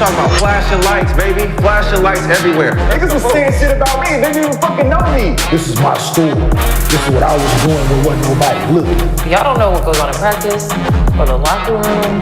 talking about flashing lights, baby. Flashing lights everywhere. Niggas was saying shit about me. They didn't even fucking know me. This is my story. This is what I was doing when wasn't nobody looking. Y'all don't know what goes on in practice or the locker room.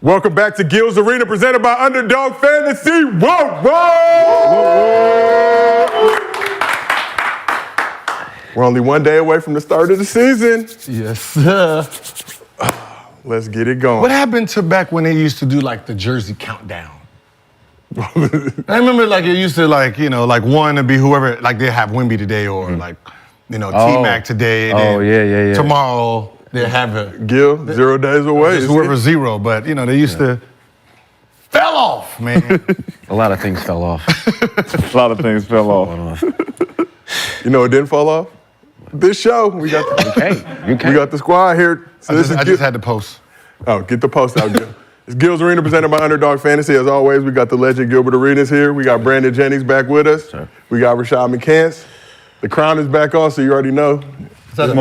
Welcome back to Gils Arena, presented by Underdog Fantasy. Whoa, whoa! We're only one day away from the start of the season. Yes, sir. Let's get it going. What happened to back when they used to do like the jersey countdown? I remember like it used to like, you know, like one to be whoever, like they have Wemby today or like, you know, T-Mac today. And yeah. Tomorrow they have a Gil, 0 days away. just whoever zero, but you know, they used to fell off, man. A lot of things fell off. A lot of things fell off. You know what didn't fall off? This show. We got You can't. we got the squad here. So I just had to post. Oh, get the post out, Gil. It's Gils Arena presented by Underdog Fantasy. As always, we got the legend Gilbert Arenas here. We got Brandon Jennings back with us. Sure. We got Rashad McCants. The crown is back on, so you already know. Is that a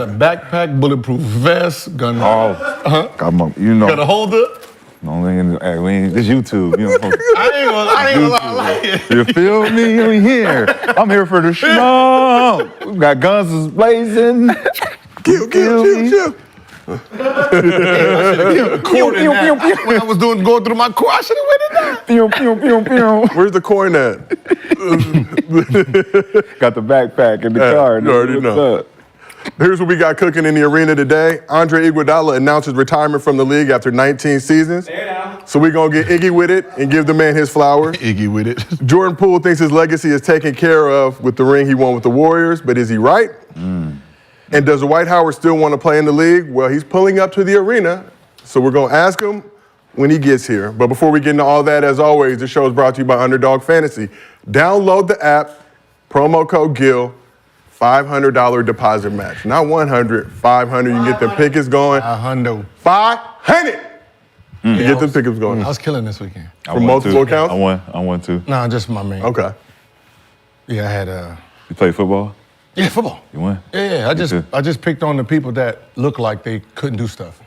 backpack, bulletproof vest, gun? You know. Got a holder? No, we ain't, this YouTube. You know, I ain't gonna lie. you feel me? We here. I'm here for the show. We got guns is blazing. Gil. When I was going through my core, I should have went in there. Where's the coin at? Got the backpack in the car. You already know. Up? Here's what we got cooking in the arena today. Andre Iguodala announces retirement from the league after 19 seasons. So we're going to get Iggy with it and give the man his flowers. Iggy with it. Jordan Poole thinks his legacy is taken care of with the ring he won with the Warriors, but is he right? And does Dwight Howard still want to play in the league? Well, he's pulling up to the arena, so we're going to ask him when he gets here. But before we get into all that, as always, the show is brought to you by Underdog Fantasy. Download the app, promo code GIL, $500 deposit match. Not 100, 500. You can get the pickets going. 500. 500! You get the pickets going. I was killing this weekend. From multiple accounts? I won too. Nah, just my main. Okay. Yeah, I had You play football? Yeah, football. You won? Yeah, I just picked on the people that looked like they couldn't do stuff.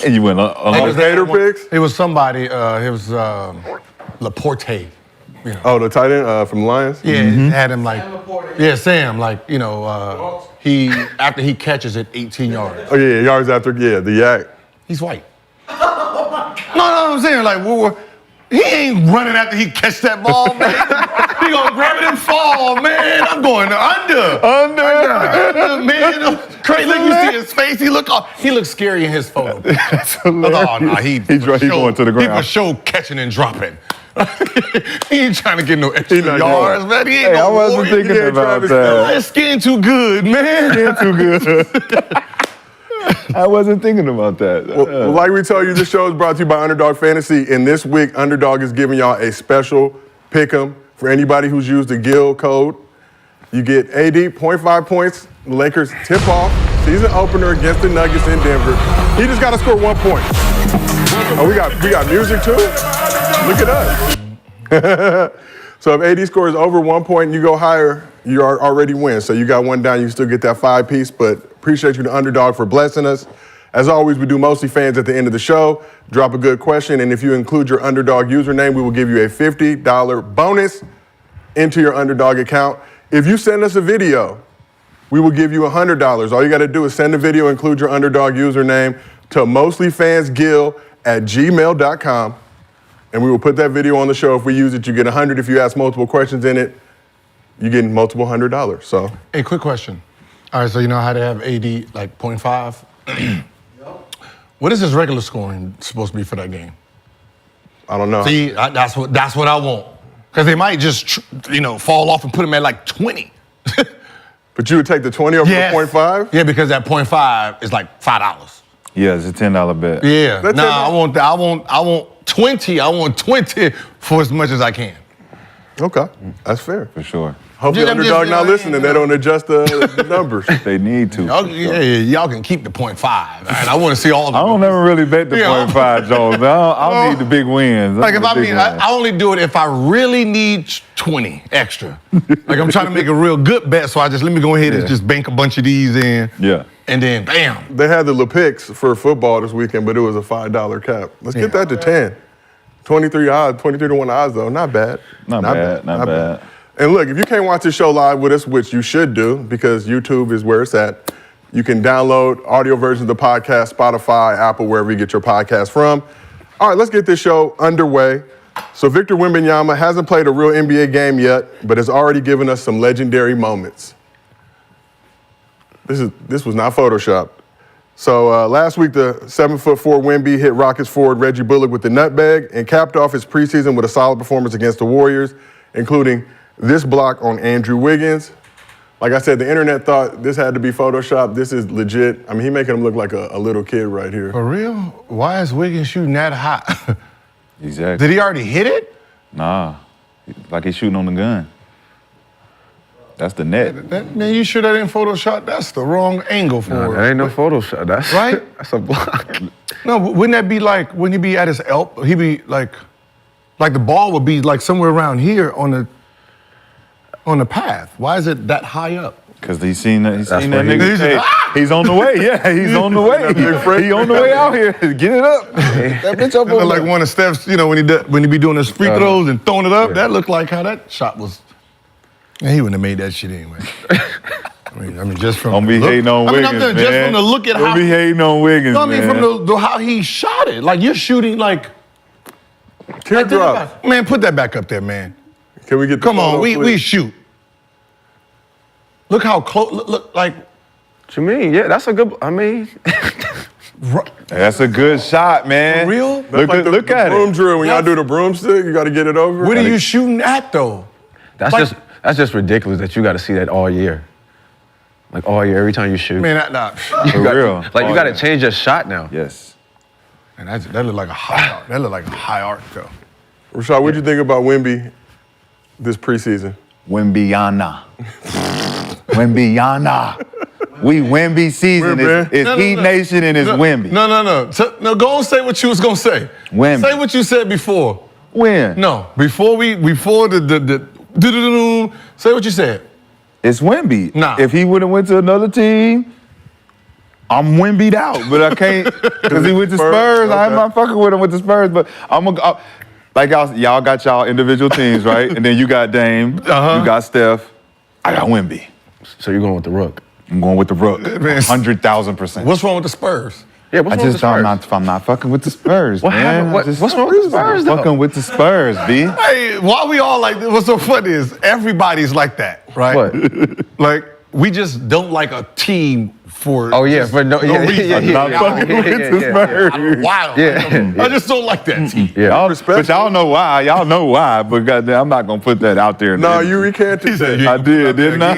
And you went Hater picks? It was somebody, it was Laporte. You know. Oh, the tight end from the Lions? Yeah, had him like, Sam, like, you know, after he catches it 18 yards. Oh, yeah, yards after, the yak. He's white. No, I'm saying, like, he ain't running after he catch that ball, man. He gonna grab it and fall, man. I'm going under, man. Crazy. Look, you see his face. He looked scary in his photo. He's going to the ground. He for sure catching and dropping. He ain't trying to get no extra yards, man. He ain't I wasn't thinking about that. His skin too good, man. Skin too good. I wasn't thinking about that. Well, like we told you, this show is brought to you by Underdog Fantasy, and this week, Underdog is giving y'all a special pick'em for anybody who's used the GIL code. You get AD 0.5 points, Lakers tip-off, season opener against the Nuggets in Denver. He just got to score 1 point. Oh, we got music too? Look at us. So if AD scores over 1 point and you go higher, you already win. So you got one down, you still get that 5-piece, but appreciate you, the Underdog, for blessing us. As always, we do Mostly Fans at the end of the show. Drop a good question, and if you include your Underdog username, we will give you a $50 bonus into your Underdog account. If you send us a video, we will give you $100. All you got to do is send a video, include your Underdog username to mostlyfansgill@gmail.com, and we will put that video on the show. If we use it, you get 100. If you ask multiple questions in it, you get multiple $100. So, hey, quick question. All right, so you know how to have AD like 0.5? What is his regular scoring supposed to be for that game? I don't know. See, that's what I want. Because they might just, fall off and put him at like 20. But you would take the 20 over the 0.5? Yeah, because that 0.5 is like $5. Yeah, it's a $10 bet. Yeah. That's Nah, it. I want 20. I want 20 for as much as I can. Okay, that's fair. For sure. Hopefully Yeah, I'm Underdog just- not listening. They don't adjust the numbers. They need to. Y'all can keep the 0.5. And I want to see all of I don't ever really bet the Yeah. 0.5, Jones. I need the big wins. Like if the I big mean, wins. I only do it if I really need 20 extra. Like I'm trying to make a real good bet, so I just let me go ahead and just bank a bunch of these in. Yeah. And then bam. They had the LePicks for football this weekend, but it was a $5 cap. Let's get that to 10. 23 odds, 23 to 1 odds though. Not bad. Not bad. And look, if you can't watch the show live with us, which you should do because YouTube is where it's at, you can download audio versions of the podcast, Spotify, Apple, wherever you get your podcast from. All right, let's get this show underway. So Victor Wembanyama hasn't played a real NBA game yet, but has already given us some legendary moments. This was not photoshopped. So last week, the 7'4" Wemby hit Rockets forward Reggie Bullock with the nutbag and capped off his preseason with a solid performance against the Warriors, including this block on Andrew Wiggins. Like I said, the internet thought this had to be photoshopped. This is legit. I mean, he making him look like a little kid right here. For real? Why is Wiggins shooting that high? Exactly. Did he already hit it? Nah. Like he's shooting on the gun. That's the net. Man, you sure that ain't Photoshop? That's the wrong angle for it. That ain't no Photoshop. That's Right? That's a block. No, but wouldn't that be like when he be at his elbow? He be like the ball would be like somewhere around here on the path. Why is it that high up? Because he's seen that where nigga. he- Hey, he's on the way. Yeah, he's on the way. He on the way out here. Get it up. That bitch up It on look like one of Steph's, when he be doing his free throws and throwing it up. That looked like how that shot was. And he wouldn't have made that shit anyway. I mean, just from Don't be the look. hating on Wiggins, I'm saying, man. just from the look at Don't how. be hating on Wiggins, No, I mean, man. from the how he shot it. Like you're shooting like. Teardrop. Man, put that back up there, man. Can we get the Come on, photo, we please? shoot. Look how close. Look like. What you mean? Yeah, that's a good. I mean, That's a good shot, man. For real? That's like Look the at broom it. drill. When y'all do the broomstick, you got to get it over. What are you shooting at though? that's just ridiculous that you got to see that all year. Like all year, every time you shoot. Man, nah. For real. Like you got to yeah. change your shot now. Yes. Man, that look like a high art. That look like a high art though. Rashad, what'd you think about Wemby this preseason? Wembyana. Wembyana. We Wemby season. Wemby. It's Heat Nation and it's Wemby. No, go and say what you was gonna say. Wemby. Say what you said before. When? No, before the say what you said. It's Wemby. Nah. If he would have went to another team, I'm Wemby'd out. But I can't, because he went to Spurs. Okay. I'm not fucking with him with the Spurs. But I'm going to, like y'all got y'all individual teams, right? And then you got Dame, you got Steph, I got Wemby. So you're going with the Rook. I'm going with the Rook, 100,000%. What's wrong with the Spurs? Yeah, what's I wrong with just the I'm Spurs? not fucking with the Spurs, What man. happened? What's wrong with the Spurs, though? Fucking with the Spurs, B. Hey, why we all like this? What's so funny is everybody's like that, right? What? Like we just don't like a team for. Oh, yeah, just for no reason. I'm not fucking with the Spurs. Wild. Yeah. I just don't like that team. Yeah. But y'all know why. Y'all know why. But goddamn, I'm not gonna put that out there. No, you recanted that. I did, didn't I?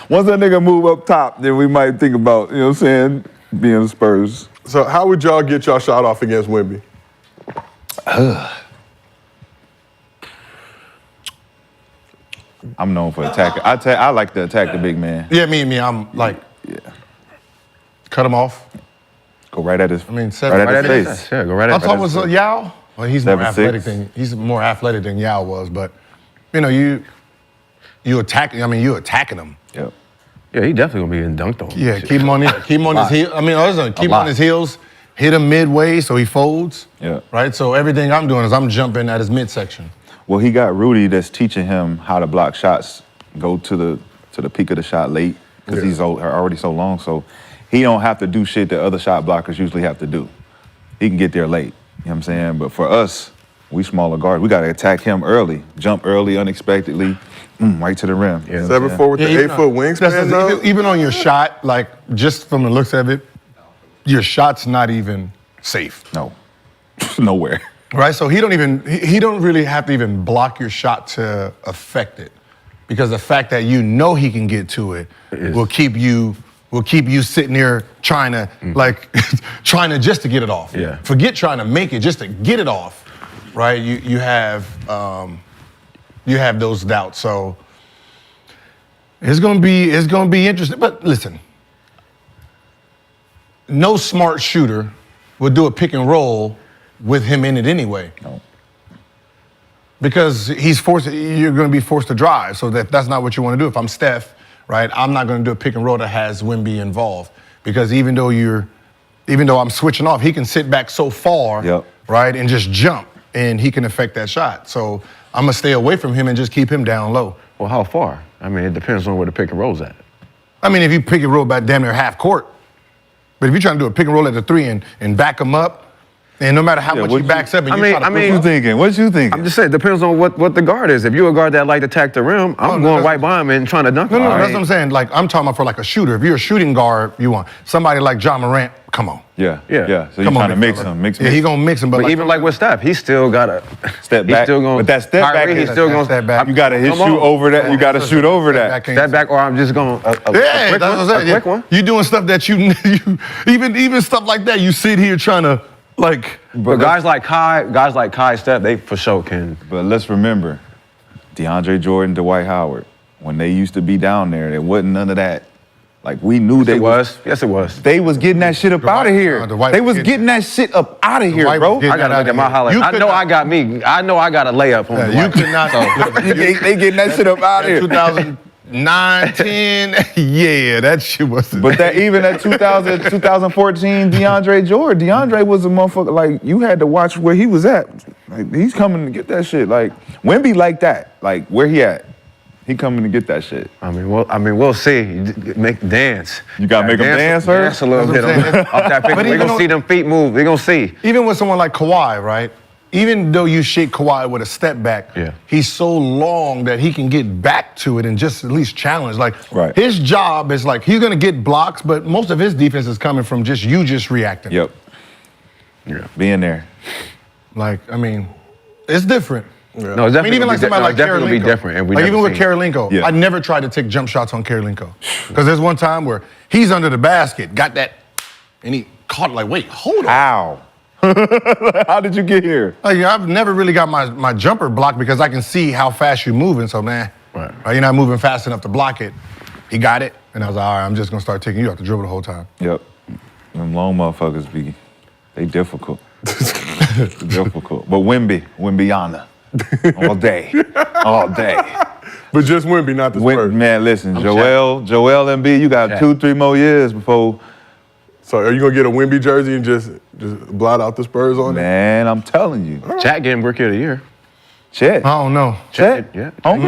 Once that nigga move up top, then we might think about, you know what I'm saying, being the Spurs. So how would y'all get y'all shot off against Wemby? I'm known for attacking. I like to attack the big man. Yeah, me. I'm like, cut him off. Go right at his. I mean, seven- right Right at at his his face. Yeah, go right I'm at talking his with Yao. Well, he's more 7'6". athletic than Yao was, but you attacking. I mean, you attacking him. Yep. Yeah, he definitely going to be getting dunked on. Yeah, keep him on his heels. I mean, listen, keep him on his heels. Hit him midway so he folds. Yeah. Right. So everything I'm doing is I'm jumping at his midsection. Well, he got Rudy that's teaching him how to block shots, go to the peak of the shot late, because he's already so long. So he don't have to do shit that other shot blockers usually have to do. He can get there late. You know what I'm saying? But for us, we smaller guard. We got to attack him early, jump early, unexpectedly, right to the rim. You know what I'm saying? 7'4" with the 8-foot wingspan, though? Even on your shot, like just from the looks of it, your shot's not even safe. No, nowhere. Right, so he don't really have to even block your shot to affect it. because the fact that you know he can get to it will keep you sitting there trying to trying to just to get it off. Yeah. Forget trying to make it, just to get it off. Right? You have those doubts. So it's gonna be interesting. But listen, no smart shooter would do a pick and roll with him in it anyway. No. Because you're going to be forced to drive. So that's not what you want to do. If I'm Steph, right, I'm not going to do a pick and roll that has Wemby involved. Because even though I'm switching off, he can sit back so far, right, and just jump, and he can affect that shot. So I'm going to stay away from him and just keep him down low. Well, how far? I mean, it depends on where the pick and roll's at. I mean, if you pick and roll about damn near half court, but if you're trying to do a pick and roll at the 3 and back him up, and no matter how much he backs up, and what you thinking? What you thinking? I'm just saying, it depends on what the guard is. If you're a guard that like to attack the rim, I'm going right by him and trying to dunk him. No, that's what I'm saying. Like, I'm talking about for like a shooter. If you're a shooting guard, you want somebody like John Morant. Come on. Yeah. So you're Come trying to on, mix fella. him. Mix Yeah, he gonna mix him. But even like with Steph, he still got to step back. But that step back, he's still going to step back. You got to shoot over that. You got to shoot over that. Step back, or I'm just going a quick one. You doing stuff that you even stuff like that. You sit here trying to like. But guys like Kai, Steph, they for sure can. But let's remember, DeAndre Jordan, Dwight Howard, when they used to be down there wasn't none of that. Like, we knew Yes, it was. They was getting that shit up out of here. They was getting that shit up out of here, bro. I gotta look at my highlights. I know I got a layup on you could not. They getting that shit up out of here. 2009, 10, yeah, that shit was. But even at 2014, DeAndre was a motherfucker. Like, you had to watch where he was at. Like, he's coming to get that shit. Like, Wemby like that. Like, where he at? He coming to get that shit. I mean, we'll see. Make dance. You gotta make him dance, sir. Dance a little bit off that pick. We're gonna see them feet move. We're gonna see. Even with someone like Kawhi, right? Even though you shake Kawhi with a step back, he's so long that he can get back to it and just at least challenge. Like, his job is like, he's gonna get blocks, but most of his defense is coming from just reacting. Yep. Yeah. Being there. Like, I mean, it's different. Yeah. No, it's definitely even like somebody like definitely Karolinko. be different. And like even with Karolinko, I never tried to take jump shots on Karolinko. Because there's one time where he's under the basket, got that, and he caught it like, wait, hold on. Ow. How did you get here? Like, I've never really got my jumper blocked because I can see how fast you're moving. So, you're not moving fast enough to block it. He got it, and I was like, all right, I'm just going to start taking you off the dribble the whole time. Yep. Them long motherfuckers they difficult. Difficult. But Wembyana. All day. But just Wemby, not the Spurs. Man, listen, Joel Embiid, you got 2-3 more years before. So are you gonna get a Wemby jersey and just blot out the Spurs on it? Man, I'm telling you. Chat getting Rookie of the Year. Chet. I don't know. Chet? Yeah. Over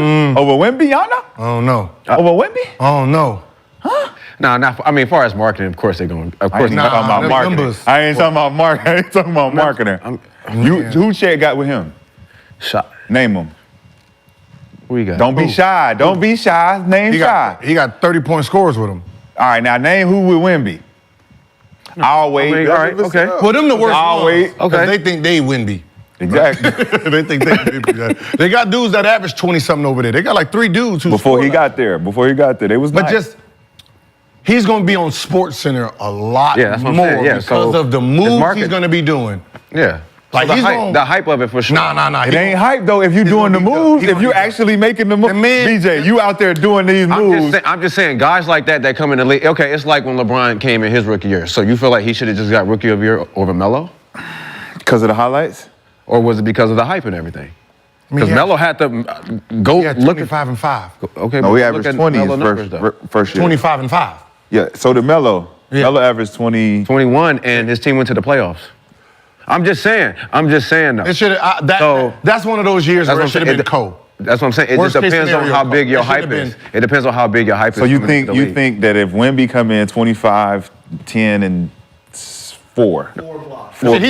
Wembyana? I don't know. Over Wemby? I don't know. Huh? No, not. I mean, as far as marketing, of course they're going. Of course, I ain't talking about marketing. I ain't talking about marketing. I ain't talking about marketing. Who Chet got with him? Shot. Name him. Who you got? Don't be shy. Don't be shy. Name shy. He got 30-point scores with him. All right, now name who with Wemby. I'll wait. All right, okay. Well, them the worst I'll wait. Okay. They think they Wemby. Exactly. They think they Wemby. They got dudes that average 20-something over there. They got like 3 dudes who Before he got there, they was But nice. just, he's going to be on SportsCenter a lot that's what I'm more saying. Yeah, because of the moves he's going to be doing. Yeah. Like the hype of it for sure. Nah. It ain't hype though if you doing the moves. If you actually making the moves. BJ, you out there doing these moves. I'm just saying, guys like that come in the league. Okay, it's like when LeBron came in his rookie year. So you feel like he should have just got Rookie of the Year over Melo? Because of the highlights? Or was it because of the hype and everything? Because Melo had to go look at 25-5. Okay, no, he averaged 20 his first year. 25-5. Yeah, so did Melo. Melo averaged 20. 21, and his team went to the playoffs. I'm just saying though. It should that's one of those years where it should have been co. That's what I'm saying. It just depends on how big your hype is. It depends on how big your hype is. So you think that if Wemby come in 25, 10, and 4. He's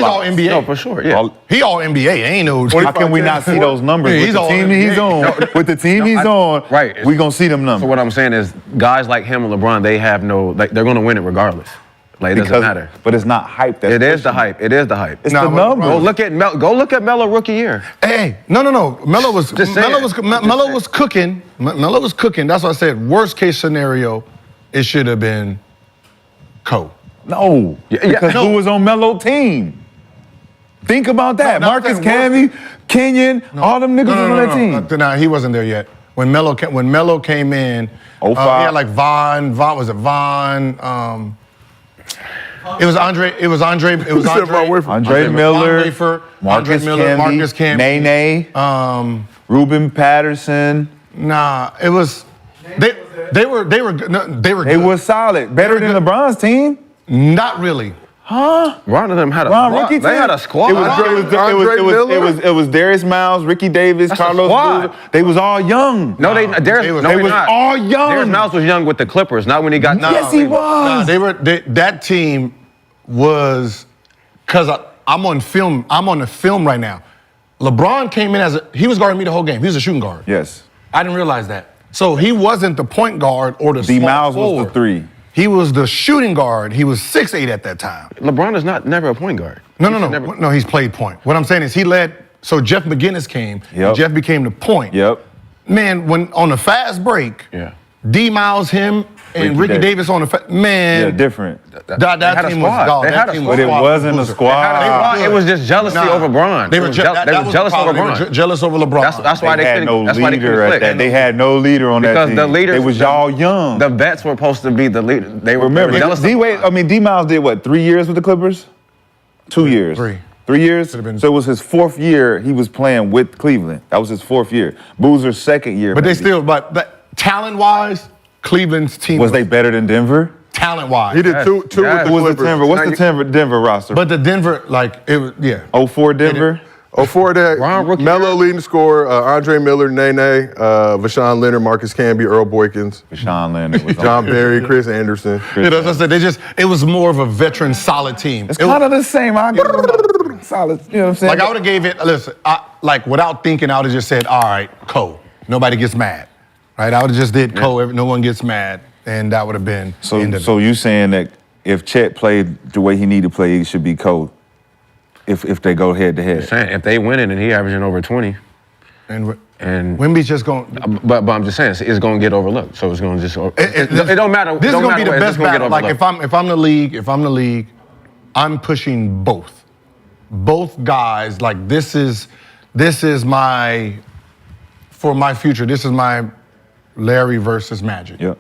all NBA. No, for sure, yeah. He all NBA. Ain't no. How can we not see those numbers? Yeah, with the team he's on, with the team he's on, right? We gonna see them numbers. So what I'm saying is, guys like him and LeBron, they have no, they're gonna win it regardless. Like, it doesn't matter. But it's not hype. That's It is the pushing hype. It is the hype. It's the numbers. Go look at Melo rookie year. Hey, no. Melo was cooking. Melo was cooking. That's why I said worst case scenario, it should have been Cole. No, because who was on Melo's team? Think about that. Marcus Camby, Kenyon, all them niggas was on that team. Nah, he wasn't there yet. When Melo came in, 05. he had like Von. Was it Von? It was Andre Miller, Marcus Camby, Nene, Ruben Patterson. Nah, it was they were solid. Better than LeBron's team? Not really. Huh? Ron and them had a rookie they had a squad. It was Darius Miles, Ricky Davis, Carlos Boozer. They was all young. No, they was all young. Darius Miles was young with the Clippers, not when he got. Yes, he was. That team was because I'm on film. I'm on the film right now. LeBron came in he was guarding me the whole game. He was a shooting guard. Yes. I didn't realize that. So he wasn't the point guard or the small Miles forward. was the 3. He was the shooting guard. He was 6'8" at that time. LeBron is never a point guard. No, he's played point. What I'm saying is he led, so Jeff McGinnis came, and Jeff became the point. Yep. Man, when on the fast break, D Miles, him, and Ricky Davis on the Yeah, different. That team was gone. But it wasn't a squad. It was just jealousy over Bron. They were jealous over Bron. They were jealous over LeBron. That's why they had no leader at that. They had no leader on that team. Because the leaders, they was all young. The vets were supposed to be the leader. They were jealous. D Miles did what? 3 years with the Clippers? 2 years. 3. 3 years? So it was his 4th year he was playing with Cleveland. That was his 4th year. Boozer's 2nd year. But but talent-wise, Cleveland's team was they better than Denver? Talent-wise. He did two with the Clippers. What's the Denver roster? But the Denver, it was, 04 Denver? 04 Melo leading scorer, Andre Miller, Nene, Vashawn Leonard, Marcus Camby, Earl Boykins. Vashawn Leonard was John Barry, Chris Anderson. As I said, it was more of a veteran solid team. It's kind of the same. I give them solid, you know what I'm saying? Like I would have gave it, without thinking, I would have just said, all right, Cole. Nobody gets mad. Right? I would have just did Cole, no one gets mad, and that would have been so you saying that if Chet played the way he needed to play, it should be Cole if they go head to head. If they win it and he averaging over 20. And Wemby's just going. But I'm just saying it's going to get overlooked. So it's going to just. It don't matter. This is going to be the best battle. Like if I'm the league, I'm pushing both guys. Like this is my for my future. This is my Larry versus Magic. Yep.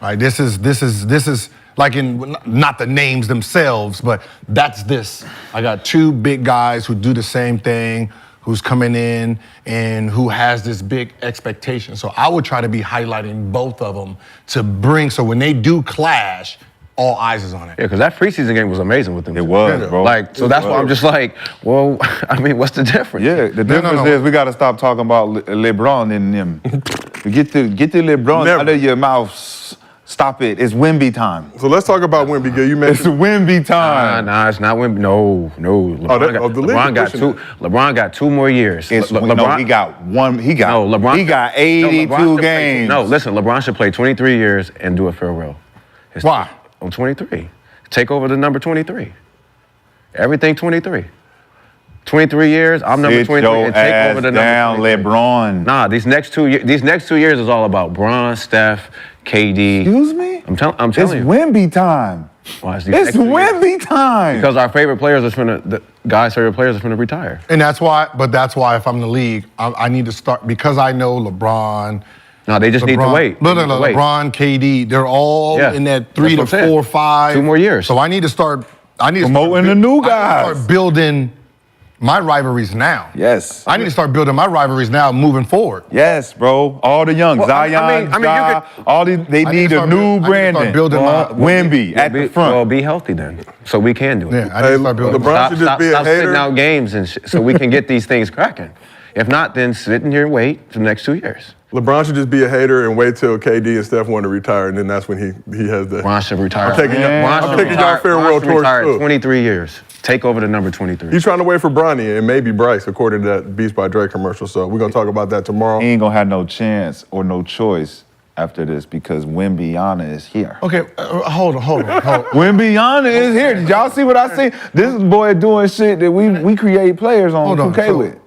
Right. This is like not the names themselves, but that's this. I got 2 big guys who do the same thing, who's coming in and who has this big expectation. So I would try to be highlighting both of them to bring, so when they do clash, all eyes is on it. Yeah, because that preseason game was amazing with them. It was, bro. So that's why I'm just like, well, I mean, what's the difference? Yeah, the difference is we got to stop talking about LeBron and them. Get the LeBron out of your mouth. Stop it. It's Wemby time. So let's talk about Wemby, Gil. You mentioned it's Wemby time. Nah, it's not Wemby. No. LeBron got 2 more years. LeBron, he got one. He got 82 games. Listen, LeBron should play 23 years and do a farewell. Why? On 23. Take over the number 23. Everything 23. 23 years, I'm number 23, and take over the number 23. LeBron. Nah, these next 2 years is all about Bron, Steph, KD. Excuse me? I'm telling you. It's Wemby time. Well, it's Wemby time. Because our favorite players the guys' favorite players are going to retire. And that's why if I'm the league, I need to start, because I know LeBron. No, they just need to wait. No, LeBron, KD, they're all in that 3 to 4, 5. 2 more years. So I need to start promoting the new guys. I need to start building my rivalries now. Yes. I need to start building my rivalries now moving forward. Yes, bro. All the young, Zion, they need a new Brandon. Start building Wemby at the front. Well, be healthy then, so we can do it. Yeah, I need to start building. LeBron should just be a Stop hater. sitting out games and so we can get these things cracking. If not, then sit in here and wait for the next 2 years. LeBron should just be a hater and wait till KD and Steph want to retire, and then that's when he has the. LeBron should retire. I'm taking y'all farewell tours too. 23 years. Take over the number 23. He's trying to wait for Bronny and maybe Bryce, according to that Beats by Dre commercial. So we're gonna talk about that tomorrow. He ain't gonna have no chance or no choice after this because Wembyana is here. Okay, hold on. Wembyana is here. Did y'all see what I see? This is boy doing shit that we create players on 2K with.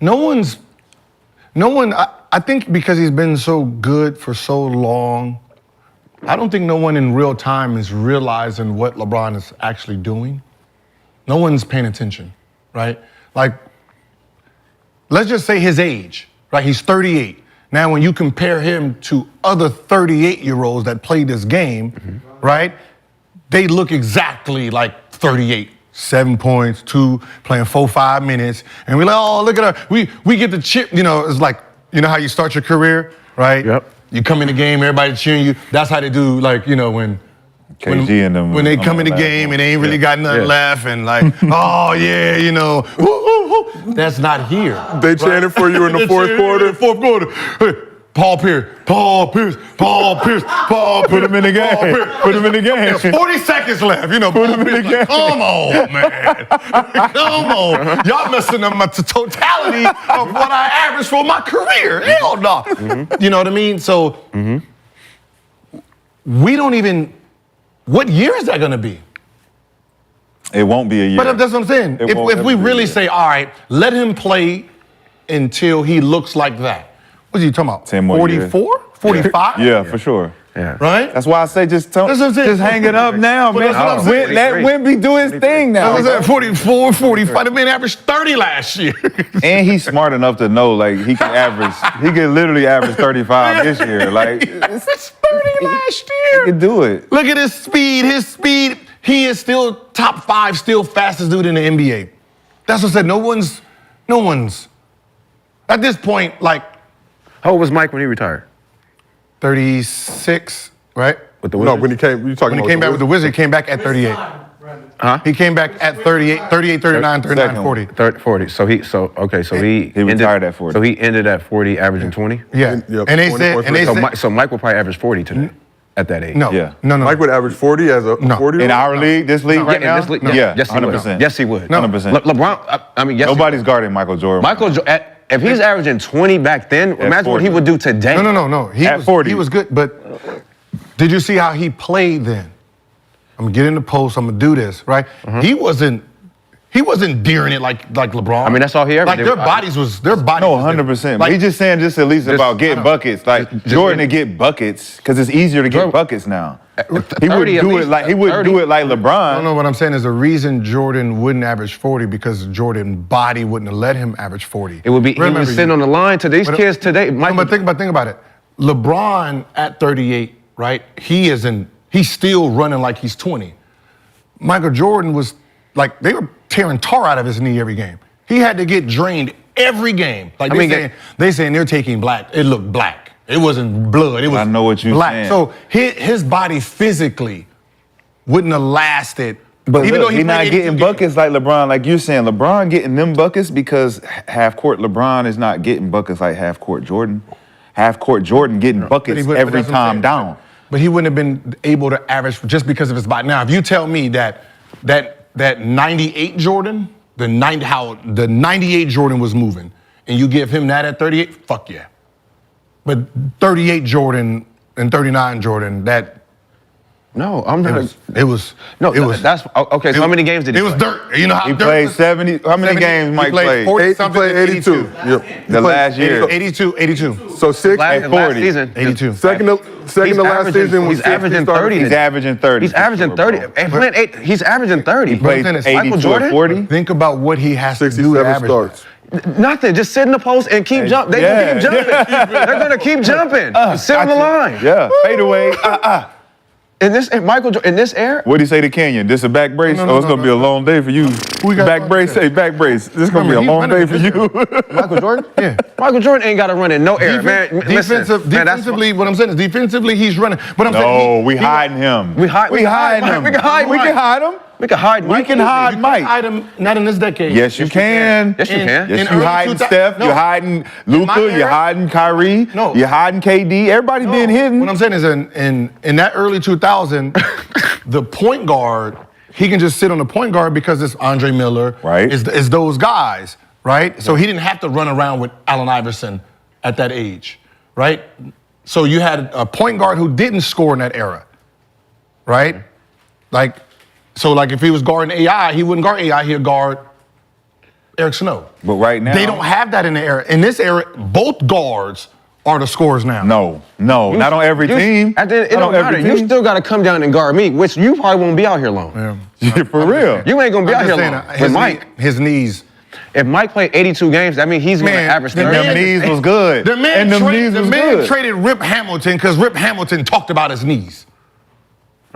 No one, I think because he's been so good for so long, I don't think no one in real time is realizing what LeBron is actually doing. No one's paying attention, right? Like, let's just say his age, right? He's 38. Now, when you compare him to other 38-year-olds that play this game, right? They look exactly like 38. 7 points, 2, playing 4-5 minutes. And we're like, oh, look at her. We get the chip, it's like, you know how you start your career, right? Yep. You come in the game, everybody cheering you. That's how they do, like, when KG and them. when they come in the game and they ain't really got nothing left and like, oh yeah, woo, woo, woo. That's not here. They chanted for you in the fourth quarter. Hey, Paul Pierce. Put him in the game. Put him in the game. 40 seconds left. Put him in the game. Come on, man. Come on. Y'all messing up my totality of what I averaged for my career. Hell no. Mm-hmm. You know what I mean? So we don't even. What year is that going to be? It won't be a year. But that's what I'm saying. If we really say, all right, let him play until he looks like that. What are you talking about? 10 more 44? 45? Yeah, for sure. Yeah. Right? That's why I say just hang it up now, man. Let Wemby do his thing now. That was at 44, 45. The man averaged 30 last year. And he's smart enough to know, like, he can literally average 35 this year. Like, it's 30 last year. He can do it. Look at his speed. He is still top 5, still fastest dude in the NBA. That's what I said. No one's, at this point, like. How old was Mike when he retired? 36, right? With the Wizards? No, when he came back with the Wizards, he came back at 38. Huh? He came back at 38, 39, 39, 40. 40. So he retired at 40. So he ended at 40, averaging 20? Yeah. And they said, so Mike will probably average 40 today at that age. No. Yeah. No. Mike would average 40 as a 40? In our league, this league right now? In this league, Yeah, yes, he 100%. would. Yes, he would. 100%. LeBron, yes. Nobody's guarding Michael Jordan. If he's averaging 20 back then, imagine what he would do today. No. At 40. He was good, but did you see how he played then? I'm gonna get in the post, I'm gonna do this, right? He wasn't daring it like LeBron. I mean, that's all he ever did. Their bodies was. No, 100%. But he's just saying at least about getting buckets. Like Jordan to get buckets, because it's easier to get buckets now. He wouldn't do it like LeBron. No, what I'm saying is the reason Jordan wouldn't average 40 because Jordan's body wouldn't have let him average 40. It would be he was sitting on the line to these kids today. But think about it. LeBron at 38, right? He's still running like he's 20. Michael Jordan was like, they were tearing tar out of his knee every game. He had to get drained every game. Like they saying they're taking black. It looked black. It wasn't blood. It was I know what you're black. saying. So his body physically wouldn't have lasted. But even though he's not getting buckets like LeBron, like you're saying, LeBron getting them buckets because half-court LeBron is not getting buckets like half-court Jordan. Half-court Jordan getting buckets every time down. But he wouldn't have been able to average just because of his body. Now, if you tell me that 98 Jordan, the 98 Jordan was moving, and you give him that at 38, fuck yeah. But 38 Jordan and 39 Jordan, No, I'm not. It was. That's okay. So how many games did he play? It was dirt. You know how he played 70. How many games Mike played? 40 He played 82. Yep. The last year. 82. So last season. 82. Second to last season was he's averaging 30. He's averaging 30. He's averaging 30. He's averaging 30. He played 82 or 40. Think about what he has to do to 67 average starts. Nothing. Just sit in the post and keep jumping. They're gonna keep jumping. They're gonna keep jumping. Sit on the line. Yeah. Fade away. In this era. What'd he say to Kenyon? This a back brace? No, it's gonna be a long day for you. Back brace. Say back brace. This is gonna be a long day for you. Michael Jordan? Yeah. Michael Jordan ain't got to run in no air, man. Defensively, what I'm saying is defensively he's running. But I'm saying we hiding him. We hiding him. We can hide him. We can hide Mike. We can hide Mike. You hide him, not in this decade. Yes, you can. Yes, you can. Yes, you hiding Steph. You're hiding Luka. You're hiding Kyrie. No. You're hiding KD. Everybody being hidden. What I'm saying is in that early 2000, the point guard, he can just sit on the point guard because it's Andre Miller. Right. It's those guys, right? So he didn't have to run around with Allen Iverson at that age, right? So you had a point guard who didn't score in that era, right? Like, so like if he was guarding AI, he wouldn't guard AI, he'd guard Eric Snow. But right now, They don't have that in the era. In this era, both guards are the scorers now. No, not on every team. It don't matter. You still got to come down and guard me, which you probably won't be out here long. Yeah, for real. You ain't going to be out here long. With Mike. His knees. If Mike played 82 games, that means he's going to average 30. Them knees was good. The man, knees was good. traded Rip Hamilton because Rip Hamilton talked about his knees.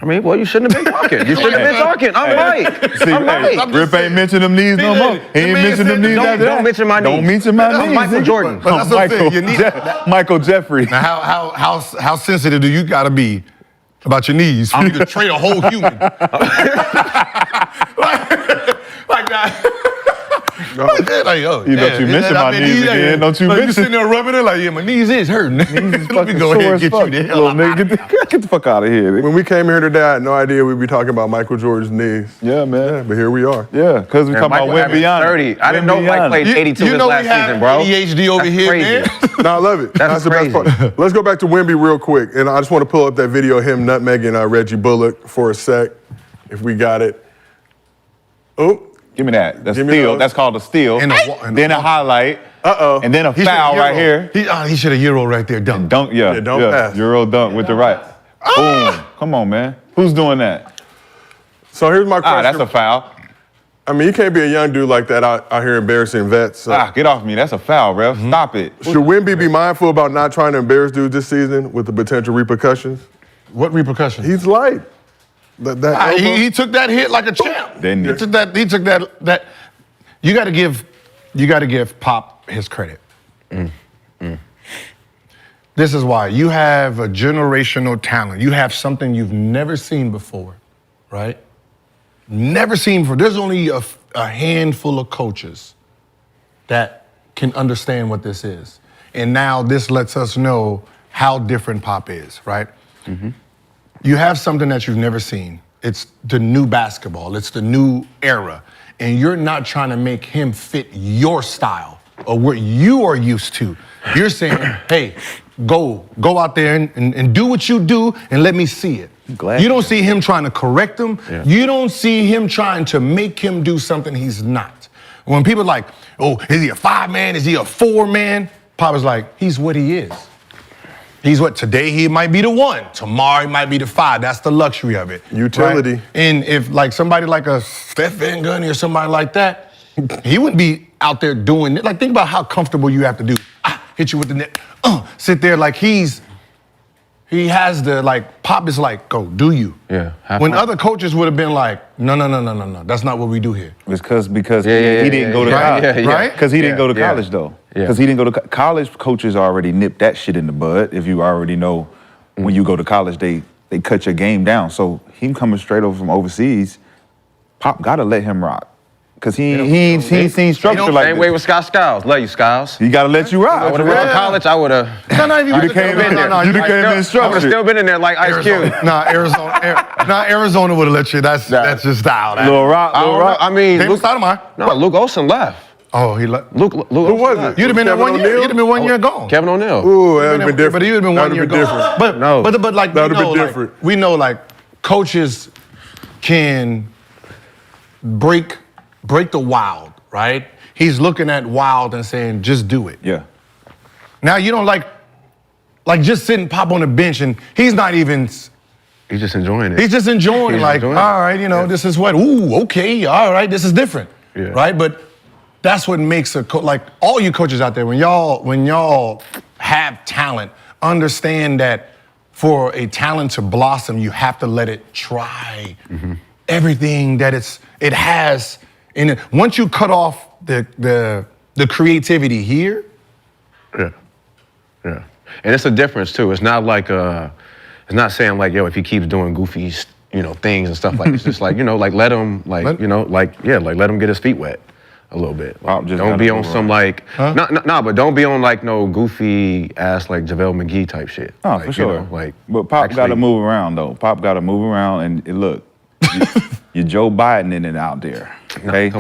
I mean, well, you shouldn't have been talking. You shouldn't have been talking. I'm Mike. See, I'm Mike. Rip ain't mentioned them knees no more. He ain't mentioned them knees after that. Don't mention my knees. Don't mention my knees. Michael Jordan. But that's what I'm saying. You need Michael Jeffrey. Now, how sensitive do you got to be about your knees for you to trade a whole human? like that. Like, oh, You mention my knees again, don't you like, mention? You sitting there rubbing it like, yeah, my knees is hurting. Let me go ahead and get you the hell out. Get the fuck out of here. When we came here today, I had no idea we'd be talking about Michael Jordan's knees. Yeah, man. But here we are. Yeah, because we talking about Wemby 30. I didn't know Mike played 82 his last season, bro. ADHD over That's here, crazy. man. No, I love it. That's the best crazy. part. Let's go back to Wemby real quick. And I just want to pull up that video of him nutmegging Reggie Bullock for a sec, if we got it. Oh. Give me that. That's Give me steal. those. That's called a steal. Then a highlight. Uh-oh. And then a foul right here. He should have Euro right there, dunk. Dunk, yeah. Don't pass. Euro dunk with the right. Boom. Come on, man. Who's doing that? So here's my question. That's a foul. I mean, you can't be a young dude like that out here embarrassing vets. So. Get off me. That's a foul, ref. Stop it. Should Wemby be mindful about not trying to embarrass dudes this season with the potential repercussions? What repercussions? He's light. He took that hit like a champ. Didn't he? He took that. You got to give Pop his credit. This is why you have a generational talent. You have something you've never seen before, right? Never seen before. There's only a handful of coaches that can understand what this is, and now this lets us know how different Pop is, right? Mm-hmm. You have something that you've never seen. It's the new basketball. It's the new era. And you're not trying to make him fit your style or what you are used to. You're saying, hey, go out there and do what you do and let me see it. You don't see him trying to correct him. Yeah. You don't see him trying to make him do something he's not. When people are like, oh, is he a 5-man? Is he a 4-man? Pop is like, he's what he is. He's what, today he might be the 1, tomorrow he might be the 5. That's the luxury of it. Utility. Right? And if like somebody like a Steph Van Gundy or somebody like that, he wouldn't be out there doing it. Like think about how comfortable you have to do. Hit you with the net, sit there like he has the, like, Pop is like, go, do you. Yeah. When other coaches would have been like, no, that's not what we do here. It's because he didn't go to college. Right? Because he didn't go to college, though. Because he didn't go to college. Coaches already nipped that shit in the bud. If you already know when you go to college, they cut your game down. So him coming straight over from overseas, Pop got to let him rock. Because he ain't seen structure like this. Same way with Scott Skiles. Love you, Skiles. He got to let you rock. I would have went to college, I would have. You'd have came in there. You'd have came in I would structured. have still been in there like Ice Cube. Arizona would have let you. That's just style. Little Rock. I mean, Luke Stoudemire. No, Luke Olsen left. Oh, he left. Luke Who was it? You'd have been there 1 year. You'd have been 1 year gone. Kevin O'Neal. Ooh, that would have been different. But he would have been 1 year gone. But like that would have been different. We know like coaches can break the wild, right? He's looking at wild and saying, just do it. Yeah. Now you don't like just sitting Pop on the bench and he's not even. He's just enjoying it. He's just enjoying it. Like, all right, this is what. Ooh, okay, all right, this is different, right? But that's what makes like all you coaches out there when y'all have talent, understand that for a talent to blossom, you have to let it try everything that it has in it. Once you cut off the creativity here. Yeah. And it's a difference too. It's not like it's not saying like, yo, if he keeps doing goofy, things and stuff like it's just like, like let him let him get his feet wet a little bit. Like, don't be on some like but don't be on like no goofy ass like JaVale McGee type shit. Oh, like, for sure. But Pop got to move around though. Pop got to move around and look, you're Joe Biden in it out there. Okay, you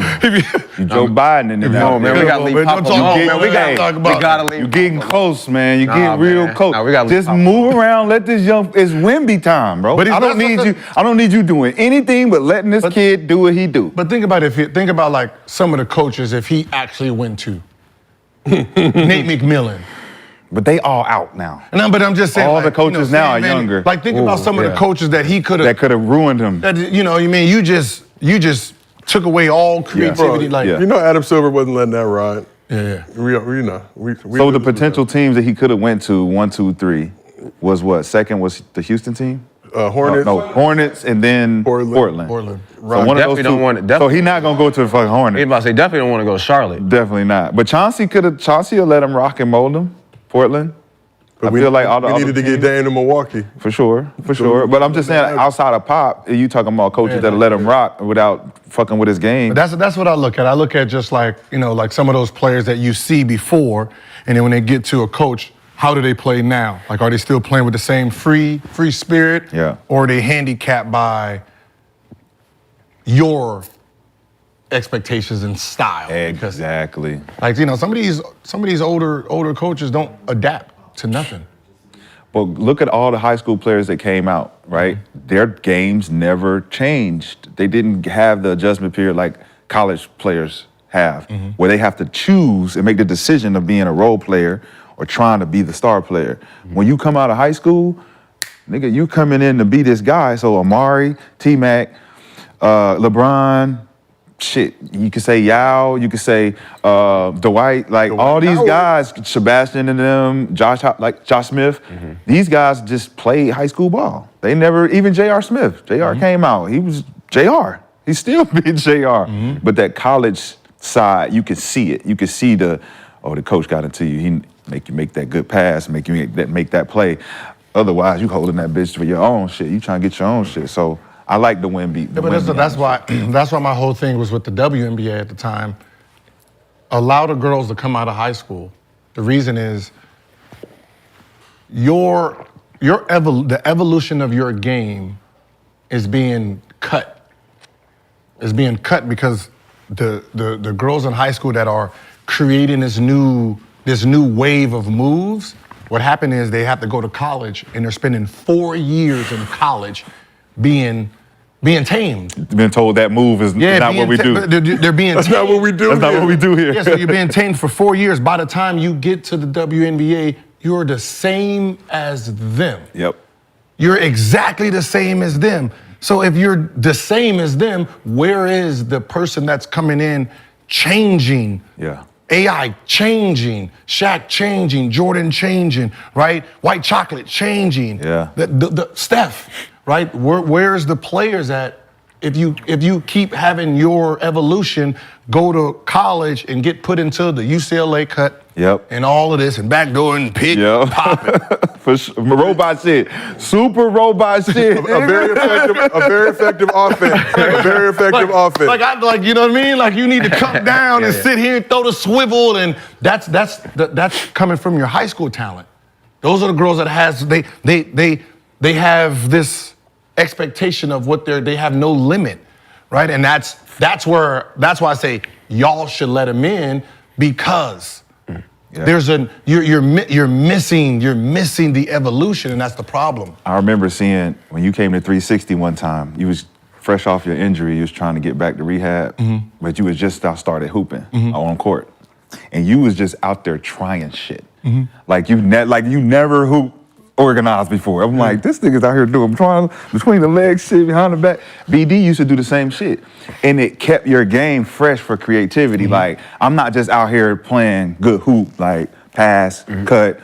Joe Biden in there. No, man, we gotta leave Pop alone, man. We gotta leave. You're getting close, man. You're getting real man. close. Nah, we gotta just leave move around. Let this young. It's Wemby time, bro. But I don't need you. I don't need you doing anything but letting this kid do what he do. But think about think about like some of the coaches if he actually went to Nate McMillan. But they all out now. No, but I'm just saying. All like, the coaches now are younger. Like think about some of the coaches that he could have. That could have ruined him. You just took away all creativity. Bro, you know, Adam Silver wasn't letting that ride. Yeah. So the potential teams that he could have went to 1, 2, 3 was what? Second was the Houston team. Hornets. No, Hornets and then Portland. Right. So one of those two. So he's not gonna go to the fucking Hornets. He's about to say definitely don't want to go to Charlotte. Definitely not. But Chauncey will let him rock and mold him. Portland. But I feel like all the we other needed to teams, get Dame to Milwaukee. For sure. But I'm just saying, outside of Pop, you talking about coaches that'll let him rock without fucking with his game. But that's what I look at. I look at just like, like some of those players that you see before, and then when they get to a coach, how do they play now? Like, are they still playing with the same free spirit? Yeah. Or are they handicapped by your expectations and style? Exactly. Like, some of these older coaches don't adapt to nothing. But look at all the high school players that came out, right? Their games never changed. They didn't have the adjustment period like college players have, where they have to choose and make the decision of being a role player or trying to be the star player. When you come out of high school, nigga, you coming in to be this guy. So Amari, T-Mac, LeBron, shit, you could say Yao, you could say Dwight, like all these guys, Sebastian and them, Josh Smith, these guys just played high school ball. They never, even J.R. Smith, J.R. came out, he was J.R. He's still being J.R. But that college side, you could see it. You could see the coach got into you. He make you make that good pass, make you make that play. Otherwise, you holding that bitch for your own shit. You trying to get your own shit. So I like the Wemby. Yeah, but that's why my whole thing was with the WNBA at the time. Allow the girls to come out of high school. The reason is the evolution of your game is being cut. It's being cut because the girls in high school that are creating this new wave of moves, what happened is they have to go to college and they're spending 4 years in college being tamed. Been told that move is not what we do. They're being That's tamed. not what we do. That's not what we do here. Yeah, so you're being tamed for 4 years. By the time you get to the WNBA, you're the same as them. Yep. You're exactly the same as them. So if you're the same as them, where is the person that's coming in changing? Yeah. AI changing, Shaq changing, Jordan changing, right? White chocolate changing. Yeah. The Steph, right? Where's the players at? If you keep having your evolution, go to college and get put into the UCLA cut. Yep. And all of this and backdoor and pick, popping. For sure. Robot shit. Super robot shit. A very effective offense. A very effective offense. Like you know what I mean? Like you need to come down and sit here and throw the swivel, and that's coming from your high school talent. Those are the girls that they have this expectation of what they have no limit, right? And that's why I say y'all should let them in, because there's you're missing the evolution, and that's the problem. I remember seeing when you came to 360 one time, you was fresh off your injury, you was trying to get back to rehab, but you was just started hooping on court. And you was just out there trying shit. Like you never hooped organized before. I'm like, this nigga's out here doing trying between the legs shit, behind the back. BD used to do the same shit. And it kept your game fresh for creativity. Like, I'm not just out here playing good hoop, like pass, cut,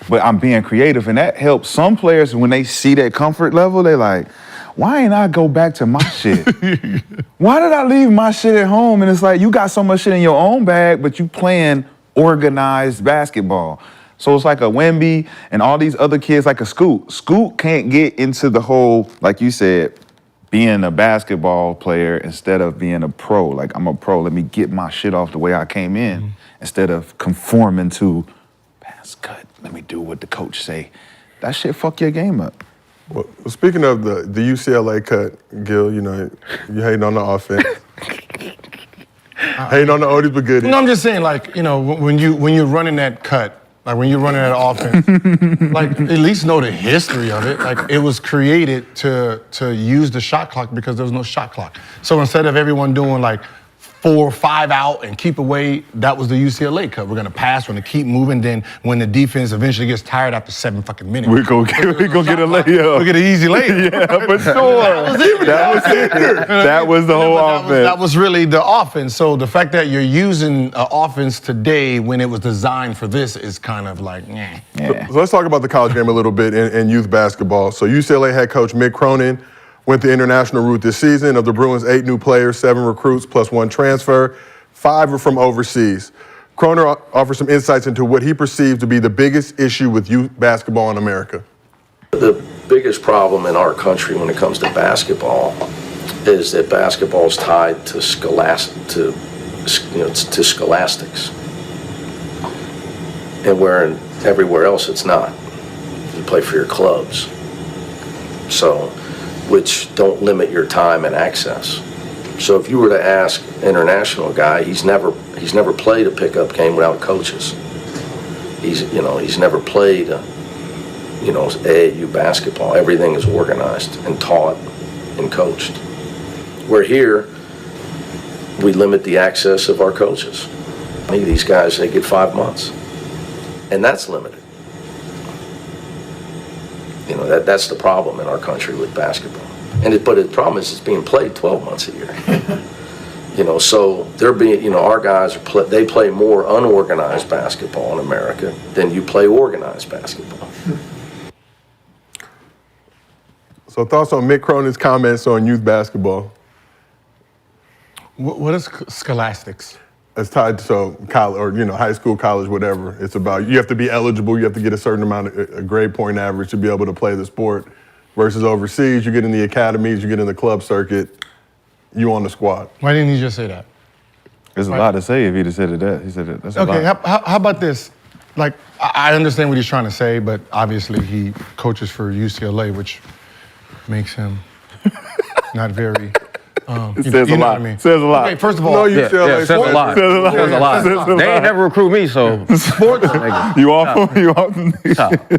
but I'm being creative. And that helps some players when they see that comfort level, they like, why ain't I go back to my shit? Why did I leave my shit at home? And it's like, you got so much shit in your own bag, but you playing organized basketball. So it's like a Wemby and all these other kids, like a Scoot. Scoot can't get into the whole, like you said, being a basketball player instead of being a pro. Like, I'm a pro, let me get my shit off the way I came in, instead of conforming to pass, cut, let me do what the coach say. That shit fuck your game up. Well, speaking of the UCLA cut, Gil, you hating on the offense. Hating on the oldies but goodies. No, I'm just saying, like, you know, when you're running that cut, like when you're running that offense, like at least know the history of it. Like it was created to use the shot clock because there was no shot clock. So instead of everyone doing like 4 or 5 out and keep away, that was the UCLA cut. We're gonna pass, we're gonna keep moving. Then when the defense eventually gets tired after 7 fucking minutes, we gonna get a layup. we get an easy layup. Yeah, for sure. That was the whole offense. That was really the offense. So the fact that you're using an offense today when it was designed for this is kind of like, eh. Yeah. So let's talk about the college game a little bit in youth basketball. So UCLA head coach Mick Cronin went the international route this season. Of the Bruins' 8 new players, 7 recruits plus 1 transfer, 5 are from overseas. Cronin offers some insights into what he perceived to be the biggest issue with youth basketball in America. The biggest problem in our country when it comes to basketball is that basketball is tied to scholastics, and where everywhere else it's not. You play for your clubs, which don't limit your time and access. So if you were to ask an international guy, he's never played a pickup game without coaches. He's never played AAU basketball. Everything is organized and taught and coached. Where here, we limit the access of our coaches. These guys, they get 5 months, and that's limited. That's the problem in our country with basketball. But the problem is it's being played 12 months a year. So they're being, our guys they play more unorganized basketball in America than you play organized basketball. So thoughts on Mick Cronin's comments on youth basketball? What is scholastics? It's tied to college or high school, college, whatever. It's about you have to be eligible. You have to get a certain amount of a grade point average to be able to play the sport. Versus overseas, you get in the academies, you get in the club circuit, you on the squad. Why didn't he just say that? There's a lot to say if he'd have said it that. He said it. That's a Okay, lot. how about this? Like, I understand what he's trying to say, but obviously he coaches for UCLA, which makes him not very. Says a lot. What I mean. Says a lot. Okay, first of all, No, UCLA says a lot. Says a lot. Says a lot. Says a They lot. ain't never recruit me, so sports, You off? You off?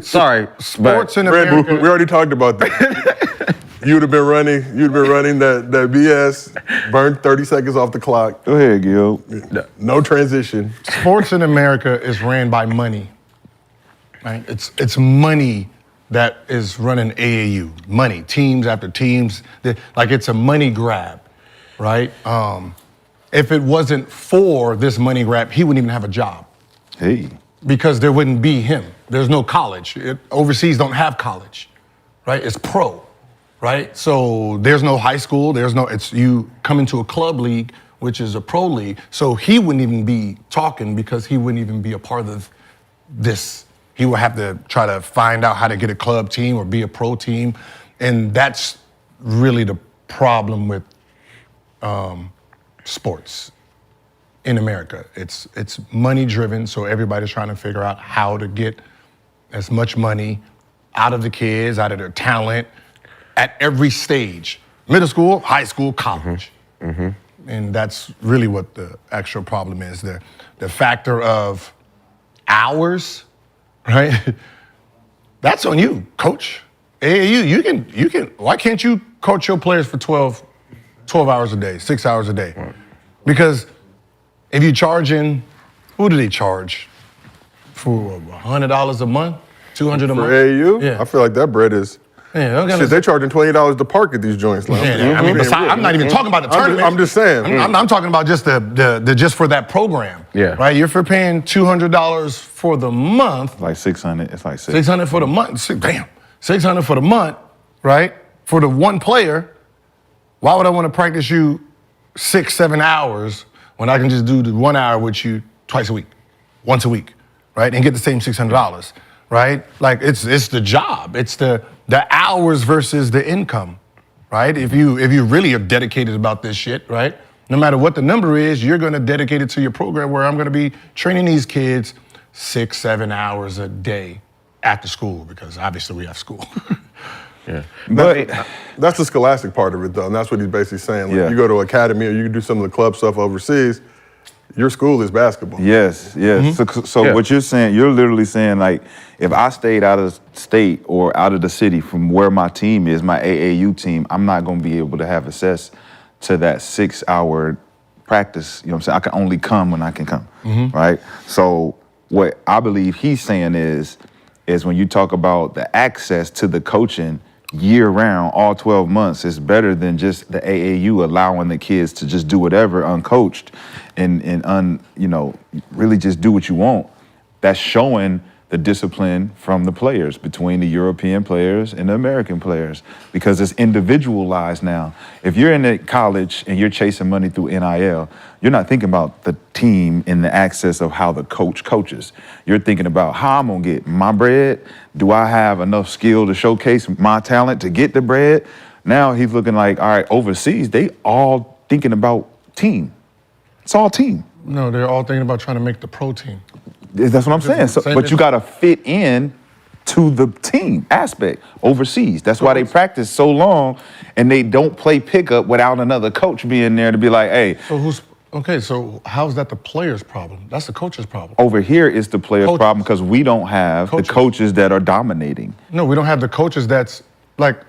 sorry. sports in We America. already talked about that. You'd have been running that BS, burned 30 seconds off the clock. Go ahead, Gil. No transition. Sports in America is ran by money. Right? It's money that is running AAU. Money, teams after teams. Like it's a money grab, right? If it wasn't for this money grab, he wouldn't even have a job. Hey. Because there wouldn't be him. There's no college. Overseas don't have college, right? It's pro, right? So there's no high school. It's you come into a club league, which is a pro league. So he wouldn't even be talking because he wouldn't even be a part of this. He would have to try to find out how to get a club team or be a pro team. And that's really the problem with sports in America. It's money driven, so everybody's trying to figure out how to get as much money out of the kids, out of their talent, at every stage. Middle school, high school, college. Mm-hmm. And that's really what the actual problem is. The factor of hours, right? That's on you, coach. AAU, you can. Why can't you coach your players for 12 hours a day, 6 hours a day? Right. Because if you're charging, who do they charge for $100 a month, $200 a month? For AAU? Yeah. I feel like that bread is. Yeah, Shit, they charging $20 to park at these joints. Like, I mean, I'm not even talking about the tournament. I'm just saying. I'm talking about just the just for that program. Yeah. Right. You're for paying $200 for the month. Like 600. It's like 600 for the month. Damn. 600 for the month. Right. For the one player. Why would I want to practice you 6-7 hours when I can just do the 1 hour with you twice a week, once a week, right, and get the same $600, right? Like it's the job. It's the hours versus the income, right? If you really are dedicated about this shit, right? No matter what the number is, you're going to dedicate it to your program where I'm going to be training these kids 6-7 hours a day after school because obviously we have school. Yeah. But That's the scholastic part of it, though, and that's what he's basically saying. Like, Yeah. you go to academy or you do some of the club stuff overseas, your school is basketball. Yes, yes. So what you're saying, you're literally saying, like, if I stayed out of state or out of the city from where my team is, my AAU team, I'm not going to be able to have access to that 6-hour practice. You know what I'm saying? I can only come when I can come, right? So what I believe he's saying is when you talk about the access to the coaching year-round, all 12 months, it's better than just the AAU allowing the kids to just do whatever uncoached and really just do what you want. That's showing the discipline from the players, between the European players and the American players, because it's individualized now. If you're in a college and you're chasing money through NIL, you're not thinking about the team and the access of how the coach coaches. You're thinking about how I'm gonna get my bread. Do I have enough skill to showcase my talent to get the bread? Now he's looking like, all right, overseas, they all thinking about team. It's all team. No, they're all thinking about trying to make the pro team. That's what I'm saying. So, but you got to fit in to the team aspect overseas. That's why they practice so long and they don't play pickup without another coach being there to be like, hey. So how's that the player's problem? That's the coach's problem. Over here is the player's problem because we don't have the coaches that are dominating. No, we don't have the coaches that's like,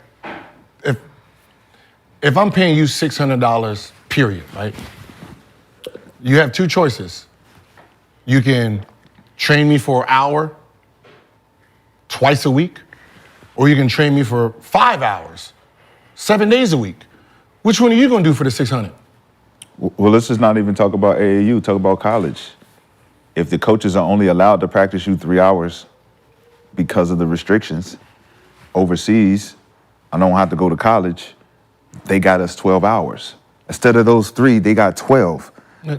if I'm paying you $600, period, right? You have two choices. You can train me for an hour twice a week, or you can train me for 5 hours, 7 days a week. Which one are you gonna do for the 600? Well, let's just not even talk about AAU, talk about college. If the coaches are only allowed to practice you 3 hours because of the restrictions, overseas, I don't have to go to college, they got us 12 hours. Instead of those 3, they got 12,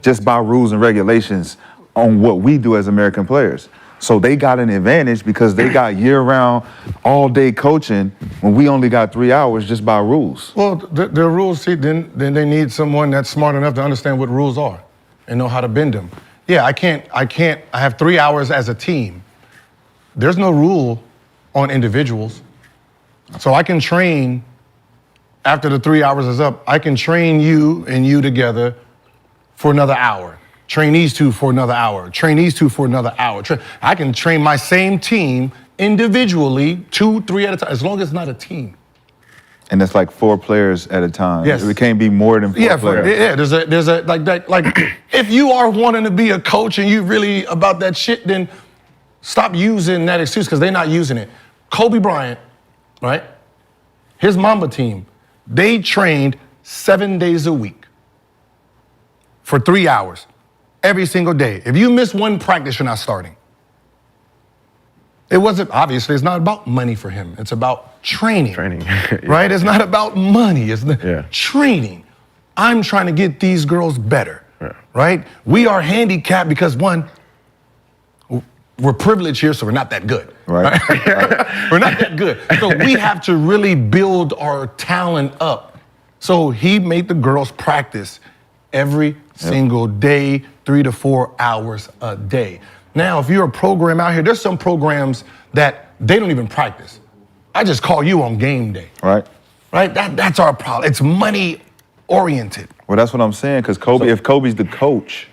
just by rules and regulations on what we do as American players. So they got an advantage because they got year-round, all-day coaching when we only got 3 hours just by rules. Well, the rules, see, then they need someone that's smart enough to understand what rules are and know how to bend them. Yeah, I have 3 hours as a team. There's no rule on individuals. So I can train, after the 3 hours is up, I can train you and you together for another hour. Train these two for another hour. Train these two for another hour. I can train my same team individually, 2, 3 at a time, as long as it's not a team. And it's like 4 players at a time. Yes. It can't be more than 4 players. There's a like that, like if you are wanting to be a coach and you really about that shit, then stop using that excuse because they're not using it. Kobe Bryant, right? His Mamba team, they trained 7 days a week for 3 hours. Every single day. If you miss one practice, you're not starting. It wasn't, obviously, it's not about money for him. It's about training. Yeah. Right? It's not about money. It's training. I'm trying to get these girls better. Yeah. Right? We are handicapped because, one, we're privileged here, so we're not that good. Right. We're not that good. So we have to really build our talent up. So he made the girls practice every single day, 3 to 4 hours a day. Now, if you're a program out here, there's some programs that they don't even practice. I just call you on game day. Right. Right? That's our problem. It's money oriented. Well, that's what I'm saying, because if Kobe's the coach,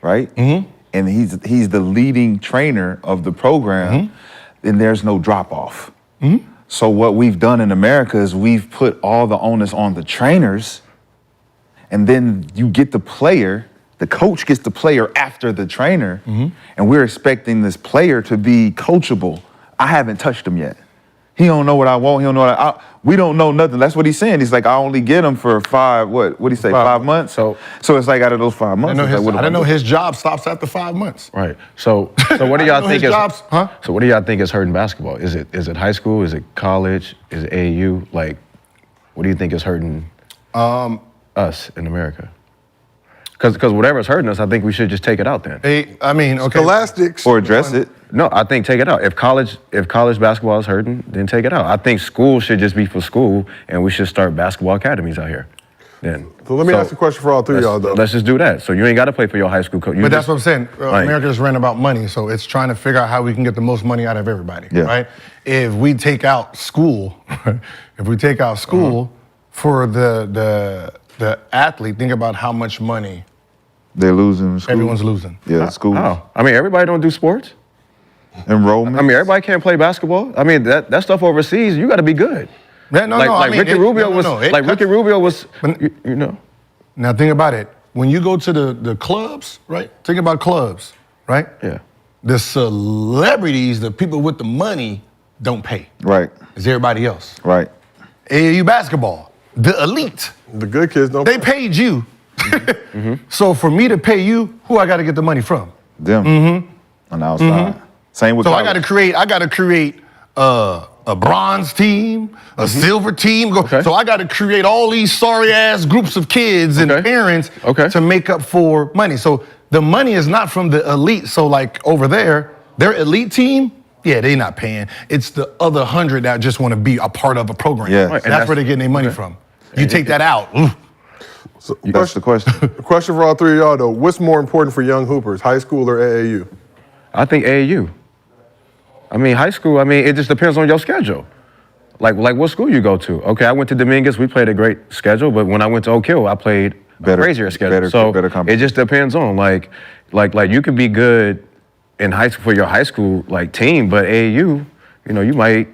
right? Mm-hmm. And he's the leading trainer of the program, then there's no drop off. Mm-hmm. So what we've done in America is we've put all the onus on the trainers. And then you get the player, the coach gets the player after the trainer, and we're expecting this player to be coachable. I haven't touched him yet. He don't know what I want. He don't know we don't know nothing. That's what he's saying. He's like, I only get him for 5 months? So it's like out of those 5 months. I didn't know his job stops after 5 months. Right. So what do y'all think is huh? So what do y'all think is hurting basketball? Is it high school? Is it college? Is it AAU? Like, what do you think is hurting us in America? Because whatever's hurting us, I think we should just take it out then. Scholastics. Or address it. No, I think take it out. If college basketball is hurting, then take it out. I think school should just be for school, and we should start basketball academies out here. Then. So let me ask a question for all three of y'all, though. Let's just do that. So you ain't got to play for your high school coach. But that's what I'm saying. America just ran about money, so it's trying to figure out how we can get the most money out of everybody, right? If we take out school, for the athlete, think about how much money They're losing school. Everyone's losing. Yeah, schools. Oh, I mean, everybody don't do sports. Enrollment. I mean, everybody can't play basketball. I mean, that stuff overseas, you got to be good. Yeah, Like Ricky Rubio was. Ricky Rubio was. You know. Now think about it. When you go to the clubs, right? Think about clubs, right? Yeah. The celebrities, the people with the money, don't pay. Right. It's everybody else. Right. AAU basketball, the elite, The good kids don't. they paid you. So for me to pay you, who I got to get the money from? Them. On the outside. Same with So I college. got to create a bronze team, a silver team. Okay. So I got to create all these sorry ass groups of kids and parents to make up for money. So the money is not from the elite. So like over there, their elite team, yeah, they not paying. It's the other 100 that just want to be a part of a program. Yeah. Right, That's where they're getting their money from. You take that out. So, That's the question. question for all three of y'all though: what's more important for young hoopers, high school or AAU? I think AAU. I mean, high school, I mean, it just depends on your schedule. Like what school you go to. Okay, I went to Dominguez, we played a great schedule, but when I went to Oak Hill, I played a crazier schedule. So it just depends on, like you could be good in high school for your high school like team, but AAU, you know, you might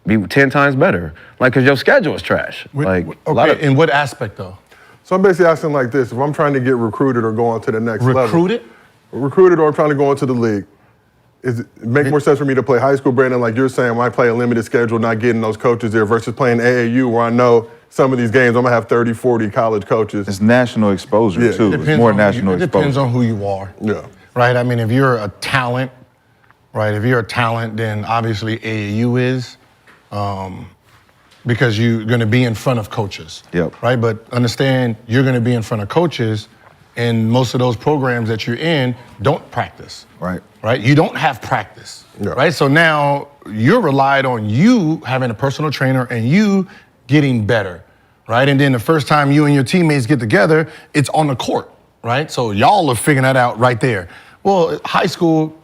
be 10 times better. Like, cause your schedule is trash. Like, Okay, in what aspect though? So I'm basically asking like this: if I'm trying to get recruited or go on to the next level, recruited, or I'm trying to go into the league. It make more sense for me to play high school, Brandon, like you're saying, when I play a limited schedule, not getting those coaches there, versus playing AAU, where I know some of these games I'm gonna have 30, 40 college coaches. It's national exposure too. It's more national exposure. It depends on who you are. Yeah. Right? I mean, if you're a talent, right? If you're a talent, then obviously AAU is, because you're gonna be in front of coaches. Yep. Right? But understand, you're gonna be in front of coaches, and most of those programs that you're in don't practice. Right. Right? You don't have practice. Yeah. Right? So now you're relied on you having a personal trainer and you getting better. Right? And then the first time you and your teammates get together, it's on the court. Right? So y'all are figuring that out right there. Well, high school,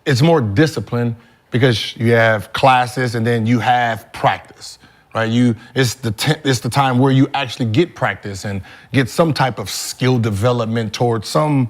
it's more discipline because you have classes and then you have practice. Right? It's the time where you actually get practice and get some type of skill development towards some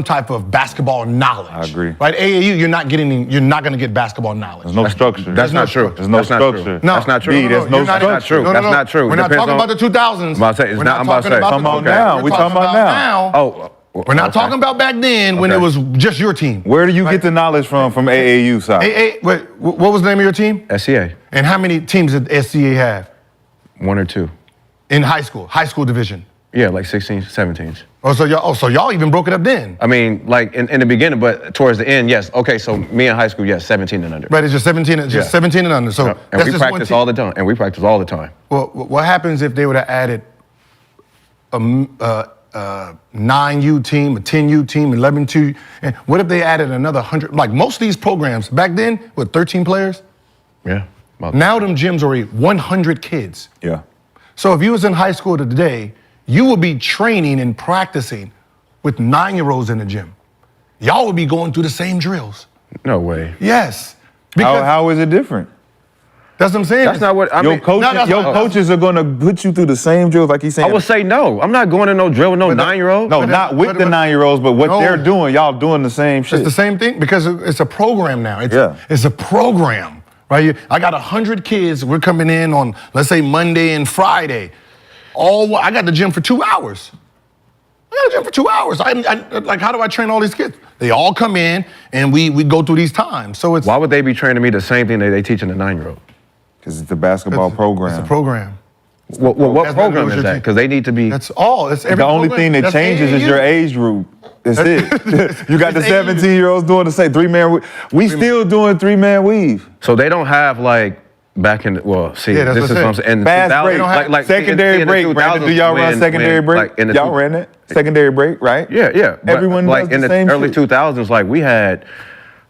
type of basketball knowledge. I agree. Right? AAU, you're not going to get basketball knowledge. There's no structure. That's not true. There's no That's not structure. true. No. That's not true. B, there's no That's not true. No, That's not true. We're not talking about the 2000s. I'm about to say, We're not talking about Come on now. We're talking about now. Oh. We're not talking about back then when it was just your team. Where do you get the knowledge from AAU side? Wait, what was the name of your team? SCA. And how many teams did SCA have? 1 or 2. In high school division? Yeah, like 16, 17s. So y'all even broke it up then? I mean, like in the beginning, but towards the end, yes. Okay, so me in high school, yes, 17 and under. Right, it's just 17, 17 and under. So And that's we just one practice team. all the time. And we practice all the time. Well, what happens if they would have added a 9U team, a 10U team, 11U? And what if they added another 100? Like most of these programs back then, with 13 players. Yeah. Now them gyms are 100 kids. Yeah. So if you was in high school today, you would be training and practicing with 9-year-olds in the gym. Y'all would be going through the same drills. No way. Yes. Because How is it different? that's what I'm saying. That's not what I mean. Coaches are gonna put you through the same drills like he's saying. I would say no. I'm not going to no drill with no 9-year-old. No, not with the 9-year-olds, but what they're doing, y'all doing the same shit. It's the same thing because it's a program now. Yeah. It's a program, right? I got 100 kids. We're coming in on, let's say, Monday and Friday. I got the gym for 2 hours. I got the gym for 2 hours. Like, how do I train all these kids? They all come in and we go through these times. So it's Why would they be training me the same thing that they teaching the 9-year-old? Because it's the basketball program. It's a program. What program is that? Because they need to be. That's all. It's every The only program. thing that That's changes is AAU. your age group. That's it. You got the It's AAU. 17-year-olds doing the same 3-man. We still doing 3-man weave. So they don't have like back in. Well, see, Yeah, that's this is what I'm what I'm saying. saying. In Fast 2000, break. Secondary break. Brandon, do y'all run secondary break? Y'all ran it? Secondary break, right? Yeah. But, Everyone like does in the the same early shit. 2000s, like we had.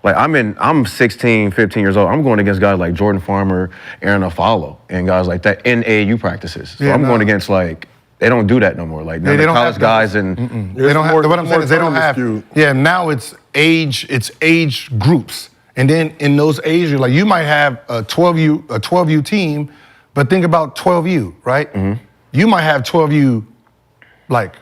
Like I'm 16, 15 years old. I'm going against guys like Jordan Farmer, Aaron Afalo, and guys like that in AAU practices. So I'm going against like they don't do that no more. Like now the college guys and They don't have. What I'm saying is they don't have. Yeah, now it's age groups, and then in those ages, like you might have a 12U team, but think about 12U, right? You might have 12U, like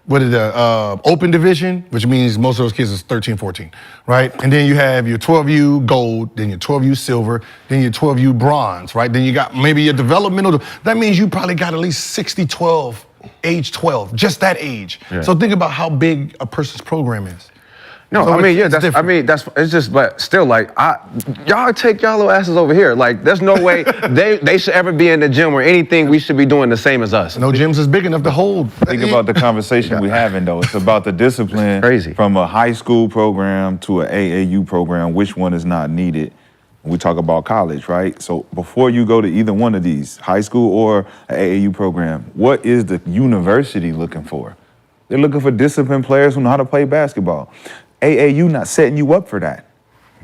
open division, which means most of those kids is 13, 14, right? And then you have your 12U gold, then your 12U silver, then your 12U bronze, right? Then you got maybe your developmental. That means you probably got at least 60-12, age 12, just that age. Yeah. So think about how big a person's program is. No, so I mean, it's just, but still, like, y'all take y'all little asses over here. Like, there's no way they should ever be in the gym or anything. We should be doing the same as us. No gyms is big enough to hold. Think about the conversation we having, though. It's about the discipline. Crazy. From a high school program to an AAU program, which one is not needed? We talk about college, right? So before you go to either one of these, high school or an AAU program, what is the university looking for? They're looking for disciplined players who know how to play basketball. AAU not setting you up for that.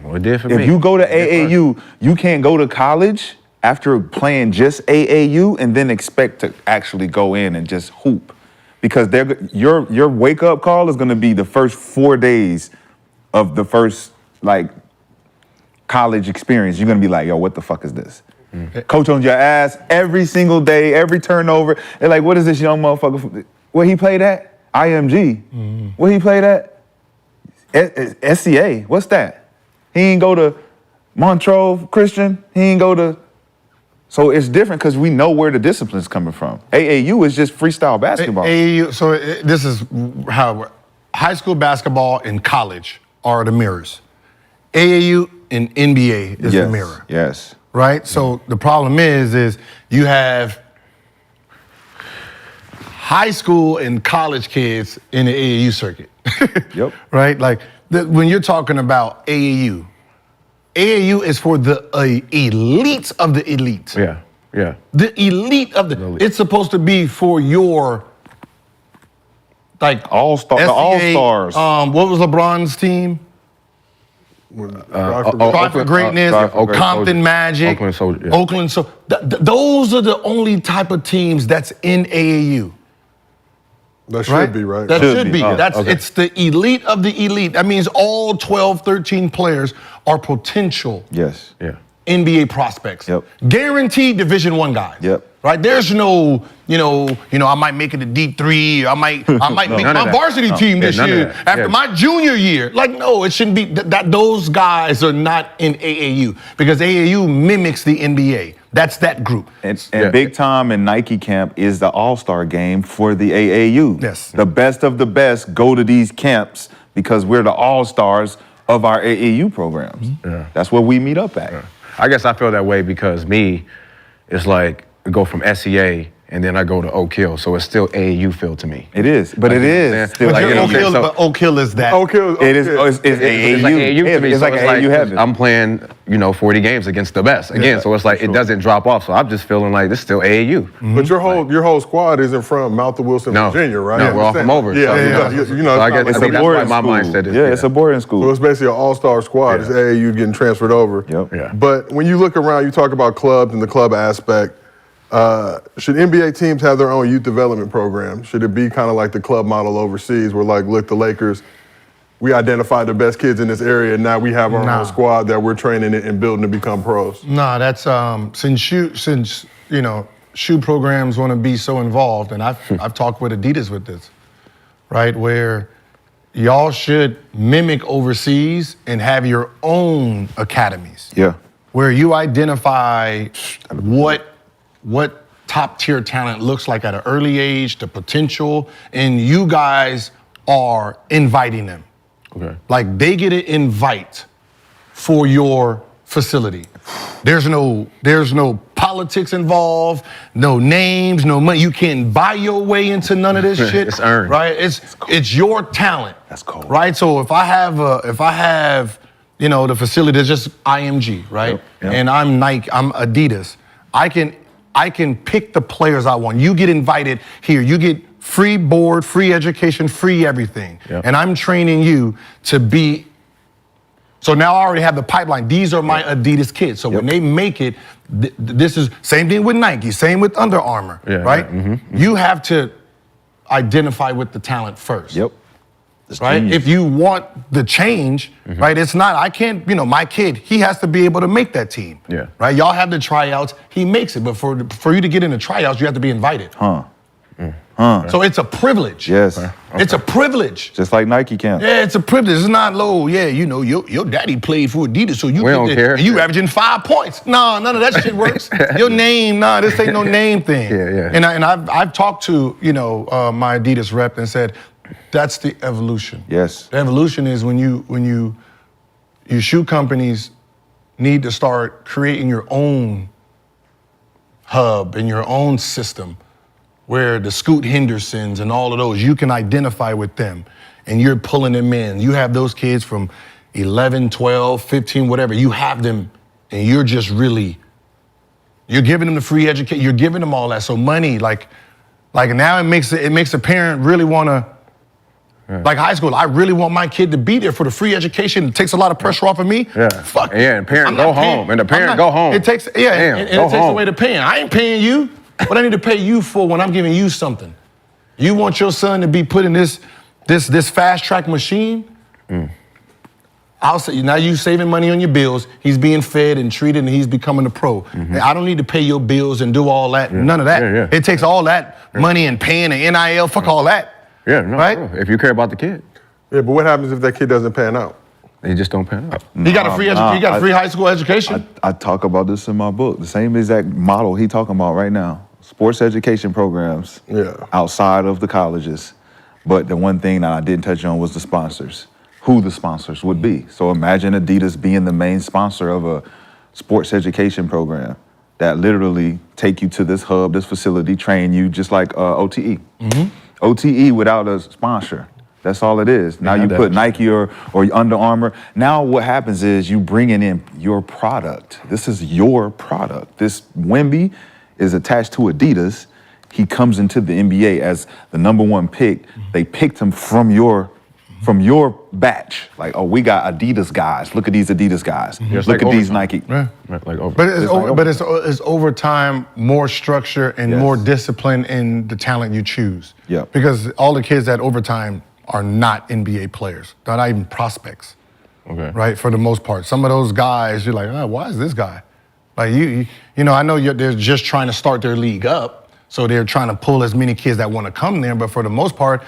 Well, it did for me. If you go to AAU, you can't go to college after playing just AAU and then expect to actually go in and just hoop. Because your wake-up call is going to be the first 4 days of the first, like, college experience. You're going to be like, yo, what the fuck is this? Coach on your ass every single day, every turnover. They're like, what is this young motherfucker? Where he played at? IMG. Where he played at? SCA, what's that? He ain't go to Montreux Christian. He ain't go to. So it's different because we know where the discipline's coming from. AAU is just freestyle basketball. AAU. So this is how high school basketball and college are the mirrors. AAU and NBA is the mirror. Yes. Right. So the problem is you have high school and college kids in the AAU circuit. Yep. Right? Like, when you're talking about AAU is for the elites of the elites. Yeah, yeah. The elite of the it's supposed to be for your, like, the all-stars. What was LeBron's team? Strive for Greatness, Compton Magic, Oakland Soldiers. Yeah. Oakland. So those are the only type of teams that's in AAU. That should be, right? That should be. Okay. It's the elite of the elite. That means all 12, 13 players are potential Yes. Yeah. NBA prospects. Yep. Guaranteed Division I guys. Yep. Right? There's no, I might make it a D3. I might make my varsity team this year after my junior year. Like, no, it shouldn't be. Those guys are not in AAU because AAU mimics the NBA. That's that group. And Big Tom and Nike camp is the all-star game for the AAU. Yes. The best of the best go to these camps because we're the all-stars of our AAU programs. Yeah. That's where we meet up at. Yeah. I guess I feel that way because it's like go from SCA and then I go to Oak Hill, so it's still AAU feel to me. It is, but it is. But Oak Hill is that. Oak Hill. It is. It's AAU. It's like AAU to me. It's like AAU heaven. I'm playing, 40 games against the best again. So it's like it doesn't drop off. So I'm just feeling like this is still AAU. But your whole squad isn't from Mount Wilson, Virginia, right? No, we're all from over. Yeah. So I guess it's a boarding my school. mindset is. Yeah, it's a boarding school. So it's basically an all-star squad. It's AAU getting transferred over. Yep. Yeah. But when you look around, you talk about clubs and the club aspect. Should NBA teams have their own youth development program? Should it be kind of like the club model overseas where, like, look, the Lakers, we identified the best kids in this area, and now we have our own squad that we're training and building to become pros? Nah, that's since shoe programs want to be so involved, and I've talked with Adidas with this, right? Where y'all should mimic overseas and have your own academies. Yeah. Where you identify what top-tier talent looks like at an early age, the potential, and you guys are inviting them. Okay. Like, they get an invite for your facility. There's no politics involved, no names, no money. You can't buy your way into none of this shit. It's earned. Right? It's your talent. That's cool. Right? So if I have the facility that's just IMG, right? Yep. And I'm Nike, I'm Adidas. I can pick the players I want. You get invited here. You get free board, free education, free everything. Yep. And I'm training you to be. So now I already have the pipeline. These are my Adidas kids. So when they make it, this is same thing with Nike, same with Under Armour, right? Yeah. Mm-hmm. You have to identify with the talent first. Yep. Right? If you want the change, right? It's not, I can't, my kid, he has to be able to make that team. Yeah. Right? Y'all have the tryouts, he makes it. But for you to get in the tryouts, you have to be invited. So it's a privilege. Yes. It's a privilege. Just like Nike can. Yeah, it's a privilege. It's not low. Yeah, you know, your daddy played for Adidas, so you We don't care. and you averaging 5 points. No, none of that shit works. Your name, this ain't no name thing. Yeah. And I've talked to my Adidas rep and said, that's the evolution. Yes. The evolution is when you shoe companies need to start creating your own hub and your own system where the Scoot Hendersons and all of those, you can identify with them and you're pulling them in. You have those kids from 11, 12, 15, whatever. You have them and you're just really, you're giving them the free education. You're giving them all that. So money, like now it makes a parent really want to, like high school, I really want my kid to be there for the free education. It takes a lot of pressure off of me. Yeah. Fuck. Yeah, and parent go home. And the parent go home. It takes, Damn, and go it takes home. away the paying. I ain't paying you. What I need to pay you for when I'm giving you something. You want your son to be put in this fast track machine? I'll say, now you saving money on your bills. He's being fed and treated and he's becoming a pro. I don't need to pay your bills and do all that. None of that. Yeah. It takes all that money and paying and NIL, fuck all that. Yeah, no, right? If you care about the kid, Yeah, but what happens if that kid doesn't pan out? they just don't pan out. He got a free he got a free high school education. I talk about this in my book. The same exact model he talking about right now. Sports education programs outside of the colleges. But the one thing that I didn't touch on was the sponsors, who the sponsors would be. So imagine Adidas being the main sponsor of a sports education program that literally take you to this hub, this facility, train you just like OTE. OTE without a sponsor. That's all it is. Now you put Nike or Under Armour. Now what happens is you bringing in your product. This is your product. This Wemby is attached to Adidas. He comes into the NBA as the #1 pick. They picked him from your batch. Like, oh, we got Adidas guys. Look at these Adidas guys. Look at these Nike. But it's over time, more structure and more discipline in the talent you choose. Yeah. Because all the kids at overtime are not NBA players. They're not even prospects. Okay. Right, for the most part. Some of those guys, you're like, why is this guy? Like you know, I know they're just trying to start their league up, so they're trying to pull as many kids that want to come there. But for the most part,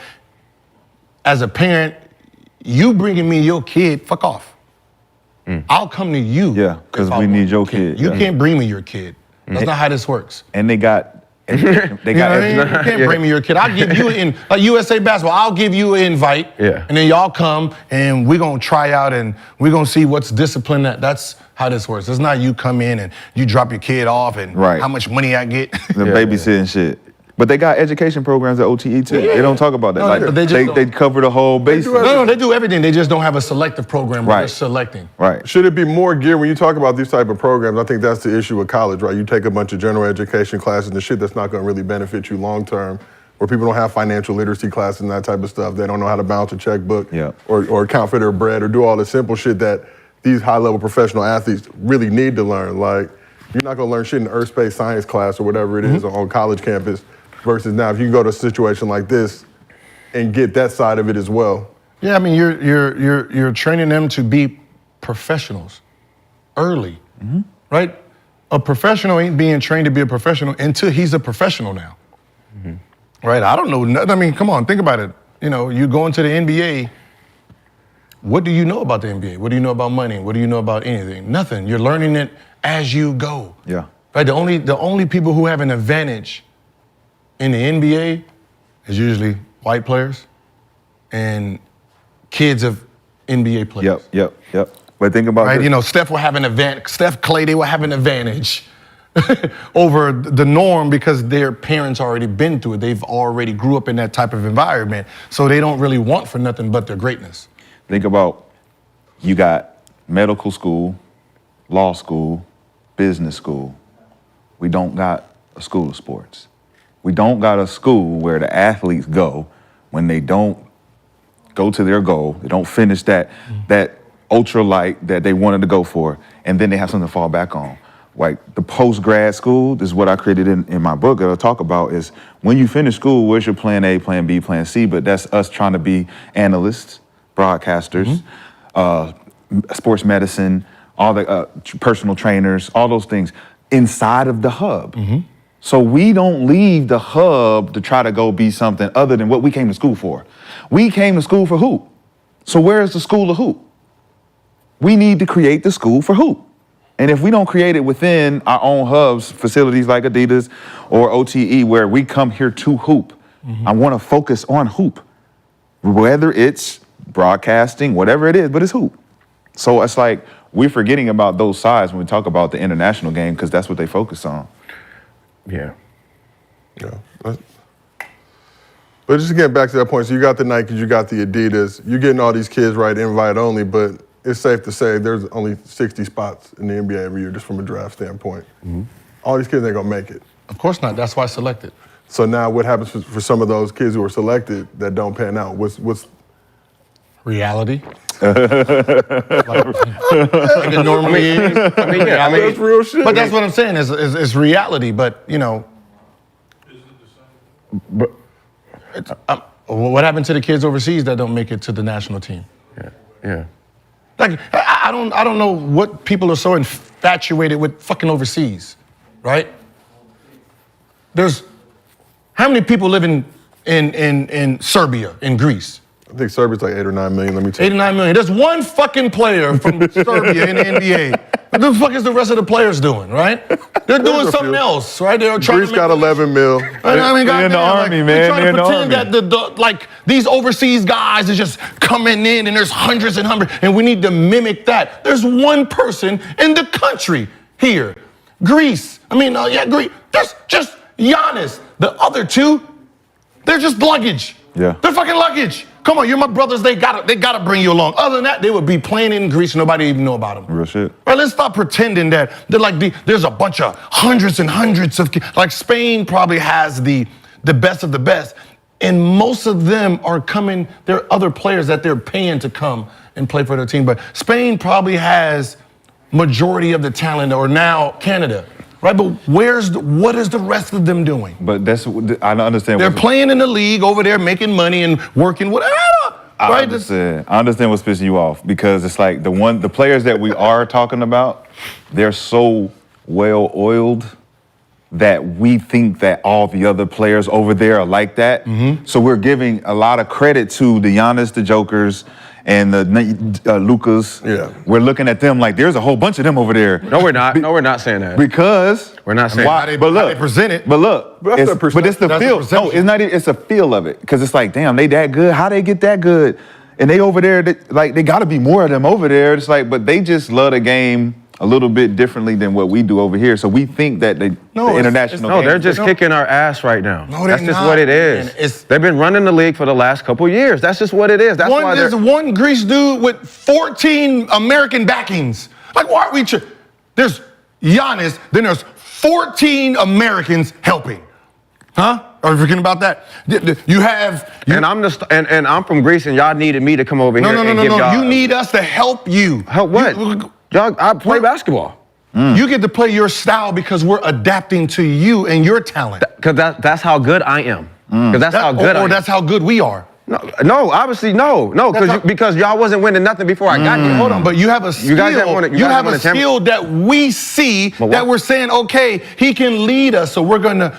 as a parent, you bringing me your kid, fuck off. I'll come to you. Yeah, because we need your kid. You can't bring me your kid. That's not how this works. And they got education. You can't bring me your kid. I'll give you like USA Basketball, I'll give you an invite. Yeah. And then y'all come and we're gonna try out and we're gonna see what's discipline. That's how this works. It's not you come in and you drop your kid off and how much money I get. The babysitting shit. But they got education programs at OTE too. They don't talk about that. No, like but they cover the whole basis. No, they do everything. They just don't have a selective program where they're selecting. Right. Should it be more geared when you talk about these type of programs? I think that's the issue with college, right? You take a bunch of general education classes and shit that's not going to really benefit you long term, where people don't have financial literacy classes and that type of stuff. They don't know how to balance a checkbook or account for their bread or do all the simple shit that these high-level professional athletes really need to learn. Like, you're not going to learn shit in an earth space science class or whatever it is on college campus. Versus now, if you can go to a situation like this and get that side of it as well. Yeah, I mean, you're training them to be professionals early, right? A professional ain't being trained to be a professional until he's a professional now, right? I don't know nothing. I mean, come on, think about it. You know, you go into the NBA. What do you know about the NBA? What do you know about money? What do you know about anything? Nothing. You're learning it as you go. Yeah. Right. The only people who have an advantage in the NBA is usually white players and kids of NBA players. Yep. But think about right. You know, Steph will have an advantage. Steph, Clay, they will have an advantage over the norm because their parents already been through it. They've already grew up in that type of environment, so they don't really want for nothing but their greatness. Think about, you got medical school, law school, business school. We don't got a school of sports. We don't got a school where the athletes go when they don't go to their goal, they don't finish that ultra light that they wanted to go for, and then they have something to fall back on. Like the post-grad school, this is what I created in my book that I'll talk about, is when you finish school, where's your plan A, plan B, plan C? But that's us trying to be analysts, broadcasters, sports medicine, all the personal trainers, all those things inside of the hub. So we don't leave the hub to try to go be something other than what we came to school for. We came to school for hoop. So where's the school of hoop? We need to create the school for hoop. And if we don't create it within our own hubs, facilities like Adidas or OTE, where we come here to hoop, I want to focus on hoop. Whether it's broadcasting, whatever it is, but it's hoop. So it's like we're forgetting about those sides when we talk about the international game because that's what they focus on. Yeah. Yeah. But just to get back to that point, so you got the Nikes, you got the Adidas, you're getting all these kids right invite only, but it's safe to say there's only 60 spots in the NBA every year just from a draft standpoint. All these kids ain't gonna make it. Of course not. That's why I selected. So now what happens for some of those kids who are selected that don't pan out? What's reality? Like it normally is. That's real shit. But that's what I'm saying is reality. But you know, what happened to the kids overseas that don't make it to the national team? Yeah. Like I don't know what people are so infatuated with fucking overseas, right? There's how many people live in Serbia, in Greece? I think Serbia's like 8 or 9 million, let me tell 8 you. or 9 million. There's one fucking player from Serbia in the NBA. What the fuck is the rest of the players doing, right? They're doing something else, right? They're trying Greece to make got 11 mil. I mean, They're in the army, man. They're trying They're in to the pretend army. that like these overseas guys are just coming in and there's hundreds and hundreds, and we need to mimic that. There's one person in the country here, Greece. Greece. There's just Giannis. The other two, they're just luggage. Yeah. They're fucking luggage. Come on, you're my brothers. They gotta bring you along. Other than that, they would be playing in Greece. Nobody even know about them. Real shit. Right, let's stop pretending that they're like there's a bunch of hundreds and hundreds of like Spain probably has the best of the best, and most of them are coming. There are other players that they're paying to come and play for their team, but Spain probably has majority of the talent, or now Canada. Right, but what is the rest of them doing? But I don't understand. They're playing in the league over there, making money and working, whatever. I understand what's pissing you off because it's like the players that we are talking about, they're so well oiled that we think that all the other players over there are like that. So we're giving a lot of credit to the Giannis, the Jokers, and the Lucas. Yeah. We're looking at them like there's a whole bunch of them over there. No, we're not. No, we're not saying that. Because We're not saying why? that. But look, How they present it. But look, But that's but it's the that's feel. the perception. No, it's not. It's a feel of it because it's like, damn, they that good. How they get that good? And they over there, they got to be more of them over there. It's like, but they just love the game a little bit differently than what we do over here. So we think that the international. No, game, they're just kicking our ass right now. No, that's they're just not, what it is. man. They've been running the league for the last couple years. That's just what it is. That's why There's one Greece dude with 14 American backings. Like, why are we? There's Giannis, then there's 14 Americans helping. Huh? Are you forgetting about that? And I'm from Greece, and y'all needed me to come over here and give y'all. No. You need us to help you. Help what? Y'all, I play basketball. You get to play your style because we're adapting to you and your talent. Because that's how good I am. Because that's how good I am. Or that's how good we are. No, obviously no, because y'all wasn't winning nothing before I got here. Hold on, but you have a skill. You have a skill that we see that we're saying, okay, he can lead us. So we're going to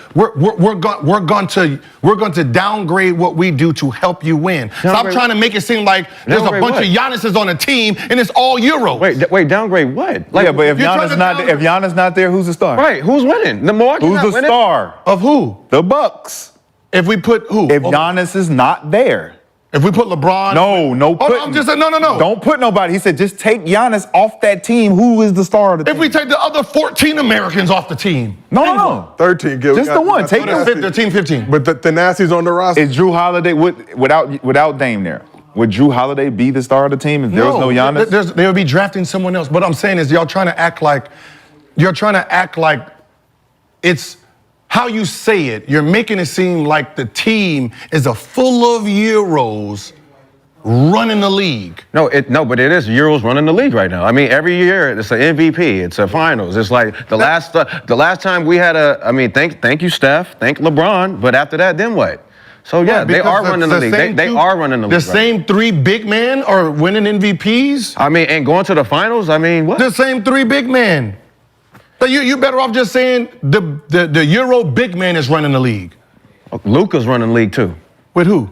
downgrade what we do to help you win. Stop trying to make it seem like there's a bunch of Giannis's on a team and it's all Euros. Wait, downgrade what? Like, yeah, but if Giannis not there, who's the star? Right, who's winning? The Milwaukee. Who's the star? Of who? The Bucks. If we put who? If Giannis is not there. If we put LeBron. No. I'm just saying, no. Don't put nobody. He said just take Giannis off that team. Who is the star of the team? If we take the other 14 Americans off the team. No. 13. Just the one. Take the team 15. But the Nasty's on the roster. Is Drew Holiday without Dame there? Would Drew Holiday be the star of the team if there was no Giannis? They would be drafting someone else. What I'm saying is y'all trying to act like it's how you say it. You're making it seem like the team is a full of Euros running the league. No, but it is Euros running the league right now. I mean, every year it's an MVP, it's a finals. It's like the last time we had thank you, Steph, thank LeBron, but after that, then what? So yeah, they are running the league. They are running the league. The same three big men are winning MVPs. I mean, and going to the finals. I mean, what? The same three big men. But you better off just saying the Euro big man is running the league. Luka's running the league too. With who?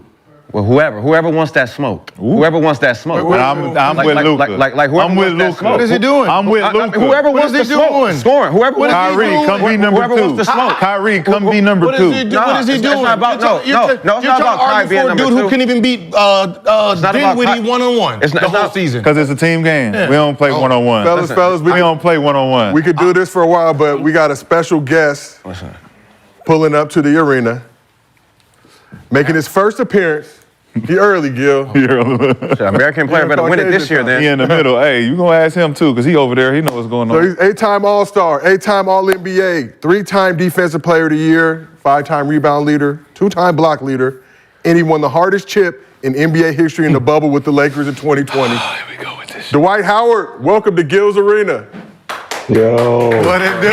Well, whoever wants that smoke. Whoever wants that smoke. I'm with Luka. Like whoever I'm with wants that Luka. smoke. What is he doing? I'm with Luka. Whoever wants the smoke. Scoring. Whoever wants Kyrie, come be number whoever two. wants the smoke. Kyrie, come be number What two. is he doing? What is he doing? It's not about, You're trying to argue for a dude who can even beat Dinwiddie one-on-one the whole season. Because it's a team game. We don't play one-on-one. Fellas, we don't play one-on-one. We could do this for a while, but we got a special guest pulling up to the arena, making his first appearance. He early, Gil. American player better win it this year, then. He in the middle. Hey, you gonna ask him too, because he over there. He know what's going on. So he's 8-time All-Star, 8-time All-NBA, 3-time Defensive Player of the Year, 5-time rebound leader, 2-time block leader, and he won the hardest chip in NBA history in the bubble with the Lakers in 2020. Here we go with this. Dwight Howard, welcome to Gils Arena. Yo. What it do?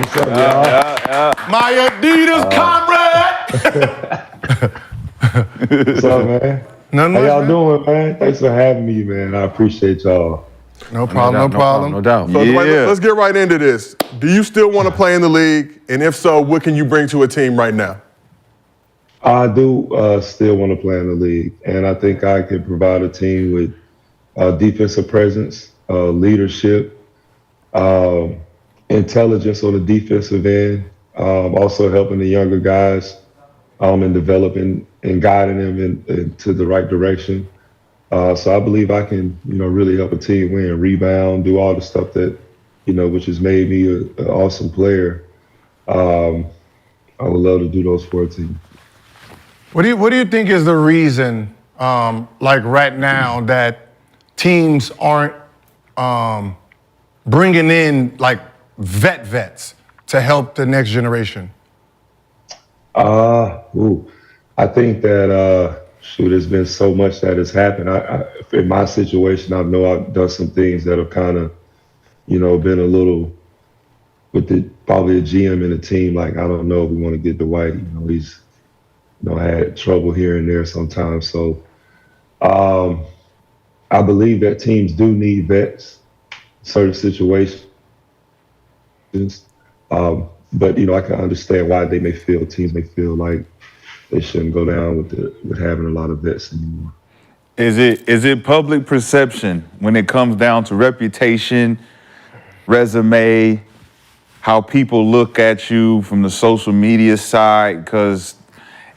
What's up, y'all? My Adidas comrade! What's up, man? Nothing How much, y'all man. doing, man? Thanks for having me, man. I appreciate y'all. No problem. No doubt. So Dwight, let's get right into this. Do you still want to play in the league? And if so, what can you bring to a team right now? I do still want to play in the league, and I think I can provide a team with defensive presence, leadership, intelligence on the defensive end, also helping the younger guys and developing and guiding them into the right direction. So I believe I can, really help a team win, rebound, do all the stuff that, which has made me an awesome player. I would love to do those for a team. What do you think is the reason, like right now, that teams aren't bringing in like vets to help the next generation? I think that there's been so much that has happened. In my situation, I know I've done some things that have kind of, been a little with probably a GM and a team. Like, I don't know if we want to get Dwight. He's had trouble here and there sometimes. So I believe that teams do need vets in certain situations. But I can understand why teams may feel like they shouldn't go down with having a lot of vets anymore. Is it public perception when it comes down to reputation, resume, how people look at you from the social media side? Because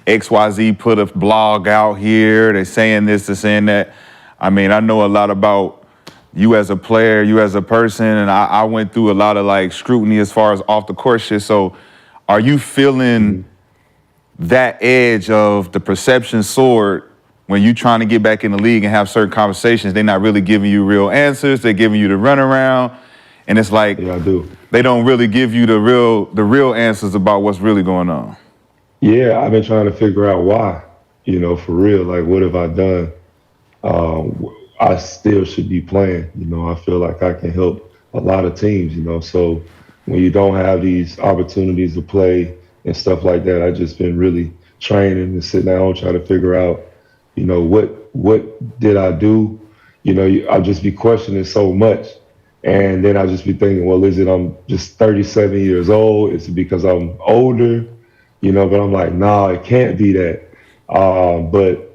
XYZ put a blog out here, they're saying this, they're saying that. I mean, I know a lot about you as a player, you as a person, and I went through a lot of like scrutiny as far as off the court shit. So are you feeling that edge of the perception sword when you trying to get back in the league and have certain conversations? They're not really giving you real answers, they're giving you the runaround, and it's like I do. They don't really give you the real answers about what's really going on. Yeah, I've been trying to figure out why, for real. Like, what have I done? I still should be playing. I feel like I can help a lot of teams, So when you don't have these opportunities to play and stuff like that, I've just been really training and sitting down trying to figure out, what did I do? I'll just be questioning so much. And then I'll just be thinking, well, is it I'm just 37 years old? Is it because I'm older? But I'm like, nah, it can't be that. But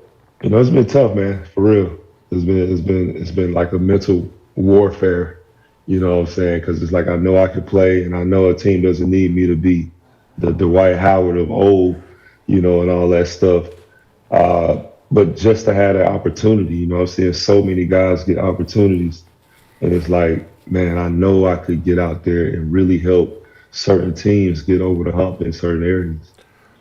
it's been tough, man, for real. It's been like a mental warfare, what I'm saying? Because it's like I know I could play, and I know a team doesn't need me to be the Dwight Howard of old, and all that stuff. But just to have that opportunity, I'm seeing so many guys get opportunities, and it's like, man, I know I could get out there and really help certain teams get over the hump in certain areas.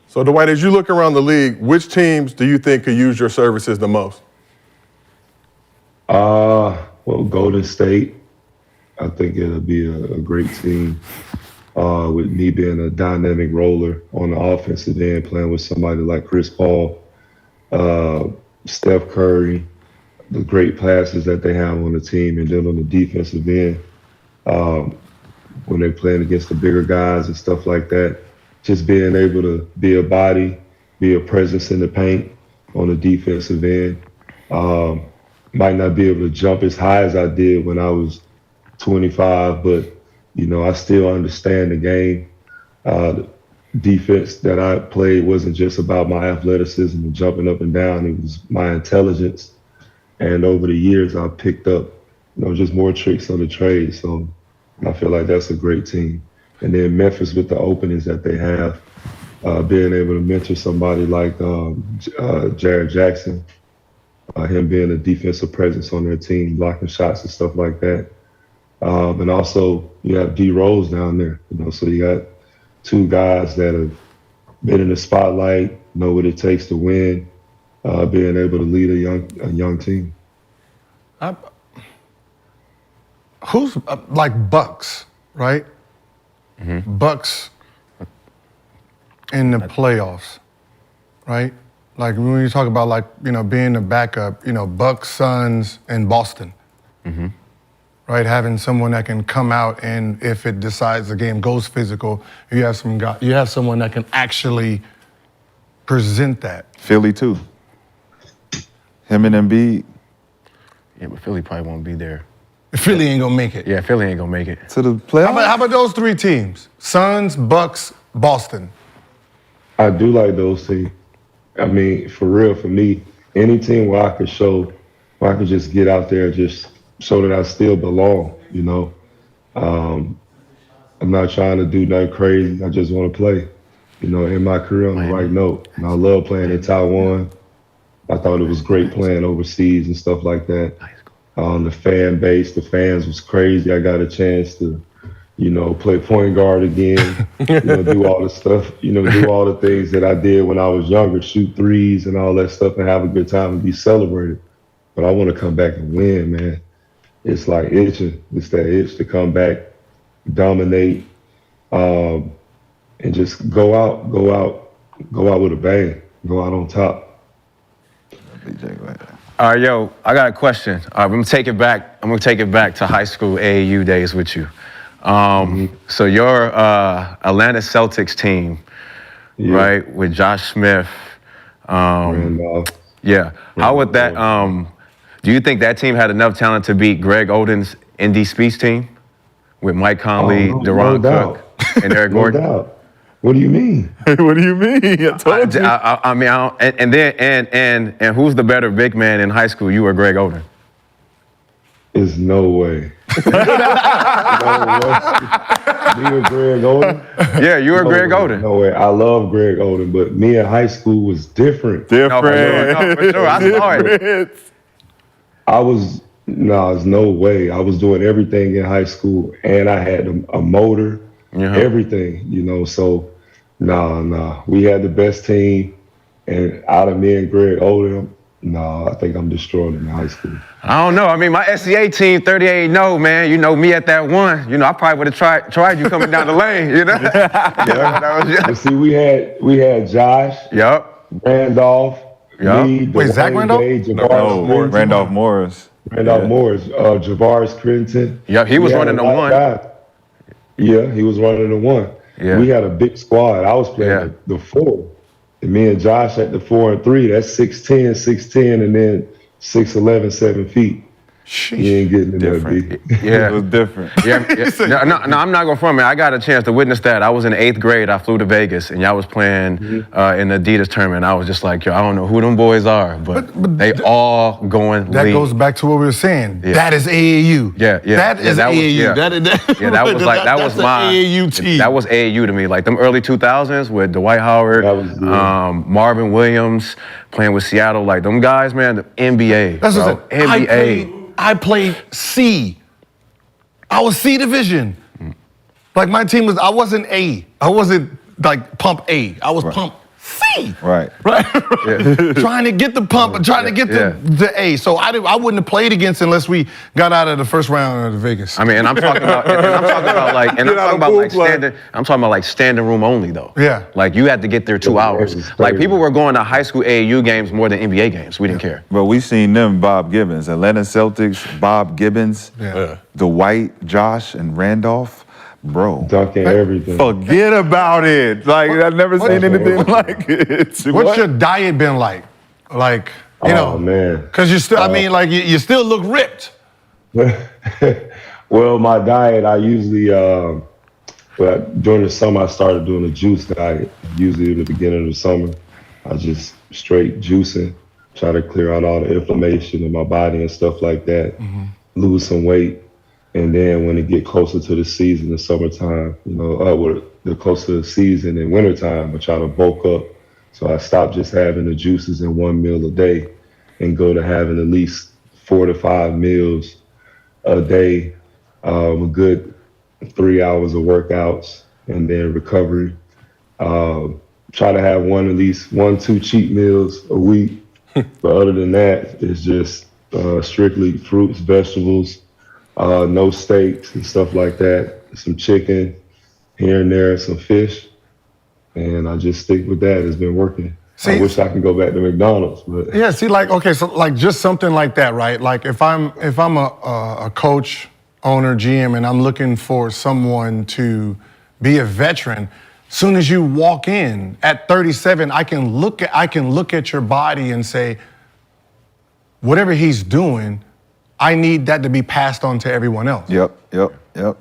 So Dwight, as you look around the league, which teams do you think could use your services the most? Well, Golden State, I think it'll be a great team. With me being a dynamic roller on the offensive end, playing with somebody like Chris Paul, Steph Curry, the great passes that they have on the team, and then on the defensive end, when they're playing against the bigger guys and stuff like that, just being able to be a body, be a presence in the paint on the defensive end. Might not be able to jump as high as I did when I was 25, but You know, I still understand the game. The defense that I played wasn't just about my athleticism and jumping up and down. It was my intelligence. And over the years, I picked up, just more tricks on the trade. So I feel like that's a great team. And then Memphis with the openings that they have, being able to mentor somebody like Jared Jackson, him being a defensive presence on their team, blocking shots and stuff like that. And also you have D Rose down there, so you got two guys that have been in the spotlight, know what it takes to win, being able to lead a young team. Who's like Bucks, right? Mm-hmm. Bucks in the playoffs, right? Like when you talk about being the backup, Bucks, Suns, and Boston, mm-hmm. right? Having someone that can come out and if it decides the game goes physical, you have someone that can actually present that. Philly too. Him and Embiid. Yeah, but Philly probably won't be there. Philly ain't gonna make it. Yeah, Philly ain't gonna make it. To the playoffs? How about those three teams? Suns, Bucks, Boston. I do like those teams. I mean, for real, for me, any team where I could just get out there and just show that I still belong, I'm not trying to do nothing crazy. I just want to play, in my career on the right note. And I love playing in Taiwan. I thought it was great playing overseas and stuff like that. The fan base, the fans was crazy. I got a chance to, play point guard again, do all the stuff, do all the things that I did when I was younger, shoot threes and all that stuff and have a good time and be celebrated. But I want to come back and win, man. It's like itching. It's that itch to come back, dominate, and just go out with a bang, go out on top. All right, yo, I got a question. I'm gonna take it back to high school AAU days with you. So your Atlanta Celtics team, right, with Josh Smith. Yeah. How would that? Do you think that team had enough talent to beat Greg Oden's Indy Speech team with Mike Conley, Deron Cook, and Eric Gordon? No doubt. What do you mean? What do you mean? I told you. I mean, and who's the better big man in high school, you or Greg Oden? There's no way. Me or Greg Oden? Yeah, you or Greg Oden. No way. I love Greg Oden, but me in high school was different. No, for sure. I saw it. There's no way. I was doing everything in high school, and I had a motor, everything, so we had the best team, and out of me and Greg Oden, I think I'm destroying them in high school. I don't know. I mean, my SCA team, 38-0, man. Me at that one. I probably would have tried you coming down the lane, But see, we had Josh. Yep. Randolph. Yep. Me, wait, Zach Randolph? Randolph Morris. Randolph Morris. Javaris Crittenton. Yep, he was running the one. Yeah, he was running the one. Yeah. We had a big squad. I was playing the 4. And me and Josh at the 4 and 3. That's 6'10", and then 6'11", 7 feet. Sheesh. He ain't getting in Different. there, B. Yeah. It was different. Yeah. No, I'm not going front, man. I got a chance to witness that. I was in 8th grade. I flew to Vegas, and y'all was playing in the Adidas tournament. I was just like, I don't know who them boys are, but they all going That league. goes back to what we were saying. Yeah. That is AAU. Yeah. That is AAU. That was my AAU team. That was AAU to me. Like them early 2000s with Dwight Howard, Marvin Williams playing with Seattle. Like them guys, man. The NBA. That's bro. what I'm saying. NBA. I played C. I was C division. Like my team was. I wasn't A. I wasn't like pump A. I was pump C. Right. Trying to get the pump, trying to get the A. So I wouldn't have played against unless we got out of the first round of the Vegas. I mean, and I'm talking about like standing room only though. Yeah. Like you had to get there 2 hours. Like people were going to high school AAU games more than NBA games. We didn't care. But we seen them, Bob Gibbons, Atlanta Celtics, Bob Gibbons, Dwight, Josh, and Randolph. Bro, dunking everything. Forget about it. Like I've never seen anything like it. What's your diet been like? Like man, because you still. I mean, like you still look ripped. Well, Well, my diet, I usually, during the summer, I started doing a juice diet. Usually at the beginning of the summer, I just straight juicing, try to clear out all the inflammation in my body and stuff like that, lose some weight. And then when it get closer to the season in summertime, the closer to the season in wintertime, I try to bulk up. So I stopped just having the juices in one meal a day and go to having at least 4 to 5 meals a day, a good 3 hours of workouts, and then recovery. Try to have at least 1-2 cheat meals a week. But other than that, it's just strictly fruits, vegetables, no steaks and stuff like that. Some chicken here and there, some fish. And I just stick with that. It's been working. I wish I could go back to McDonald's, but yeah. See, so just something like that, right? Like if I'm a coach, owner, GM, and I'm looking for someone to be a veteran. Soon as you walk in at 37, I can look at your body and say, whatever he's doing, I need that to be passed on to everyone else. Yep.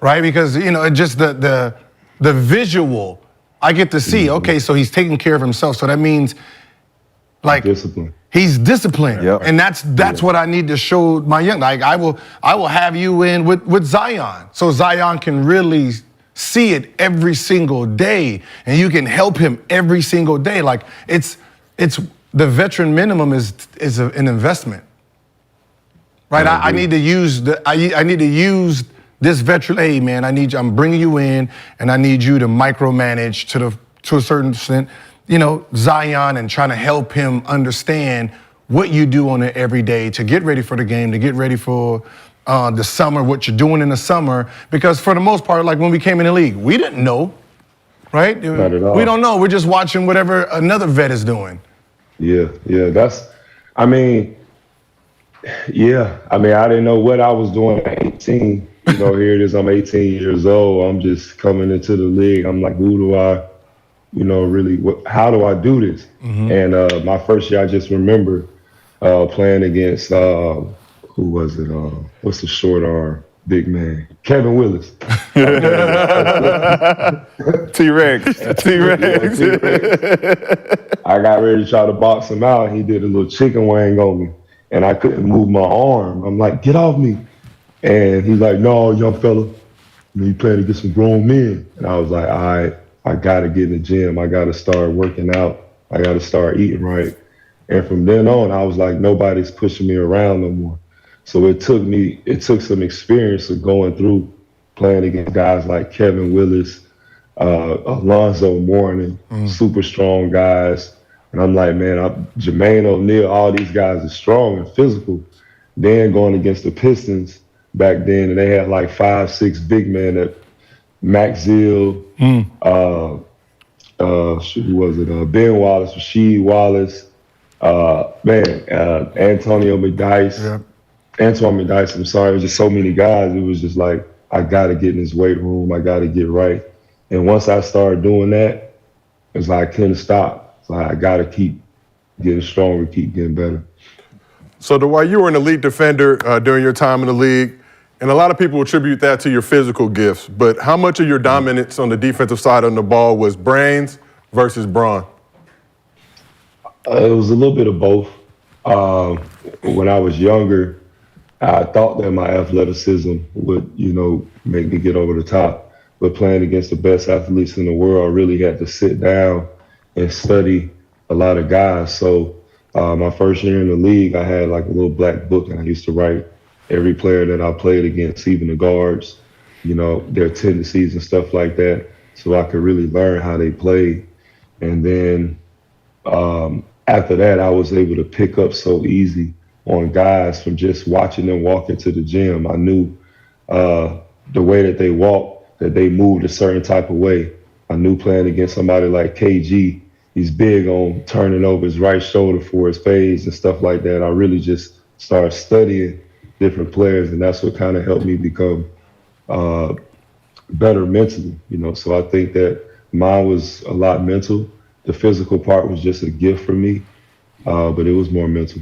Right, because just the visual. I get to see, okay, so he's taking care of himself. So that means, like, discipline. He's disciplined, and that's what I need to show my young. Like, I will have you in with Zion, so Zion can really see it every single day, and you can help him every single day. Like, it's the veteran minimum is an investment, right? I need to use I need to use this veteran, hey man, I'm bringing you in, and I need you to micromanage to a certain extent, Zion, and trying to help him understand what you do on it every day to get ready for the game, to get ready for the summer, what you're doing in the summer. Because for the most part, like when we came in the league, we didn't know, right? Not at all. We don't know. We're just watching whatever another vet is doing. Yeah. I didn't know what I was doing at 18. Here it is, I'm 18 years old. I'm just coming into the league. I'm like, who do I, how do I do this? And my first year, I just remember playing against, who was it? What's the short arm? Big man. Kevin Willis. T-Rex. I got ready to try to box him out. And he did a little chicken wing on me, and I couldn't move my arm. I'm like, get off me. And he's like, no, young fella, you playing to get some grown men. And I was like, all right, I got to get in the gym. I got to start working out. I got to start eating right. And from then on, I was like, nobody's pushing me around no more. So it took some experience of going through playing against guys like Kevin Willis, Alonzo Mourning, super strong guys. And I'm like, man, Jermaine O'Neal, all these guys are strong and physical. Then going against the Pistons, back then, and they had like 5-6 big men at Max Gils, who was it? Ben Wallace, Rasheed Wallace, Antonio McDyess. Antoine McDyess, I'm sorry, it was just so many guys. It was just like, I got to get in this weight room. I got to get right. And once I started doing that, it's like I couldn't stop. It's like I got to keep getting stronger, keep getting better. So Dwight, you were an elite defender during your time in the league. And a lot of people attribute that to your physical gifts, but how much of your dominance on the defensive side of the ball was brains versus brawn? It was a little bit of both. When I was younger, I thought that my athleticism would, make me get over the top. But playing against the best athletes in the world, I really had to sit down and study a lot of guys. So my first year in the league, I had like a little black book, and I used to write every player that I played against, even the guards, their tendencies and stuff like that, so I could really learn how they played. And then after that, I was able to pick up so easy on guys from just watching them walk into the gym. I knew the way that they walked, that they moved a certain type of way. I knew playing against somebody like KG, he's big on turning over his right shoulder for his fades and stuff like that. I really just started studying different players, and that's what kind of helped me become better mentally, So I think that mine was a lot mental. The physical part was just a gift for me, but it was more mental.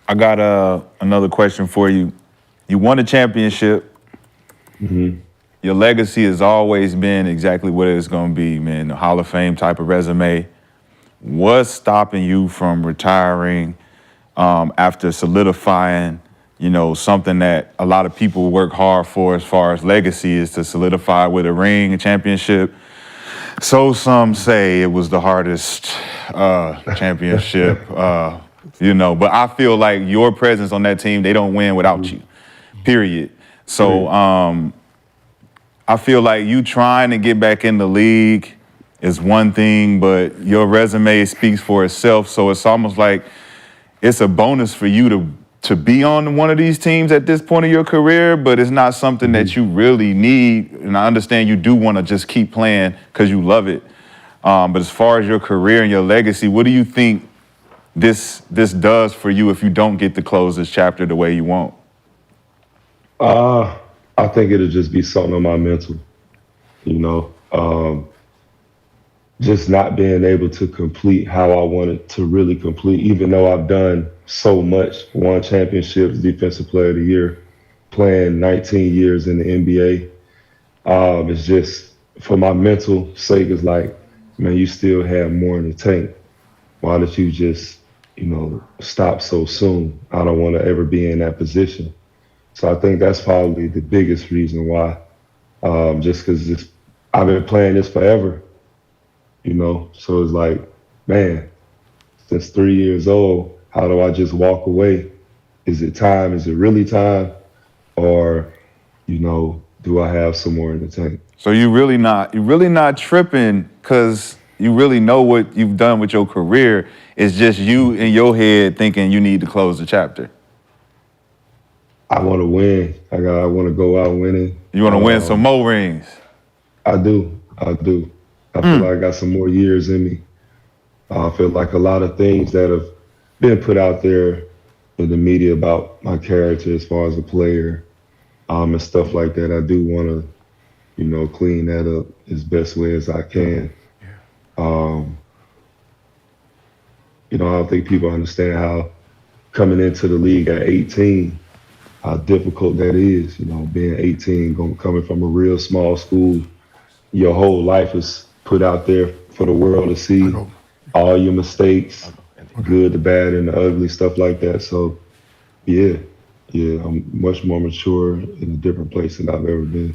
I got another question for you. You won a championship Your legacy has always been exactly what it's going to be, man. The Hall of Fame type of resume. What's stopping you from retiring after solidifying, something that a lot of people work hard for as far as legacy is to solidify with a ring, a championship? So some say it was the hardest championship, but I feel like your presence on that team, they don't win without you, period. So I feel like you trying to get back in the league is one thing, but your resume speaks for itself. So it's almost like it's a bonus for you to be on one of these teams at this point of your career, but it's not something that you really need. And I understand you do want to just keep playing because you love it. But as far as your career and your legacy, what do you think this does for you if you don't get to close this chapter the way you want? I think it'll just be something on my mental, just not being able to complete how I wanted to really complete, even though I've done so much, won championships, defensive player of the year, playing 19 years in the NBA. It's just, for my mental sake, it's like, man, you still have more in the tank. Why did you just, stop so soon? I don't want to ever be in that position. So I think that's probably the biggest reason why, just because I've been playing this forever, so it's like, man, since 3 years old, how do I just walk away? Is it time? Is it really time? Or, do I have some more in the tank? So you're really not tripping because you really know what you've done with your career. It's just you in your head thinking you need to close the chapter. I want to win. I want to go out winning. You want to win some more rings? I do. I feel like I got some more years in me. I feel like a lot of things that have been put out there in the media about my character as far as a player and stuff like that, I do want to, clean that up as best way as I can. I don't think people understand how coming into the league at 18, how difficult that is, being 18, coming from a real small school. Your whole life is put out there for the world to see, all your mistakes, good, the bad, and the ugly, stuff like that. So, yeah, I'm much more mature in a different place than I've ever been.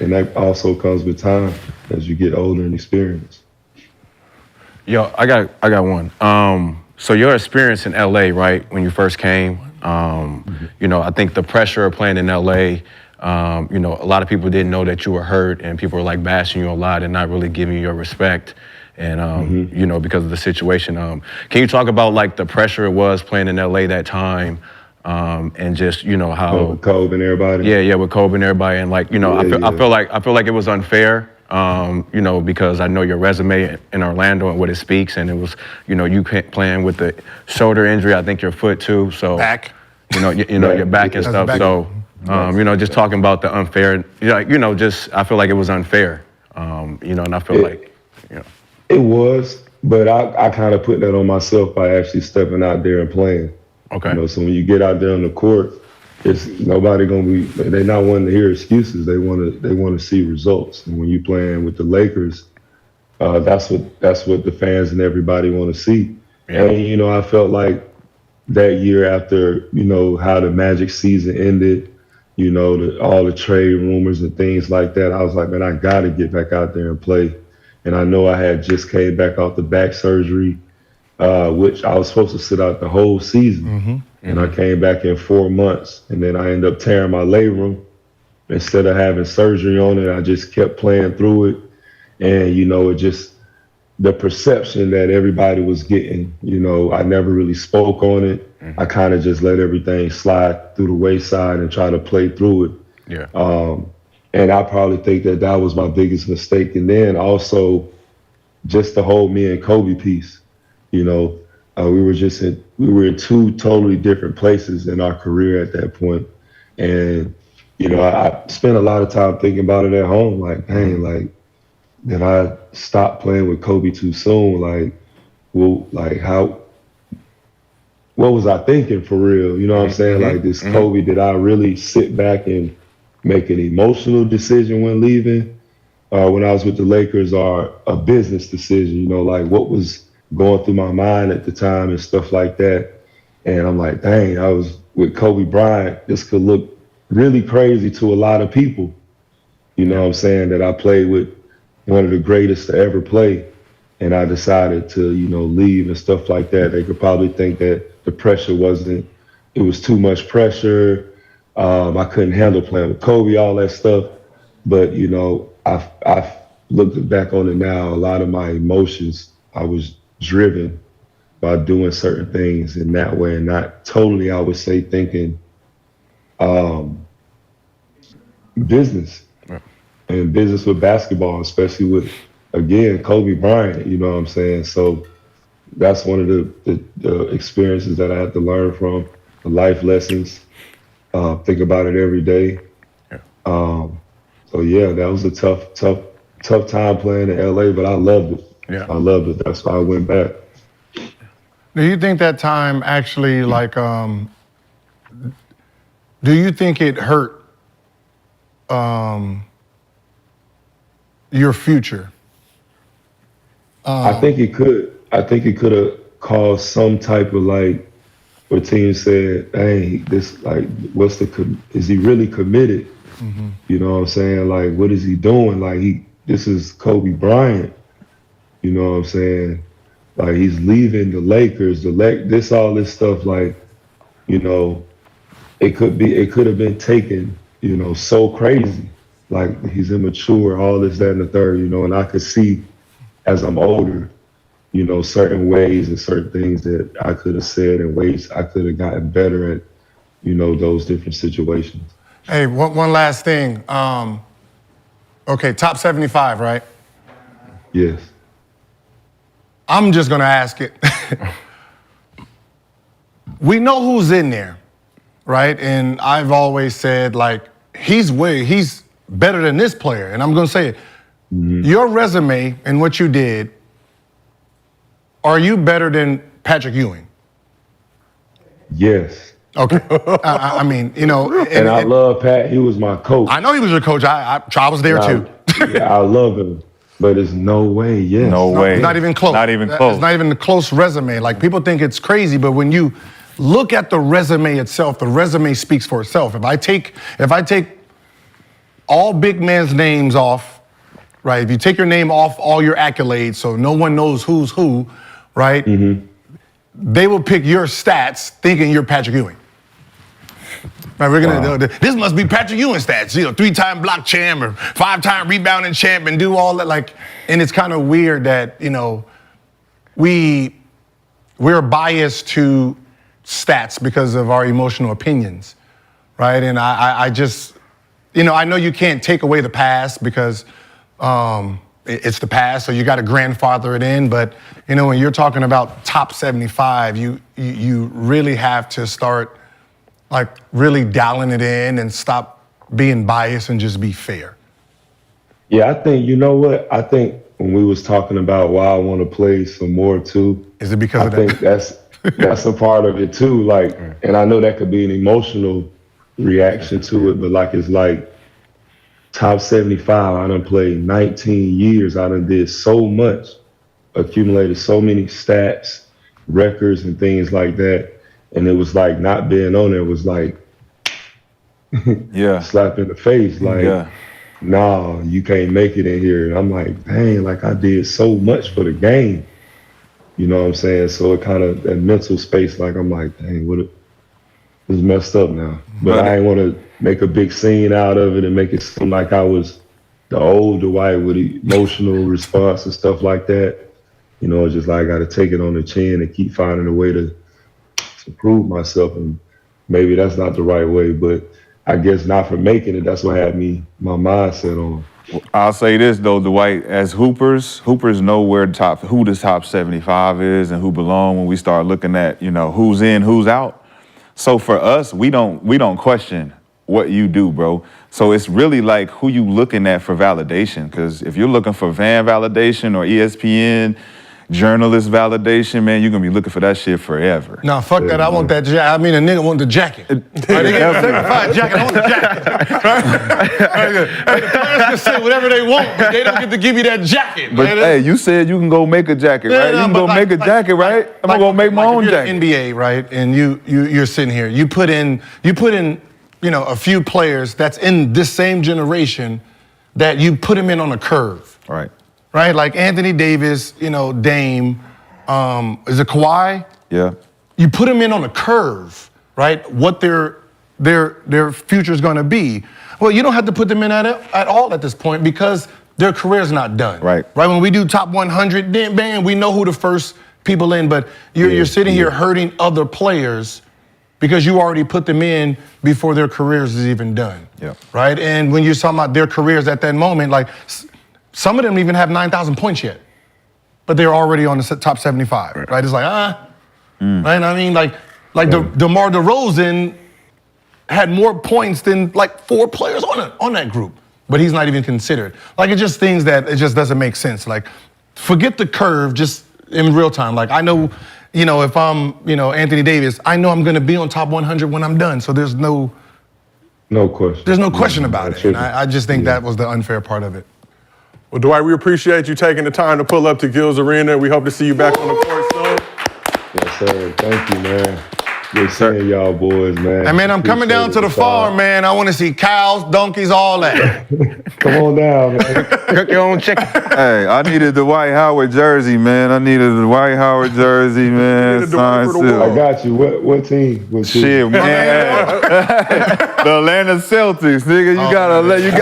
And that also comes with time as you get older and experience. Yo, I got one. So your experience in LA, right, when you first came, I think the pressure of playing in LA, a lot of people didn't know that you were hurt, and people were like bashing you a lot and not really giving you your respect. And, because of the situation. Can you talk about like the pressure it was playing in LA that time? And just, how with Kobe and everybody. Yeah, with Kobe and everybody. And like, I feel like it was unfair. Because I know your resume in Orlando and what it speaks, and it was, you playing with the shoulder injury, I think your foot too, so Back. Your back and stuff. back. So, just talking about the unfair, I feel like it was unfair, and I feel like, It was, but I kind of put that on myself by actually stepping out there and playing. Okay. So when you get out there on the court, it's nobody they're not wanting to hear excuses. They want to see results. And when you playing with the Lakers, that's what the fans and everybody want to see. Yeah. And I felt like that year after how the Magic season ended, all the trade rumors and things like that, I was like, man, I got to get back out there and play. And I know I had just came back off the back surgery, which I was supposed to sit out the whole season. Mm-hmm. And I came back in 4 months, and then I ended up tearing my labrum. Instead of having surgery on it, I just kept playing through it. And, it just, the perception that everybody was getting, I never really spoke on it. Mm-hmm. I kind of just let everything slide through the wayside and try to play through it. Yeah. And I probably think that was my biggest mistake. And then also just the whole me and Kobe piece, we were in two totally different places in our career at that point. And, I spent a lot of time thinking about it at home, like, dang, like, did I stop playing with Kobe too soon? Like, well, like what was I thinking for real? You know what I'm saying? Like this Kobe, did I really sit back and make an emotional decision when leaving, when I was with the Lakers, or a business decision, you know, like what was going through my mind at the time and stuff like that. And I'm like, dang, I was with Kobe Bryant. This could look really crazy to a lot of people. You know what I'm saying? That I played with one of the greatest to ever play. And I decided to, you know, leave and stuff like that. They could probably think that the pressure it was too much pressure. I couldn't handle playing with Kobe, all that stuff. But, you know, I've looked back on it now, a lot of my emotions, I was driven by doing certain things in that way, and not totally, I would say, thinking business. Right. And business with basketball, especially with, again, Kobe Bryant, you know what I'm saying? So that's one of the experiences that I had to learn from, the life lessons. Think about it every day. Yeah. So yeah, that was a tough time playing in LA, but I loved it. Yeah. I loved it. That's why I went back. Do you think that time actually, like, do you think it hurt your future? I think it could. I think it could have caused some type of, like, where teams said, hey, this, like, is he really committed? Mm-hmm. You know what I'm saying? Like, what is he doing? Like, this is Kobe Bryant. You know what I'm saying? Like, he's leaving the Lakers, all this stuff, like, you know, it could have been taken, you know, so crazy. Like, he's immature, all this, that, and the third, you know, and I could see as I'm older, you know, certain ways and certain things that I could have said and ways I could have gotten better at, you know, those different situations. Hey, one last thing. Okay, top 75, right? Yes. I'm just gonna ask it. We know who's in there, right? And I've always said, like, he's better than this player. And I'm gonna say it. Mm-hmm. Your resume and what you did, are you better than Patrick Ewing? Yes. Okay. I mean, you know. And I love Pat. He was my coach. I know he was your coach. I was there too. Yeah, I love him. But there's no way, yes. No way. Not even close. Not even close. It's not even a close resume. Like, people think it's crazy, but when you look at the resume itself, the resume speaks for itself. If I take all big men's names off, right? If you take your name off all your accolades, so no one knows who's who, right? Mm-hmm. They will pick your stats thinking you're Patrick Ewing. Right, we're gonna. This must be Patrick Ewing stats. You know, 3-time block champ or 5-time rebounding champ, and do all that. Like, and it's kind of weird that, you know, we're biased to stats because of our emotional opinions, right? And I just, you know, I know you can't take away the past because it's the past, so you got to grandfather it in. But, you know, when you're talking about top 75, you really have to start, like, really dialing it in and stop being biased and just be fair. Yeah, I think, you know what? I think when we was talking about why I want to play some more too, Is it because of I think that's a part of it too. Like, and I know that could be an emotional reaction to it, but like, it's like top 75. I done played 19 years. I done did so much, accumulated so many stats, records, and things like that. And it was like, not being on there was like, slap in the face. Like, nah, you can't make it in here. And I'm like, dang, like, I did so much for the game. You know what I'm saying? So it kind of, that mental space, like, I'm like, dang, it's messed up now. But I ain't want to make a big scene out of it and make it seem like I was the old Dwight with emotional response and stuff like that. You know, it's just like, I got to take it on the chin and keep finding a way to prove myself. And maybe that's not the right way, but I guess not for making it. That's what had my mindset on. I'll say this though, Dwight, as hoopers know who the top 75 is and who belong when we start looking at, you know, who's in, who's out. So for us, we don't question what you do, bro. So it's really like who you looking at for validation. Because if you're looking for fan validation or ESPN journalist validation, man, you're gonna be looking for that shit forever. No, fuck that. I want that jacket. I mean, a nigga want the jacket. Right, they get a certified jacket. I want the jacket. Right? The players can say whatever they want, but they don't get to give me that jacket. But hey, you said you can go make a jacket, right? You can go make a jacket, right? I'm gonna go make my own jacket. NBA, right? And you're sitting here. You put in, a few players that's in this same generation that you put them in on a curve. Right. Right? Like Anthony Davis, Dame, is it Kawhi? Yeah. You put them in on a curve, right? What their future is going to be. Well, you don't have to put them in at all at this point because their career's not done. Right. Right? When we do top 100, then bang, we know who the first people in, but you're sitting here hurting other players because you already put them in before their careers is even done. Yeah. Right? And when you're talking about their careers at that moment, like some of them even have 9,000 points yet, but they're already on the top 75. Right? It's like, right? I mean, like DeMar DeRozan had more points than like 4 players on that group, but he's not even considered. Like, it's just things that it just doesn't make sense. Like, forget the curve just in real time. Like, I know, if I'm, Anthony Davis, I know I'm going to be on top 100 when I'm done. So there's no question. There's no question about it. And I just think that was the unfair part of it. Well, Dwight, we appreciate you taking the time to pull up to Gils Arena. We hope to see you back on the court soon. Yes, sir. Thank you, man. Good seeing y'all boys, man. Hey, man, I'm coming down to the farm, man. I want to see cows, donkeys, all that. Come on down, man. Cook your own chicken. Hey, I needed the Dwight Howard jersey, man. I needed the Dwight Howard jersey, man. Signed seal. I got you. What team? Shit, man. The Atlanta Celtics, nigga.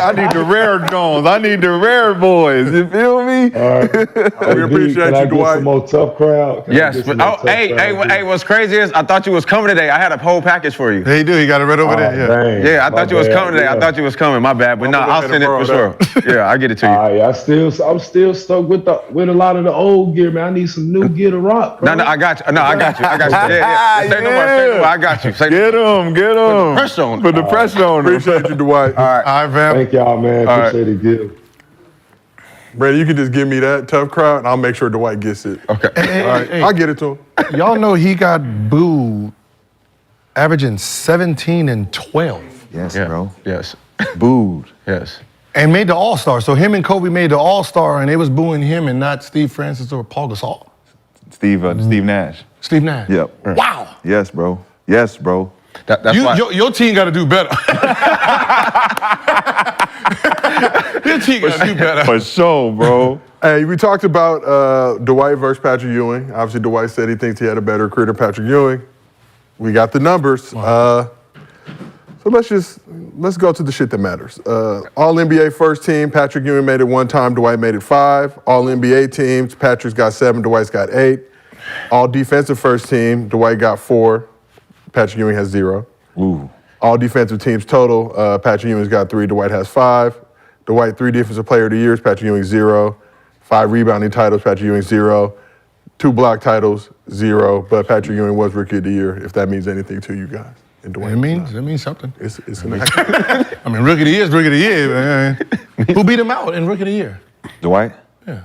I need the rare Jones. I need the rare boys. You feel me? All right. We appreciate Can I you, get Dwight. some more tough crowd? Yes. Hey, what's crazy is I thought you was coming today. I had a whole package for you. Yeah, you do. You got it right over there. Yeah. Dang. Yeah, I thought you was coming today. I thought you was coming. My bad. But no, I'll send it for sure. Yeah, I'll get it to you. All right, I'm still stuck with a lot of the old gear, man. I need some new gear to rock, bro. No, I got you. No, I got you. Yeah. Say no more. Say no more. I got you. Get him. Put the pressure on. Put the pressure on him. Appreciate you, Dwight. All right. All right, fam. Thank y'all, man. Appreciate it, Gil. Brandon, you can just give me that tough crowd, and I'll make sure Dwight gets it. Okay. All right, I'll get it to him. Y'all know he got booed averaging 17 and 12 Yes, Yeah. bro. Yes. Booed. Yes. and made the All-Star. So him and Kobe made the All-Star, and they was booing him and not Steve Francis or Paul Gasol. Steve Nash. Steve Nash. Yep. Wow. Yes, bro. Yes, bro. That's why. Your team got to do better. Your team got to do better. For sure, bro. Hey, we talked about Dwight versus Patrick Ewing. Obviously, Dwight said he thinks he had a better career than Patrick Ewing. We got the numbers. Wow. So let's go to the shit that matters. All NBA first team, Patrick Ewing made it 1 time, Dwight made it 5. All NBA teams, Patrick's got 7, Dwight's got 8. All defensive first team, Dwight got 4, Patrick Ewing has 0. Ooh. All defensive teams total, Patrick Ewing's got 3, Dwight has 5. Dwight 3 defensive player of the years, Patrick Ewing 0. 5 rebounding titles, Patrick Ewing 0. 2 block titles, 0. But Patrick Ewing was rookie of the year, if that means anything to you guys. And Dwight It means something. It's I mean, rookie of the year is rookie of the year, man. Who beat him out in rookie of the year? Dwight? Yeah.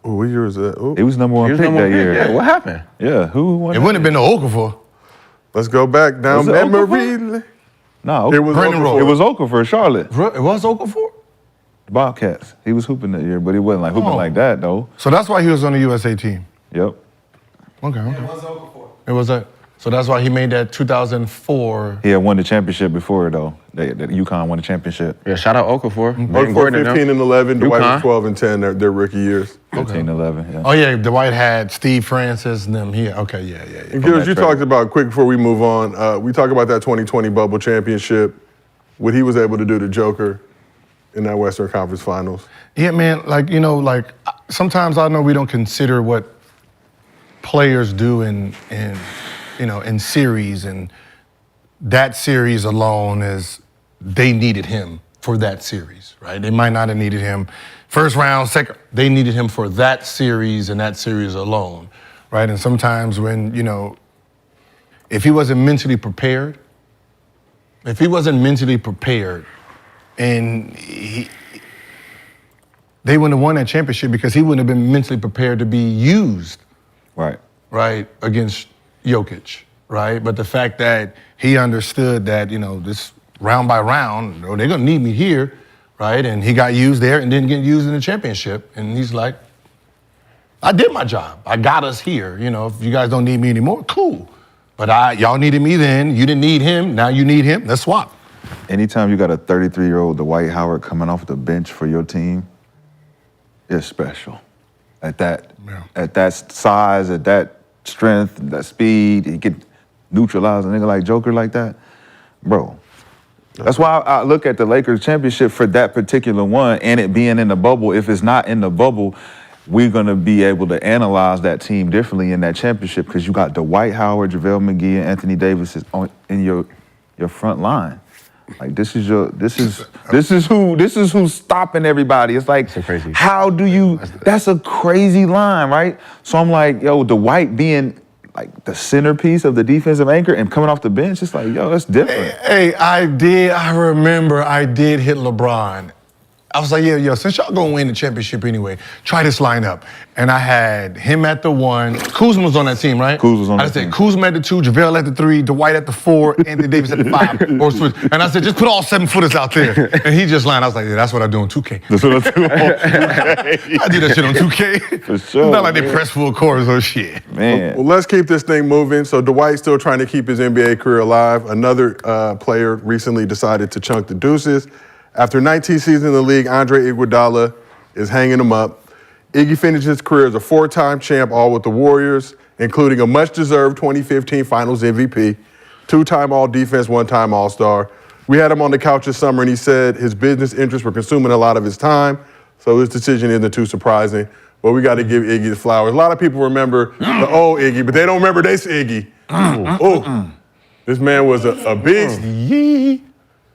What year was that? Ooh. He was number one Here's pick no more that year. Yeah, what happened? Yeah, who won It that? wouldn't have been no Okafor. Let's go back down Was it memory lane. No, It was Brandon Okafor. Roy. It was Okafor, Charlotte. It was Okafor? The Bobcats. He was hooping that year, but he wasn't like hooping Oh. like that though. So that's why he was on the USA team. Yep. Okay. It was Okafor. It was that. So that's why he made that 2004. He had won the championship before though. That UConn won the championship. Yeah, shout out Okafor. Okafor 15 and 11, Dwight was UConn. 12 and 10, their rookie years. 15, 11. Yeah. Oh yeah, Dwight had Steve Francis and them here. Okay, yeah. And Gils, that you trade. talked about, quick before we move on, we talked about that 2020 bubble championship, what he was able to do to Joker in that Western Conference Finals. Yeah, man. Sometimes I know we don't consider what players do in series, and that series alone is they needed him for that series, right? They might not have needed him first round, second. They needed him for that series and that series alone, right? And sometimes when if he wasn't mentally prepared, and they wouldn't have won that championship because he wouldn't have been mentally prepared to be used. Right, against Jokic, right? But the fact that he understood that, this round by round, they're gonna need me here, right? And he got used there and didn't get used in the championship. And he's like, I did my job. I got us here. If you guys don't need me anymore, cool. But y'all needed me then. You didn't need him. Now you need him. Let's swap. Anytime you got a 33-year-old Dwight Howard coming off the bench for your team, it's special. At that size, at that strength, that speed, he could neutralize a nigga like Joker like that, bro. That's why I look at the Lakers championship for that particular one and it being in the bubble. If it's not in the bubble, we're gonna be able to analyze that team differently in that championship because you got Dwight Howard, JaVale McGee, and Anthony Davis in your front line. Like this is who's stopping everybody. It's like, crazy. how do you? That's a crazy line, right? So I'm like, yo, Dwight being like the centerpiece of the defensive anchor and coming off the bench, it's like, yo, that's different. Hey, I remember I did hit LeBron. I was like, yo, since y'all gonna win the championship anyway, try this lineup. And I had him at the 1. Kuzma was on that team, right? Kuz was on that team. I said, Kuzma at the 2, JaVale at the 3, Dwight at the 4, Anthony Davis at the 5. Or switch. And I said, just put all 7-footers out there. And he just lined. I was like, yeah, that's what I do on 2K. That's what I do on 2K. I do that shit on 2K. For sure. It's not like they press full course or shit. Man. Well, let's keep this thing moving. So Dwight's still trying to keep his NBA career alive. Another player recently decided to chunk the deuces. After 19 seasons in the league, Andre Iguodala is hanging him up. Iggy finished his career as a 4-time champ, all with the Warriors, including a much-deserved 2015 Finals MVP, 2-time All-Defense, 1-time All-Star. We had him on the couch this summer, and he said his business interests were consuming a lot of his time, so his decision isn't too surprising. But we got to give Iggy the flowers. A lot of people remember the old Iggy, but they don't remember this Iggy. This man was a beast. Yee.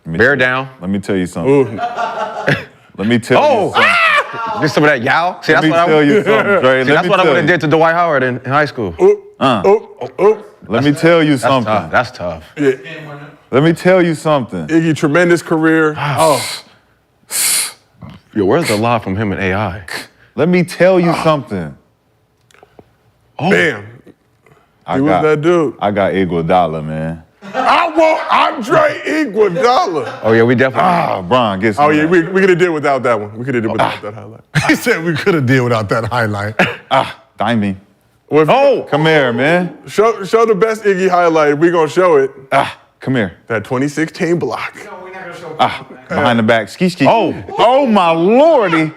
Bear down. Let me tell you something. Let me tell you something. Just some of that yow. See, Let me tell you something, Dre. that's what I would have did to Dwight Howard in high school. Let me tell you something. That's tough. Yeah. Let me tell you something. Iggy, tremendous career. Yo, where's the lie from him and AI? Let me tell you something. Bam. He was that dude. I got Iguodala, man. I want Andre Iguodala. Oh, yeah, we definitely. Bron, get some. Oh, yeah, we could have did without that one. We could have did without that highlight. He said we could have did without that highlight. Dimey. Well, Come here, man. show the best Iggy highlight. We're going to show it. Come here. That 2016 block. Behind the back. Ski. Oh, my lordy.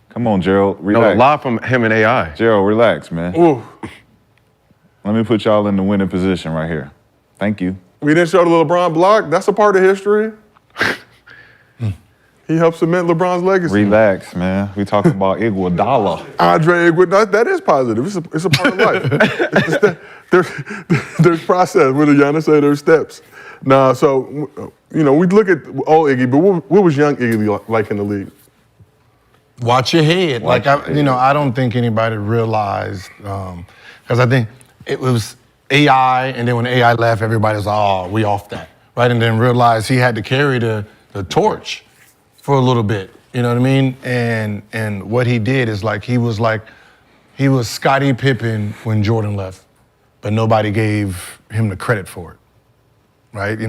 Come on, Gerald. No, Relax. the lie from him and AI. Gerald, relax, man. Ooh. Let me put y'all in the winning position right here. Thank you. We didn't show the LeBron block. That's a part of history. He helped cement LeBron's legacy. Relax, man. We talking about Iguodala. Andre Iguodala, that is positive. It's a part of life. There's process. What did Giannis say? There's steps. Nah, so, we look at old Iggy, but what was young Iggy like in the league? Watch your head. I don't think anybody realized, because I think it was AI, and then when AI left, everybody was like, oh, we off that, right? And then realized he had to carry the torch for a little bit, you know what I mean? And what he did is he was Scottie Pippen when Jordan left, but nobody gave him the credit for it, right?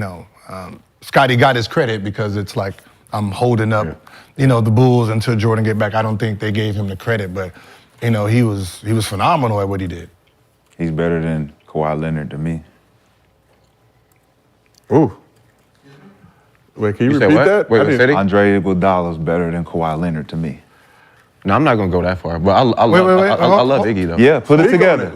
Scottie got his credit because it's like, I'm holding up, the Bulls until Jordan get back. I don't think they gave him the credit, but he was phenomenal at what he did. He's better than Kawhi Leonard to me. Ooh. Wait, can you said repeat what? that? Wait, City? Andre Iguodala is better than Kawhi Leonard to me. No, I'm not gonna go that far, but I love Iggy though. Yeah, put it together.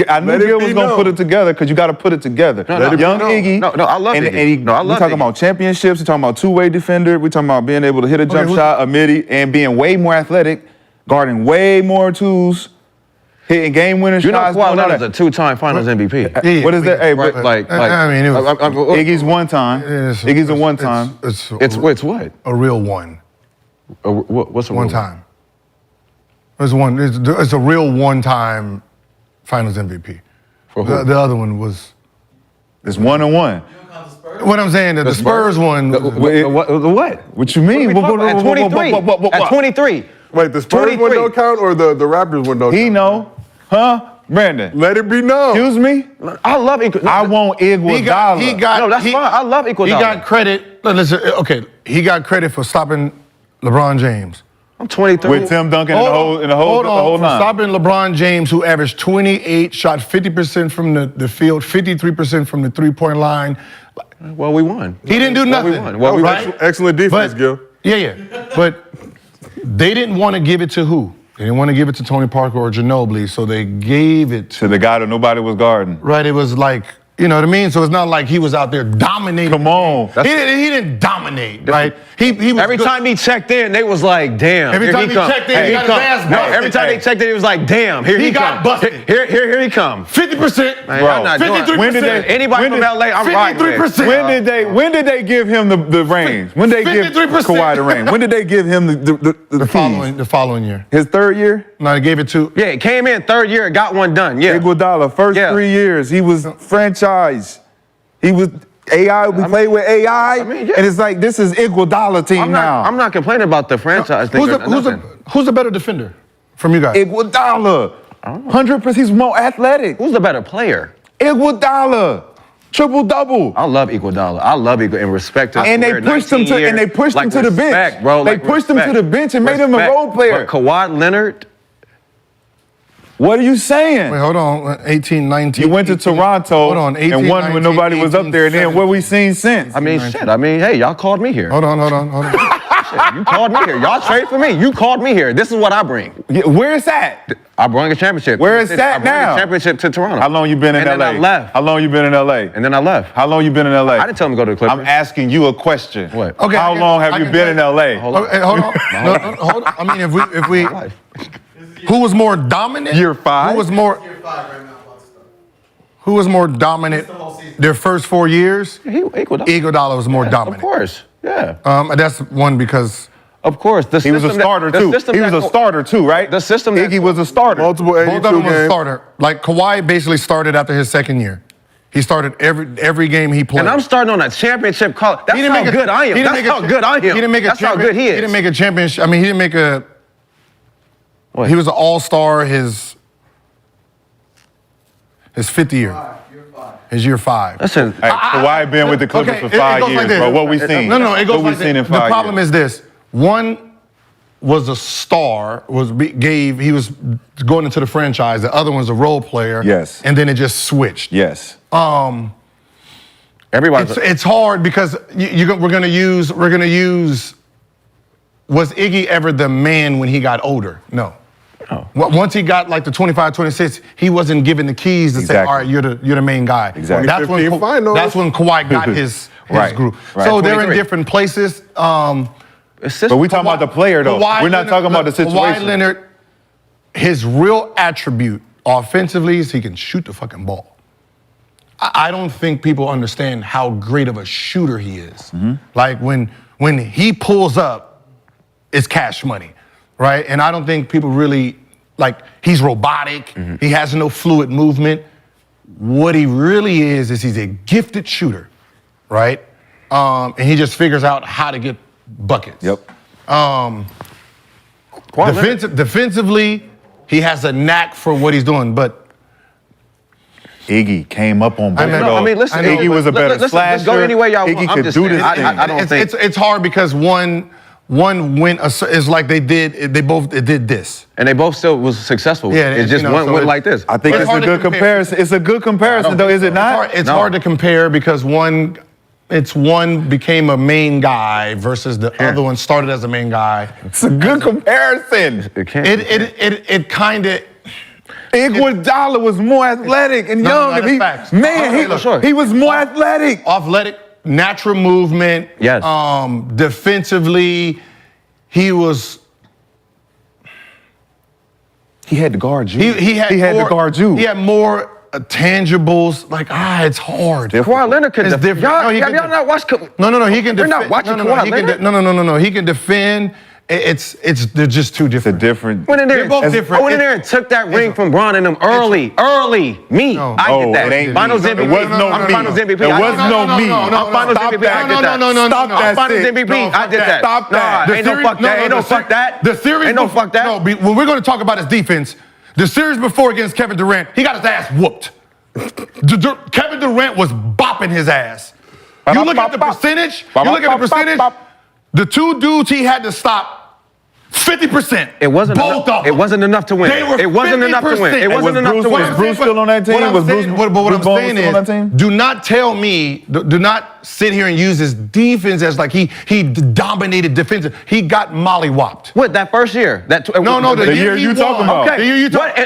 I knew Gil was gonna put it together because you got to put it together. Young Iggy. No, I love Iggy. We're talking about championships. We're talking about two-way defender. We're talking about being able to hit a jump shot, a midi, and being way more athletic, guarding way more twos, hitting game-winning shots. Kawhi Leonard's a 2-time Finals MVP. What is that? Hey, but I mean, it was, Iggy's one time. Iggy's a one time. It's what? A real one. What's a one real time? It's a real one-time Finals MVP. For who? The other one was. It's 1-on-1. What I'm saying, the Spurs one. The what? What you mean? At 23. At 23. Wait, the Spurs 23. one don't count or the Raptors one don't count? He know, huh? Brandon. Let it be known. Excuse me? I love Iguodala. I want Iguodala. No, that's fine. I love Iguodala. He got credit. Listen, okay, he got credit for stopping LeBron James. I'm 23. With Tim Duncan in the whole for nine. stopping LeBron James, who averaged 28, shot 50% from the field, 53% from the three-point line. Well, we won. He didn't do nothing. We won. Well, we right? Excellent defense, Gil. Yeah. But they didn't want to give it to who? They didn't want to give it to Tony Parker or Ginobili, so they gave it To the guy that nobody was guarding. Right, it was like, you know what I mean? So it's not like he was out there dominating. Come on. He didn't dominate, right? He was Every good. time he checked in, they was like, damn. Every here time he come. checked in, he got his ass No, busted. every time they checked in, it was like, damn, here he got come. busted. Here he come. 50%. Man, I'm not doing it. 53%. When did they- Anybody from LA, I'm riding with. 53%. When did they give him the reins? When did they give 53%. Kawhi the reins? When did they give him the keys? The following year. His third year? No, they gave it to. Yeah, it came in third year, got one done. Yeah. Iguodala, first Yeah. 3 years, he was franchise. He was AI. We played with AI, mean, yeah. and it's like this is Iguodala team now. I'm not complaining about the franchise thing. Who's the better defender from you guys? Iguodala, 100%. He's more athletic. Who's the better player? Iguodala, triple double. I love Iguodala. I love Iguodala and respect him. And they pushed him to the bench. Bro, they pushed him to the bench and made him a role player. But Kawhi Leonard. What are you saying? Wait, hold on. 18, 19. You went to 18, Toronto hold on, 18, and won 19, when nobody was up there. And then what we seen since? I mean, shit. I mean, hey, y'all called me here. Hold on. Shit, you called me here. Y'all traded for me. You called me here. This is what I bring. Yeah, where is that? I brought a championship. Where is that I now? brought a championship to Toronto. How long you been in and LA? And then I left. How long you been in LA? And then I left. How long you been in LA? I didn't tell him to go to the Clippers. I'm asking you a question. What? Okay, How long have you been in LA? Hold on. Okay, hold on. No, hold on. I mean, if we, who was more dominant? Year 5? Who was more? Year 5 right now. Who was more dominant? Their first 4 years. Iguodala was more dominant. Of course. Yeah. That's one because. Of course. He was a starter too. He was a starter too, right? The system. Iggy was a starter. Multiple Both 82 of them was a games. starter. Like Kawhi basically started after his second year. He started every game he played. And I'm starting on a championship call. That's how good I am. That's how good I am. He didn't make a That's how good he is. He didn't make a championship. I mean, he didn't make a. What? He was an all-star his 5th year. His year 5. Listen, Hey, Kawhi been with the Clippers Okay, for it 5 goes like years, this. bro. What we seen? No, it goes what we like seen this. in 5 The problem years? is this. One was a star, he was going into the franchise. The other one's a role player. Yes. And then it just switched. Yes. everybody's. It's hard because we're gonna use. Was Iggy ever the man when he got older? No. Once he got like the 25, 26, he wasn't given the keys to say, Exactly. all right, you're the main guy. Exactly. That's when 2015 finals. that's when Kawhi got his Right, group. right. So they're in 23. different places. But we talking about the player though. We're not talking about the Kawhi situation. Leonard, his real attribute offensively is he can shoot the fucking ball. I don't think people understand how great of a shooter he is. Like when he pulls up, it's cash money, right? And I don't think people really, like, he's robotic. He has no fluid movement. What he really is he's a gifted shooter, right? And he just figures out how to get buckets. Yep. Defensively, he has a knack for what he's doing, but Iggy came up on both of those. I mean, listen, Iggy was a better listen, slasher. just go any way y'all want. Iggy I'm could just do saying, this thing. I don't think it's hard because one went. It's like they both did this. and they both still was successful. Yeah, It just so went like this. I think It's it's a hard to good compare. comparison. It's a good comparison, though, is it not? It's hard to compare because one became a main guy versus the other one started as a main guy. It's a good comparison. It can't. It kind of. Iguodala was more athletic and young. that's and facts. he was more athletic. Athletic, natural movement. Yes. Defensively, he was. He had to guard you. He had to more, guard you. He had more tangibles. Like it's hard. Kawhi Leonard could It's defend. different. No, he Have can y'all not watched? No. He can We're defend. not watching no, Kawhi he Leonard? No. He can defend, they're just too different. It's a different. Went in there, They're both different. I went in there and took that ring from Bron and them early. Me. No. I Oh, get that. it ain't Finals me. MVP. It wasn't no I'm me. Finals MVP. It wasn't no me. I'm Finals Stop MVP. that. I get that. Stop that Finals shit. MVP. I did that. Stop that. Nah, ain't no fuck that. Ain't no fuck that. The series ain't no fuck that. No, when we're going to talk about his defense, the series before against Kevin Durant, he got his ass whooped. Kevin Durant was bopping his ass. You look at the percentage. The two dudes he had to stop. 50%. It wasn't both enough. of them. It wasn't enough to win. They were It wasn't enough to win. It wasn't enough to win. Was Bruce still on that team? What I'm Bowen saying still on that team? is, do not tell me, do not sit here and use his defense as like he dominated defensive. He got mollywopped. What, that first year? No, the year you he talking won. about. Okay. The year you talking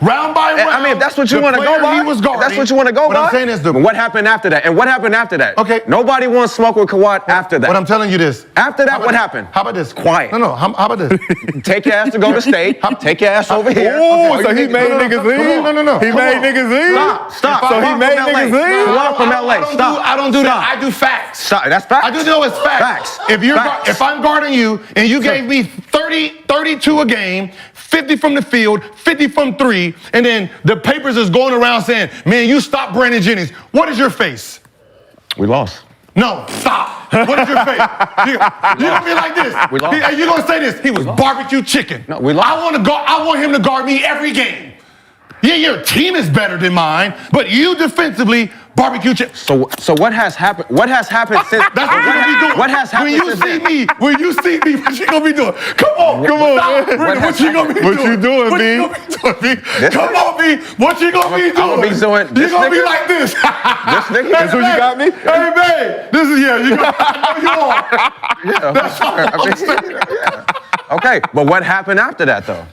round by round. I mean, if that's what you want to go by, that's what you want to go by. What I'm saying is, what happened after that? And what happened after that? Okay. Nobody wants smoke with Kawhi after that. What I'm telling you this. After that, what happened? How about this? Quiet. No. How about this? Take your ass to go to state. Take your ass over here. Oh, so he made niggas leave? No. He made niggas leave? Stop. So he made niggas leave? Kawhi from LA. Stop. I don't do that. I do facts. Stop. That's facts. I do know it's facts. If I'm guarding you and you gave me 32 a game, 50 from the field, 50 from three, and then the papers is going around saying, man, you stop Brandon Jennings. What is your face? We lost. No, stop. What is your face? You're gonna be like this. We lost. You're gonna say this. He was barbecue chicken. No, we lost. I want him to guard me every game. Yeah, your team is better than mine, but you defensively barbecue chicken. So what has happened? What has happened since? That's what you're gonna be doing. What has happened when you since see then? me? When you see me, what you gonna be doing? Come on, man. What you gonna be What doing? you doing, What B? you gonna be doing, B? Come on, B. What you gonna be doing? I'm gonna be doing You this gonna be nigga? like this. This nigga? That's what you got me? Hey, babe. This is you. I know you are. That's all I'm saying. Okay, but what happened after that though?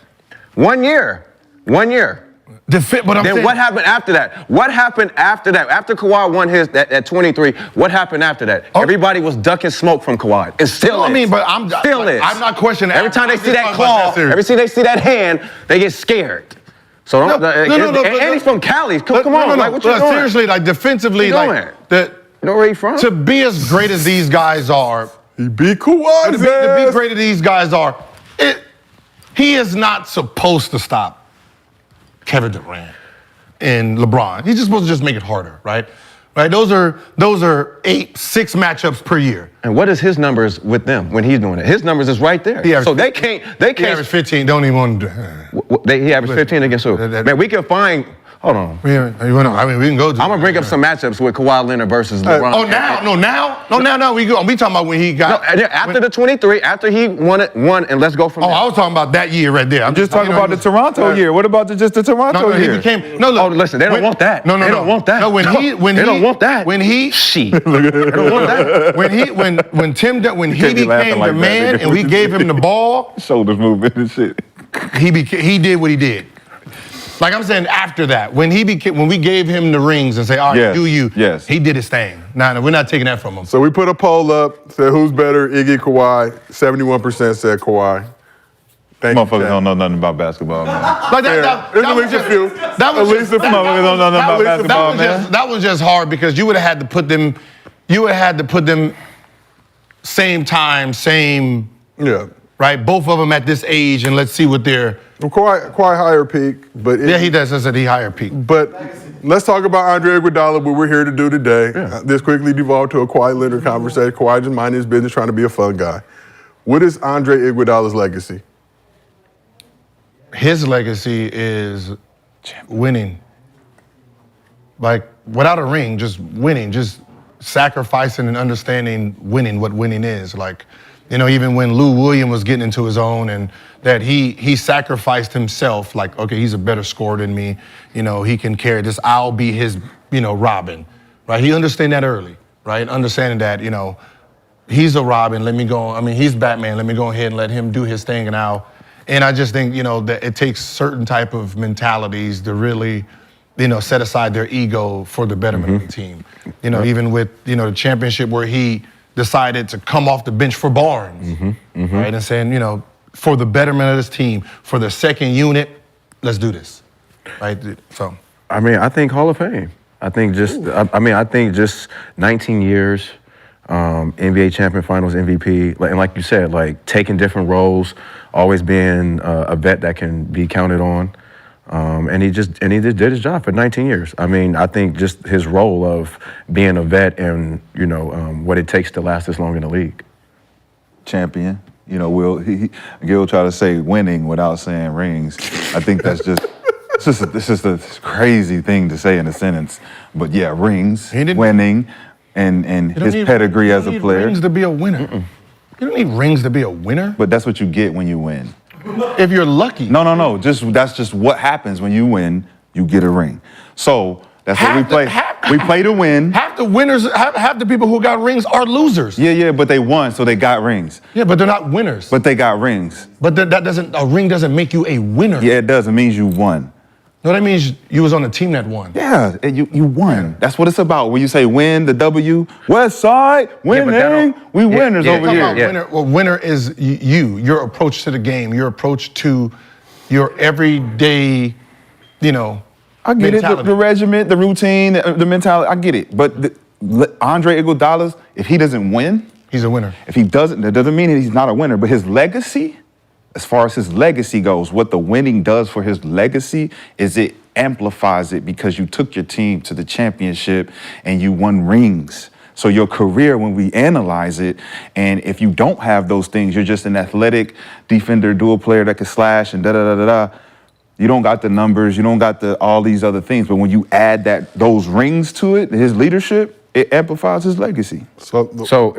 1 year. But I'm Then saying, what happened after that? What happened after that? After Kawhi won his at 23, what happened after that? Everybody was ducking smoke from Kawhi. It still is. I mean, but I'm not questioning. Every time they I'm see just that talking about claw, series. every time they see that hand, they get scared. So don't. And he's from Cali. Come on, like what you doing? Seriously, like defensively, What you like the. You know where he from? To be as great as these guys are, He beat Kawhi. to be great as these guys are, he is not supposed to stop Kevin Durant and LeBron. He's just supposed to just make it harder, right? Right? Those are 6 matchups per year. And what is his numbers with them when he's doing it? His numbers is right there. So they can't. He averaged 15. Don't even want to. He averaged 15 against who? Man, we can find. Hold on. I mean, we can go. I'm gonna bring up some matchups with Kawhi Leonard versus LeBron. Now we talking about when he got. After the 23, after he won, and let's go from there. I was talking about that year right there. I'm just talking about the Toronto year. What about just the Toronto year? He became. No, look. Oh, listen, they don't want that. No, they don't want that. No, when he don't want that. When he She. They don't want that. when he became the man and we gave him the ball, Shoulders moving and shit. he did what he did. Like I'm saying, after that, when we gave him the rings and say, all right, Yes, do you? yes. He did his thing. No, we're not taking that from him. So we put a poll up, said who's better, Iggy, Kawhi. 71% said Kawhi. Thank you, Motherfuckers Jack. don't know nothing about basketball, man. Like There's at least a few. That was At least a few. Motherfuckers don't know nothing about basketball, man. that was just hard because you would have had to put them. You would have had to put them same time, same. Yeah. Right, both of them at this age, and let's see what they're. Well, Kawhi higher peak, but He does. I said he higher peak. But let's talk about Andre Iguodala, what we're here to do today. This quickly devolved to a Kawhi Leonard conversation. Kawhi just minding his business, trying to be a fun guy. What is Andre Iguodala's legacy? His legacy is winning. Like without a ring, just winning, just sacrificing and understanding winning, what winning is. Like, even when Lou Williams was getting into his own and that he sacrificed himself, like, okay, he's a better scorer than me. He can carry this. I'll be his, Robin, right? He understand that early, right? Understanding that, he's a Robin. Let me go. He's Batman. Let me go ahead and let him do his thing. And I just think, that it takes certain type of mentalities to really, set aside their ego for the betterment of the team. Even with, the championship where he decided to come off the bench for Barnes, right? And saying, for the betterment of this team, for the second unit, let's do this, right? So. I think Hall of Fame. I think just 19 years, NBA champion, Finals MVP, and like you said, like taking different roles, always being a vet that can be counted on. And he just did his job for 19 years. I mean, I think just his role of being a vet and what it takes to last this long in the league. Champion. Gil tried to say winning without saying rings. I think that's just this is a crazy thing to say in a sentence. But yeah, rings, winning, and his pedigree as a player. You don't need rings to be a winner. You don't need rings to be a winner. But that's what you get when you win. If you're lucky. No. That's just what happens when you win. You get a ring. So that's what we play. We play to win. Half the winners, half the people who got rings are losers. Yeah, but they won, so they got rings. Yeah, but they're not winners. But they got rings. But a ring doesn't make you a winner. Yeah, it does. It means you won. No, that means you was on a team that won. Yeah, you won. Yeah. That's what it's about. When you say win, the W, West Side, winning, we winners over here. Winner is your approach to the game, your approach to your everyday, I get it, the regiment, the routine, the mentality, I get it. But Andre Iguodala, if he doesn't win, he's a winner. If he doesn't, that doesn't mean he's not a winner. But his legacy, as far as his legacy goes, what the winning does for his legacy is it amplifies it because you took your team to the championship and you won rings. So your career, when we analyze it, and if you don't have those things, you're just an athletic defender, dual player that can slash and da-da-da-da-da. You don't got the numbers, you don't got all these other things. But when you add those rings to it, his leadership, it amplifies his legacy. So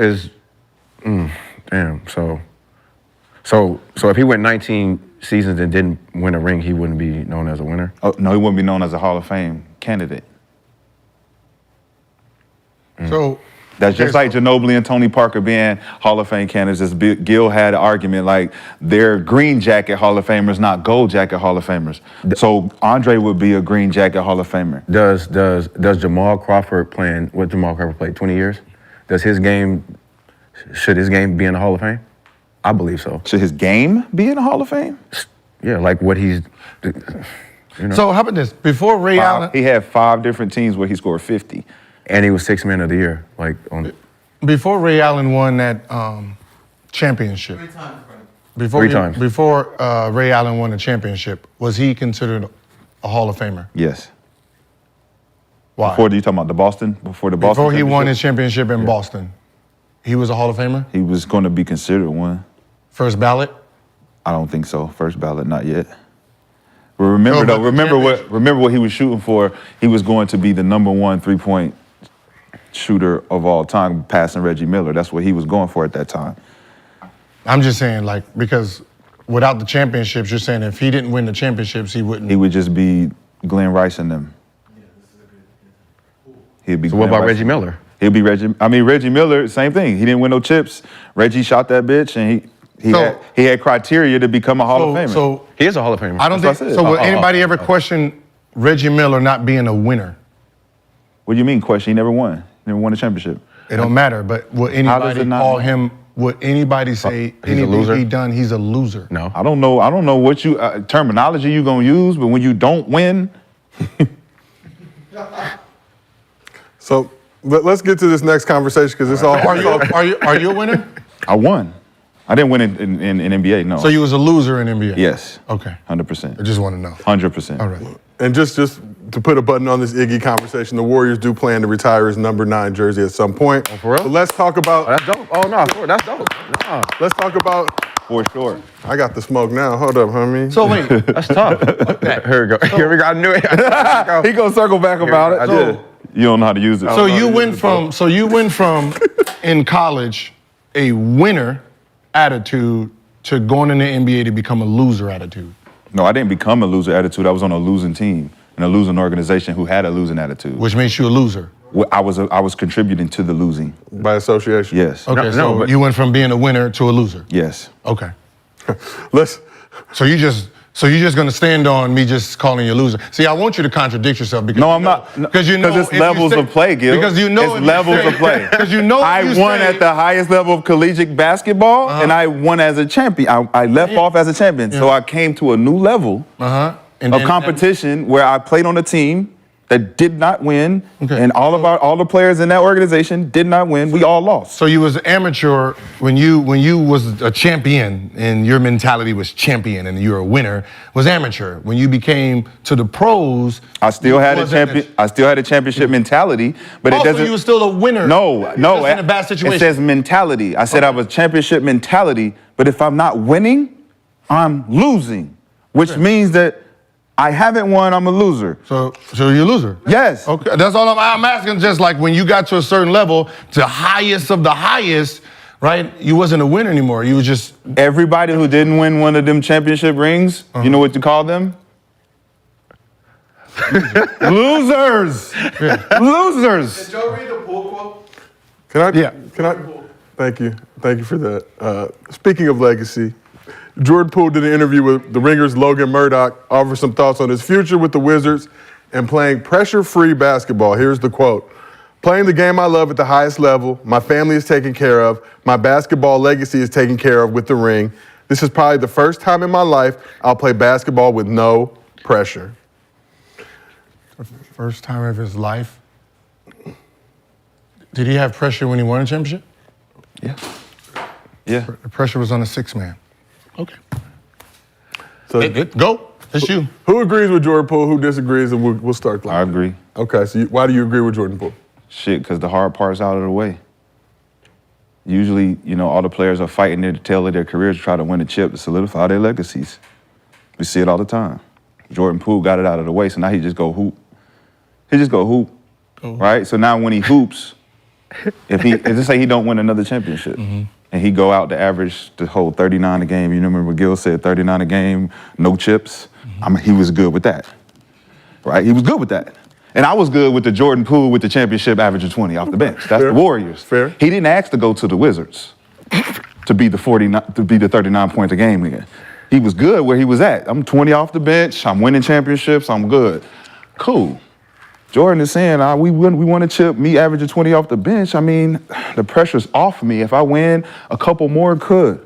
if he went 19 seasons and didn't win a ring, he wouldn't be known as a winner? Oh, no, he wouldn't be known as a Hall of Fame candidate. So that's just like Ginobili and Tony Parker being Hall of Fame candidates. Gil had an argument like they're green jacket Hall of Famers, not gold jacket Hall of Famers. So Andre would be a green jacket Hall of Famer. Does Jamal Crawford what Jamal Crawford played 20 years? Should his game be in the Hall of Fame? I believe so. Should his game be in the Hall of Fame? Yeah, like what he's. So how about this? Before Ray Allen, he had 5 different teams where he scored 50. And he was 6th man of the year. Before Ray Allen won that championship. 3 times, Before 3 times. Before Ray Allen won the championship, was he considered a Hall of Famer? Yes. Why? Before you talking about the Boston? Before he won his championship in Boston, he was a Hall of Famer? He was going to be considered one. First ballot? I don't think so. First ballot, not yet. But remember what he was shooting for. He was going to be the #1 3-point shooter of all time, passing Reggie Miller. That's what he was going for at that time. I'm just saying, because without the championships, you're saying if he didn't win the championships, he wouldn't. He would just be Glenn Rice and them. He'd be. So what about Reggie Miller? He'd be Reggie Miller, same thing. He didn't win no chips. Reggie shot that bitch, and he had criteria to become a Hall of Famer. So he is a Hall of Famer. I don't think so. Will anybody ever question Reggie Miller not being a winner? What do you mean question? He never won. Never won a championship. It don't matter. But will anybody call him? Would anybody say anything he done? He's a loser. No. I don't know. I don't know what terminology you gonna use, but when you don't win. So let's get to this next conversation because it's all. Are you a winner? I won. I didn't win in NBA. No. So you was a loser in NBA. Yes. Okay. 100%. I just want to know. 100%. All right. And just to put a button on this Iggy conversation, the Warriors do plan to retire his #9 jersey at some point. Oh, for real? But let's talk about. Oh, that's dope. Oh no, that's dope. No. Let's talk about. For sure. I got the smoke now. Hold up, homie. So wait, That's tough. Here we go. Here we go. I knew it. He gonna circle back about it. I did. You don't know how to use it. so you went from in college a winner attitude to going in the NBA to become a loser attitude. No, I didn't become a loser attitude. I was on a losing team and a losing organization who had a losing attitude. Which makes you a loser. I was contributing to the losing. By association. Yes. Okay, so you went from being a winner to a loser. Yes. Okay. Let's. So you're just gonna stand on me just calling you a loser. See, I want you to contradict yourself because No, I'm not. Because you know it's levels of play, Gil. Because you know it's levels of play. Because you know I won at the highest level of collegiate basketball, and I won as a champion. I left off as a champion, so I came to a new level of competition where I played on a team that did not win, and all the players in that organization did not win. We all lost. So you was an amateur when you was a champion, and your mentality was champion, and you were a winner. Was amateur when you became to the pros. I still had a champion. I still had a championship mentality, but also, it doesn't. you were still a winner. No. Just in a bad situation. It says mentality. I said I was championship mentality, but if I'm not winning, I'm losing, which means that I haven't won, I'm a loser. So you're a loser? Yes. Okay, that's all I'm asking. Just like when you got to a certain level, to highest of the highest, right? You wasn't a winner anymore. You was just... Everybody who didn't win one of them championship rings, you know what you call them? Losers. Yeah. Losers. Did y'all read the Poole quote? Can I? Thank you for that. Speaking of legacy, Jordan Poole did an interview with the Ringer's Logan Murdoch, offered some thoughts on his future with the Wizards and playing pressure-free basketball. Here's the quote. Playing the game I love at the highest level, my family is taken care of, my basketball legacy is taken care of with the ring. This is probably the first time in my life I'll play basketball with no pressure. First time of his life. Did he have pressure when he won a championship? Yeah. Yeah. The pressure was on the sixth man. Okay. So go. It's you. Who agrees with Jordan Poole? Who disagrees? And we'll start. I agree. Okay. So why do you agree with Jordan Poole? Shit, because the hard part's out of the way. Usually, all the players are fighting near the tail of their careers to try to win a chip to solidify their legacies. We see it all the time. Jordan Poole got it out of the way, so now he just go hoop. Right? So now when he hoops, if just say he don't win another championship, and he go out to average the whole 39 a game. You remember Gils said 39 a game, no chips. He was good with that, right? He was good with that. And I was good with the Jordan Poole with the championship average of 20 off the bench. That's the Warriors. Fair. He didn't ask to go to the Wizards to be the 39 points a game again. He was good where he was at. I'm 20 off the bench. I'm winning championships. I'm good. Cool. Jordan is saying, we won a chip, me averaging 20 off the bench. I mean, the pressure's off me. If I win, a couple more could.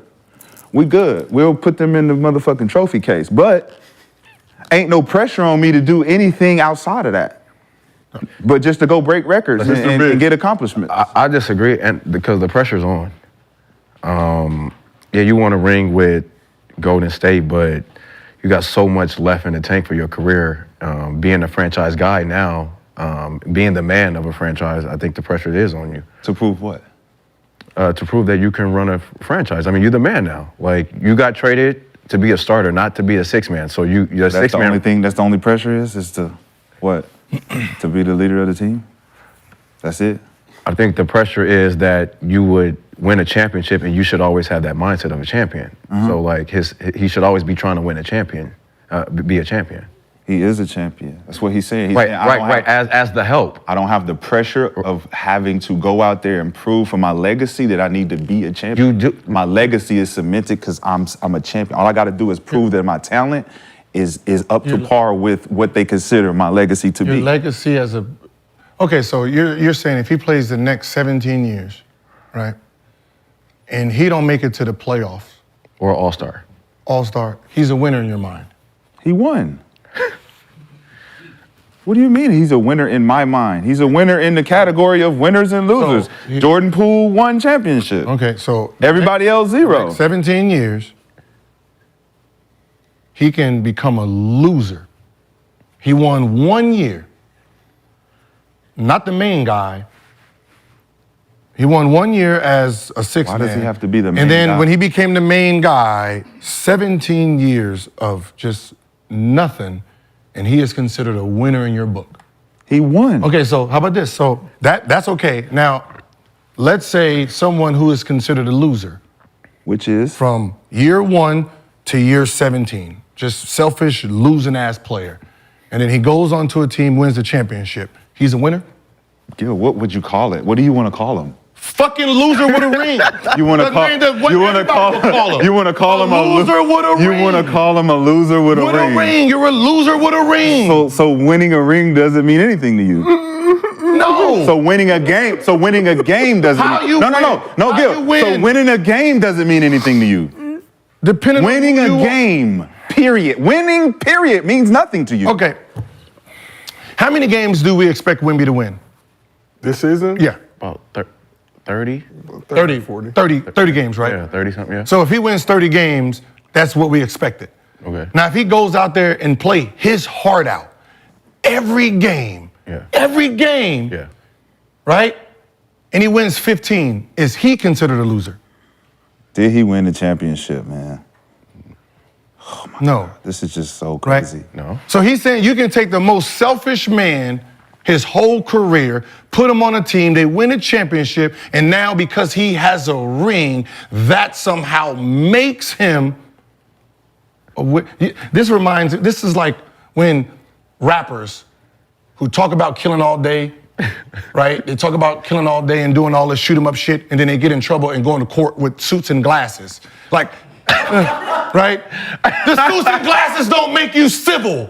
We good. We'll put them in the motherfucking trophy case. But ain't no pressure on me to do anything outside of that. But just to go break records and get accomplishments. I disagree, and because the pressure's on. Yeah, you want to ring with Golden State, but you got so much left in the tank for your career. Being a franchise guy now, being the man of a franchise, I think the pressure is on you. To prove what? To prove that you can run a franchise. I mean, you're the man now. Like, you got traded to be a starter, not to be a six man. So you're a six man. That's the only pressure is to what? To be the leader of the team? That's it? I think the pressure is that you would win a championship and you should always have that mindset of a champion. So like he should always be trying to win a champion, be a champion. He is a champion. That's what he's saying. Right. As the help. I don't have the pressure of having to go out there and prove for my legacy that I need to be a champion. You do. My legacy is cemented because I'm a champion. All I got to do is prove that my talent is up to par with what they consider my legacy to be. Your legacy as a... Okay, so you're saying if he plays the next 17 years, right, and he don't make it to the playoffs... Or All-Star. All-Star, he's a winner in your mind. He won. What do you mean he's a winner in my mind? He's a winner in the category of winners and losers. So Jordan Poole won championship. Okay, so... Everybody else, zero. 17 years, he can become a loser. He won 1 year. Not the main guy. He won 1 year as a sixth man. Why does he have to be the main guy? And then when he became the main guy, 17 years of just nothing, and he is considered a winner in your book. He won. Okay, so how about this? So that's okay. Now, let's say someone who is considered a loser. Which is? From year 1 to year 17. Just selfish, losing-ass player. And then he goes on to a team, wins the championship. He's a winner? Gil, what would you call it? What do you want to call him? Fucking loser with a ring. You want to call him a loser with a ring. You want to call him a loser with a ring. With a ring. You're a loser with a ring. So winning a ring doesn't mean anything to you. No. So winning a game doesn't mean. No, Gil. So winning a game doesn't mean anything to you. Depending winning a game, period. Winning, period, means nothing to you. Okay. How many games do we expect Wemby to win? This season? Yeah. About 30? 30, 40. 30 games, right? Yeah, 30 something, yeah. So if he wins 30 games, that's what we expected. Okay. Now, if he goes out there and play his heart out every game, Yeah. right? And he wins 15, is he considered a loser? Did he win the championship, man? Oh my No. God, this is just so Right? crazy. No. So he's saying you can take the most selfish man his whole career, put him on a team, they win a championship, and now because he has a ring, that somehow makes him this is like when rappers who talk about killing all day, right? They talk about killing all day and doing all this shoot 'em up shit, and then they get in trouble and go into court with suits and glasses. Like, right? The suits and glasses don't make you civil.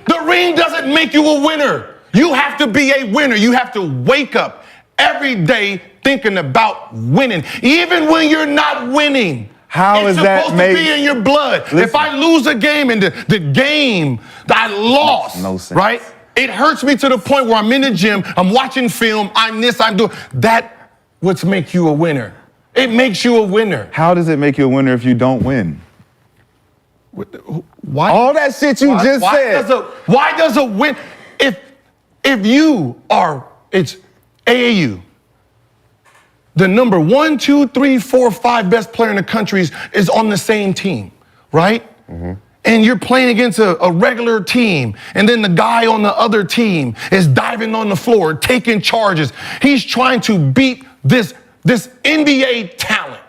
The ring doesn't make you a winner. You have to be a winner. You have to wake up every day thinking about winning, even when you're not winning. How is that supposed to be in your blood. Listen. If I lose a game and the game that I lost, Makes no sense. right? It hurts me to the point where I'm in the gym, I'm watching film, I'm doing. That would make you a winner. It makes you a winner. How does it make you a winner if you don't win? Why? All that shit you just said. Why does a win? If you are, it's AAU. The number 1, 2, 3, 4, 5 best player in the country is on the same team, right? Mm-hmm. And you're playing against a regular team, and then the guy on the other team is diving on the floor, taking charges. He's trying to beat this NBA talent,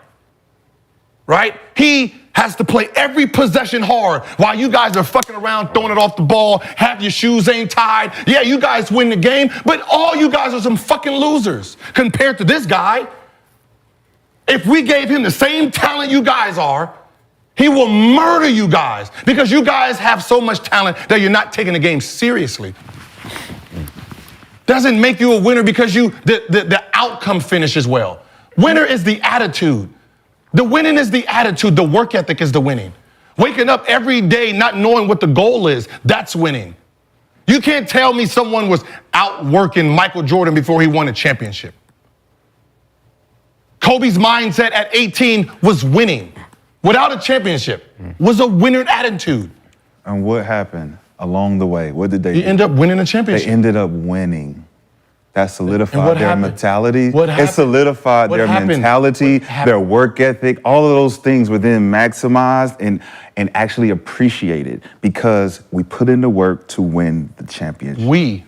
right? He has to play every possession hard while you guys are fucking around, throwing it off the ball, half your shoes ain't tied. Yeah, you guys win the game, but all you guys are some fucking losers compared to this guy. If we gave him the same talent you guys are, he will murder you guys because you guys have so much talent that you're not taking the game seriously. Doesn't make you a winner because the outcome finishes well. Winner is the attitude. The winning is the attitude. The work ethic is the winning. Waking up every day not knowing what the goal is, that's winning. You can't tell me someone was outworking Michael Jordan before he won a championship. Kobe's mindset at 18 was winning. Without a championship, was a winner attitude. And what happened along the way? What did they do? You end up winning a championship. They ended up winning. That solidified what their happened? mentality. What happened? It solidified What their happened? mentality, What happened? their work ethic. All of those things were then maximized and actually appreciated because we put in the work to win the championship.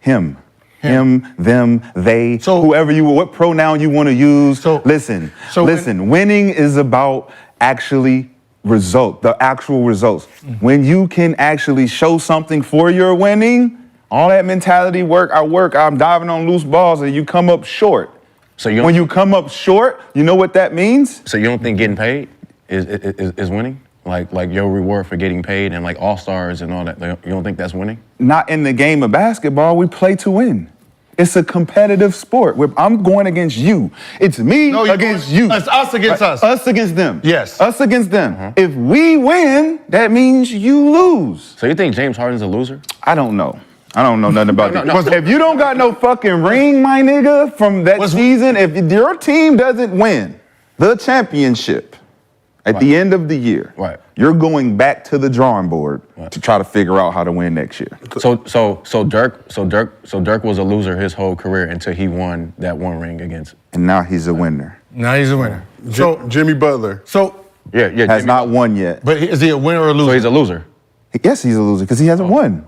Him, them, they, So- whoever what pronoun you want to use. So- listen, so winning is about actually the actual results. When you can actually show something for your winning, all that mentality I'm diving on loose balls, and you come up short. So when you come up short, you know what that means? So you don't think getting paid is winning? Like your reward for getting paid and like all-stars and all that, you don't think that's winning? Not in the game of basketball, we play to win. It's a competitive sport. I'm going against you. It's me against you. It's us against us. Us against them. Yes. Us against them. If we win, that means you lose. So you think James Harden's a loser? I don't know. I don't know nothing about No, that. no. If you don't got no fucking ring, my nigga, from that season, if your team doesn't win the championship at the end of the year, you're going back to the drawing board to try to figure out how to win next year. So Dirk was a loser his whole career until he won that one ring against. And now he's a winner. Now he's a winner. So Jimmy Butler. So Yeah. Has not won yet. but is he a winner or a loser? So he's a loser. Yes, he's a loser because he hasn't won.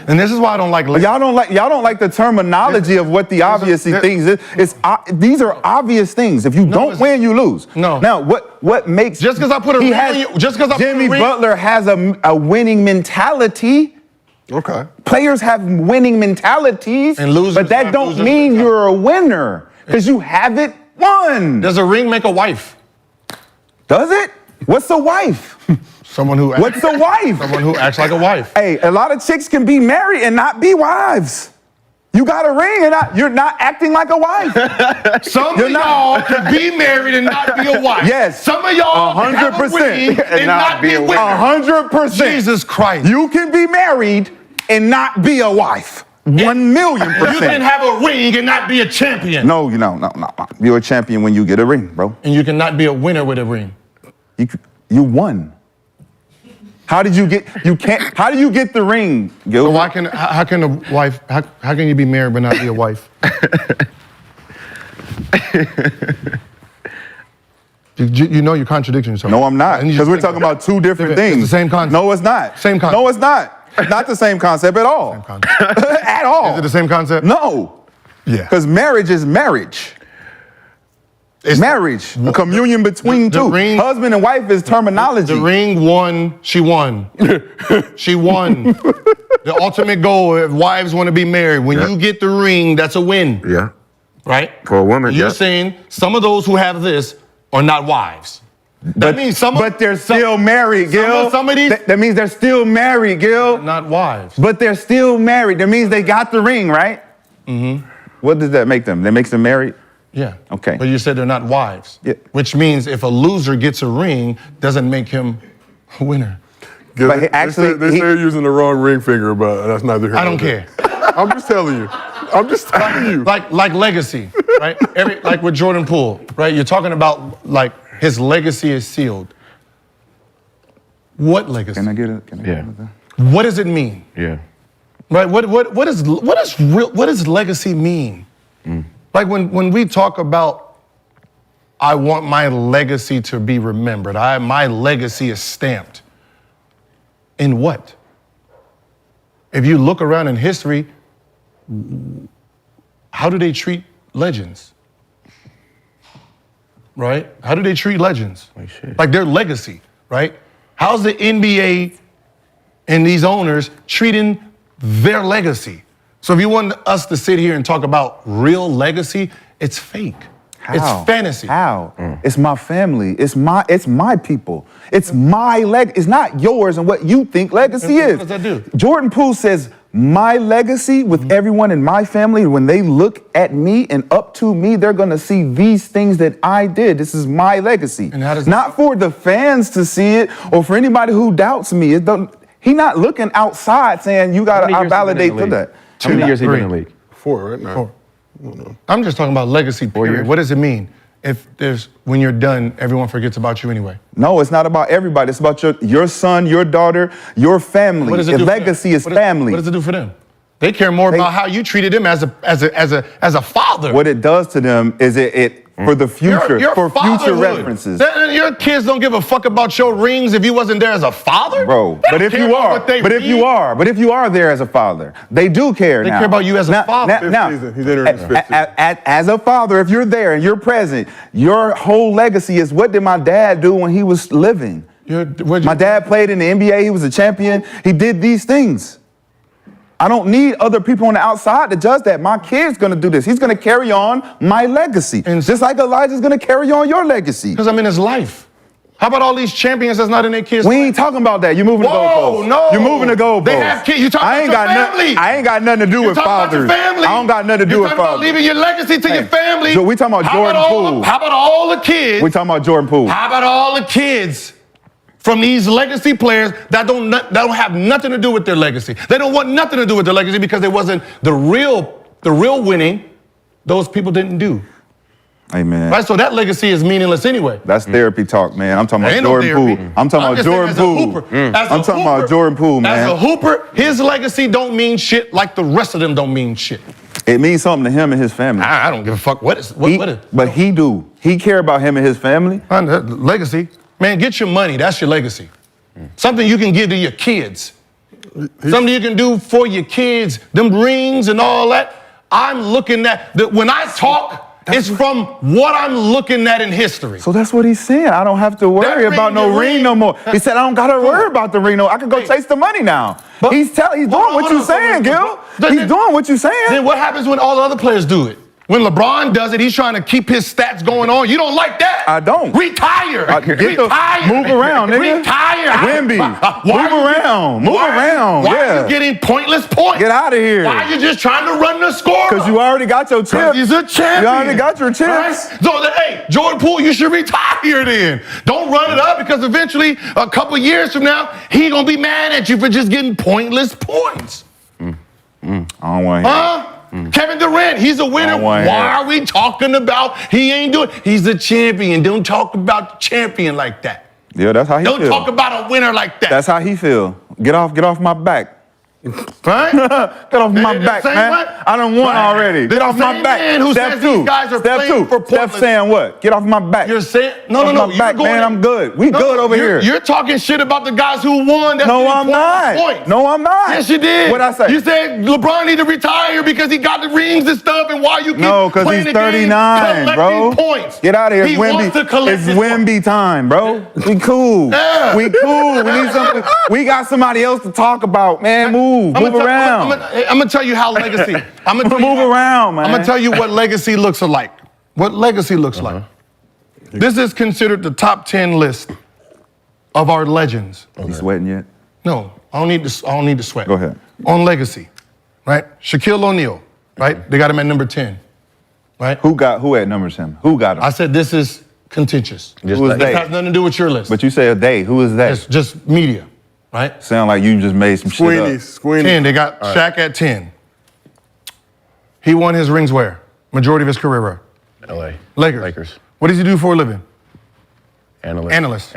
And this is why I don't like. Y'all don't like the terminology of what the obvious things is. These are obvious things. If you don't win, you lose. No. Now, what makes Just because I put a ring on you, just because I put a Jimmy ring. Butler has a winning mentality. Okay. Players have winning mentalities, And losers but that have don't losers' mean you're a winner because you haven't won. Does a ring make a wife? Does it? What's a wife? Someone who. What's a wife? Someone who acts like a wife. Hey, a lot of chicks can be married and not be wives. You got a ring and you're not acting like a wife. Some of y'all can be married and not be a wife. Yes. Some of y'all can have a ring and not be a wife. 100%. Jesus Christ. You can be married and not be a wife. 1,000,000%. You can have a ring and not be a champion. No. You're a champion when you get a ring, bro. And you cannot be a winner with a ring. You won. How did you get? How do you get the ring, Gil? So how can a wife? How can you be married but not be a wife? You know you're contradicting yourself. No, I'm not. Because we're talking about two different things. It's the same concept. No, it's not. Same concept. No, it's not. Not the same concept at all. Same concept. At all. Is it the same concept? No. Yeah. Because marriage is marriage. It's marriage. A communion between two. Ring, husband and wife is terminology. The ring won. She won. She won. The ultimate goal, if wives want to be married, when you get the ring, that's a win. Yeah. Right? For a woman, You're saying some of those who have this are not wives. That means but they're still married, Gil. Some of these. That means they're still married, Gil. Not wives. But they're still married. That means they got the ring, right? Mm-hmm. What does that make them? That makes them married? Yeah. Okay. But you said they're not wives. Yeah. Which means if a loser gets a ring, doesn't make him a winner. But they say you're using the wrong ring finger, but that's neither here nor I don't there. care. I'm just telling you. I'm just telling you. Like legacy, right? Like with Jordan Poole, right? You're talking about like his legacy is sealed. What legacy? Can I get it? What does it mean? Yeah. Right? What does legacy mean? Like when we talk about, I want my legacy to be remembered. My legacy is stamped. In what? If you look around in history, how do they treat legends? Right? How do they treat legends? Like their legacy, right? How's the NBA and these owners treating their legacy? So if you want us to sit here and talk about real legacy, it's fake. How? It's fantasy. How? It's my family. It's my people. It's my leg. It's not yours and what you think legacy is. What does that do? Jordan Poole says, my legacy with everyone in my family, when they look at me and up to me, they're gonna see these things that I did. This is my legacy. And how does not for the fans to see it or for anybody who doubts me. He's not looking outside saying you gotta validate to that. How many years have you been in the league? 4, right? No. 4. I'm just talking about legacy. 4 years. What does it mean? If when you're done, everyone forgets about you anyway. No, it's not about everybody. It's about your son, your daughter, your family. What does it do? Legacy is family. What does it do for them? They care more about how you treated them as a father. What it does to them is it for the future, for future references. Your kids don't give a fuck about your rings if you wasn't there as a father, bro. But if you are there as a father, they do care. They care about you as a father. Now, He's entering his fifth season. as a father, if you're there and you're present, your whole legacy is what did my dad do when he was living? My dad played in the NBA. He was a champion. He did these things. I don't need other people on the outside to judge that. My kid's gonna do this. He's gonna carry on my legacy. And just like Elijah's gonna carry on your legacy. Because I'm in his life. How about all these champions that's not in their kids' We ain't talking about that. You're moving the goalposts. No. You're moving the goalposts. They have kids. You talking about your family. I ain't got nothing to do with fathers. I don't got nothing to do with fathers. About leaving your legacy to your family. So we talking about Jordan Poole. How about all the kids? We talking about Jordan Poole. How about all the kids from these legacy players that don't have nothing to do with their legacy? They don't want nothing to do with their legacy because it wasn't the real winning. Those people didn't do. Amen. Right, so that legacy is meaningless anyway. That's therapy talk, man. I'm talking about Jordan Poole. I'm talking about Jordan Poole. I'm talking about Jordan Poole, man. As a hooper, his legacy don't mean shit like the rest of them don't mean shit. It means something to him and his family. I don't give a fuck what is. But he do. He care about him and his family. Legacy. Man, get your money. That's your legacy. Something you can give to your kids. Something you can do for your kids. Them rings and all that. I'm looking at, when I talk, it's from what I'm looking at in history. So that's what he's saying. I don't have to worry about no ring no more. He said, I don't got to worry about the ring no more. I can go chase the money now. He's doing what you're saying, Gil. He's doing what you're saying. Then what happens when all the other players do it? When LeBron does it, he's trying to keep his stats going on. You don't like that. I don't. Retire. Retire. Move around, nigga. Retire. Wemby. Move around. Why are you getting pointless points? Get out of here. Why are you just trying to run the score? Because you already got your chip. He's a champion. You already got your chips. Right? So, hey, Jordan Poole, you should retire then. Don't run it up because eventually, a couple years from now, he gonna be mad at you for just getting pointless points. I don't want to hear Kevin Durant, he's a winner. Why are we talking about he ain't doing? He's a champion. Don't talk about the champion like that. Yeah, that's how he feel. Don't talk about a winner like that. That's how he feel. Get off my back. Right? Get off my back, man. I done won already. Get off my back. Man who says these guys are playing for Portland. Steph saying what? Get off my back. You're saying no. My back, man. I'm good. We good over here. You're talking shit about the guys who won. That's No, I'm not. Points. No, I'm not. Yes, you did. What'd I say? You said LeBron need to retire because he got the rings and stuff, and why you keep No, because playing he's the game, 39, bro. points. Get out of here. He Wemby. wants to collect It's his Wemby time, bro. We cool. Yeah. We cool. We need something. We got somebody else to talk about, man. Move around. I'm gonna tell you how legacy. I'm gonna Move around, man. I'm gonna tell you what legacy looks like. What legacy looks like. This is considered the top 10 list of our legends. You sweating yet? No, I don't need to sweat. Go ahead. On legacy, right? Shaquille O'Neal, right? They got him at number 10, right? Who at numbers him? Who got him? I said this is contentious. Who is This they? has nothing to do with your list. But you say a they. Who is that? It's just media, right? Sound like you just made some shit up. Squeenie. 10. They got Shaq at 10. He won his rings where? Majority of his career where? LA. Lakers. What does he do for a living? Analyst.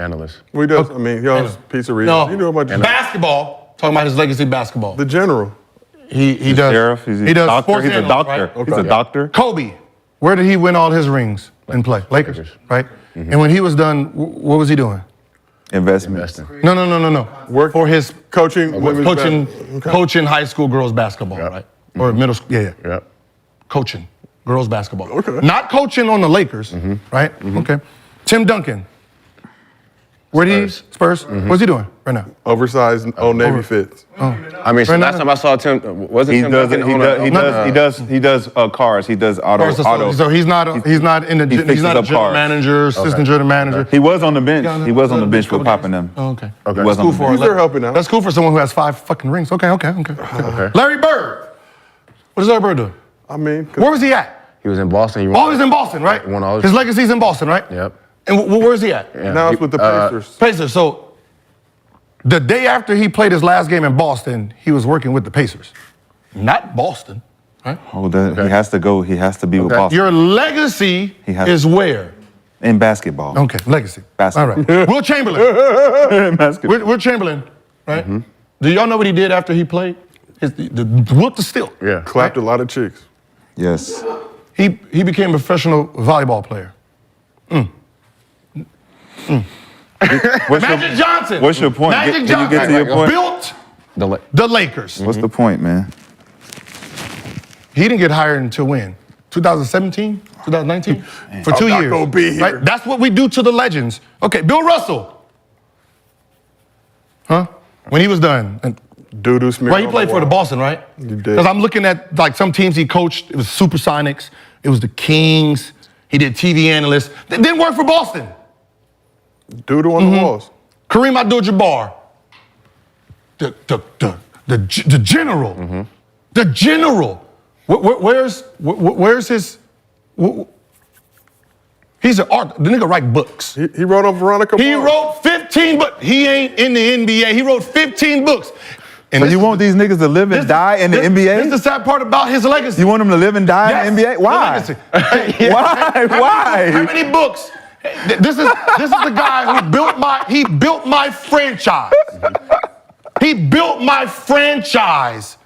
What he does, I mean, he owns pizzeria. No. You know about Basketball. Talking about his legacy basketball. the general. He He's does. a sheriff. He's he does doctor. sports He's a analyst, doctor. right? He's a doctor. Kobe. Where did he win all his rings in play? Lakers. Right? And when he was done, what was he doing? Investment. No. Work For his coaching. coaching high school girls basketball, right? Or middle school. Yeah. Yep. Coaching girls basketball. Okay. Not coaching on the Lakers, right? Okay. Tim Duncan. Where did he? Spurs. What's he doing right now? Oversized Old Navy fits. I mean, so Right last now- time I saw Tim, wasn't He Tim does. Duncan He on a- does cars. He does auto. So he's not in the he he's fixes not a up general cars. manager, assistant general manager. He was on the bench. He was on the bench for couple popping days. them. Oh, okay. He was on Cool the for bench. He's there helping out. That's cool for someone who has 5 fucking rings. Okay. Larry Bird. What does Larry Bird do? I mean, Where was he at? He was in Boston. Always in Boston, right? Won all his- His legacy's in Boston, right? Yep. And where's he at? Yeah. now it's with the Pacers. Pacers. So the day after he played his last game in Boston, he was working with the Pacers. Not Boston, right? Oh, he has to go. He has to be with Boston Your legacy He has- is where? in basketball. Okay, legacy. Basketball. All right. Will Chamberlain. Basketball. Will Chamberlain, right? Do y'all know what he did after he played? Whooped the still. Yeah. Clapped a lot of chicks. Yes. He became a professional volleyball player. Magic Johnson. What's your point? Magic Can you Johnson get to your point? built The the Lakers. What's the point, man? He didn't get hired until when? 2017? 2019? For 2 I'm not years. gonna be here. Right? That's what we do to the legends. Okay, Bill Russell. Huh? When he was done. And, Doo-doo smeared well, he on played the for the wall. Boston, right? He did. Because I'm looking at like some teams he coached. It was Supersonics. It was the Kings. He did TV analyst. That didn't work for Boston. Doo-doo on the walls. Kareem Abdul-Jabbar. The general. The general. Where's his? He's an art. The nigga write books. He wrote on Veronica He Mars. wrote 15 books. He ain't in the NBA. He wrote 15 books. And So this you is- want these niggas to live and this- die in the this- NBA? This is the sad part about his legacy. You want them to live and die in the NBA? the Why? legacy. Hey, Why? Why? How many books? This is the guy who built my franchise. He built my franchise.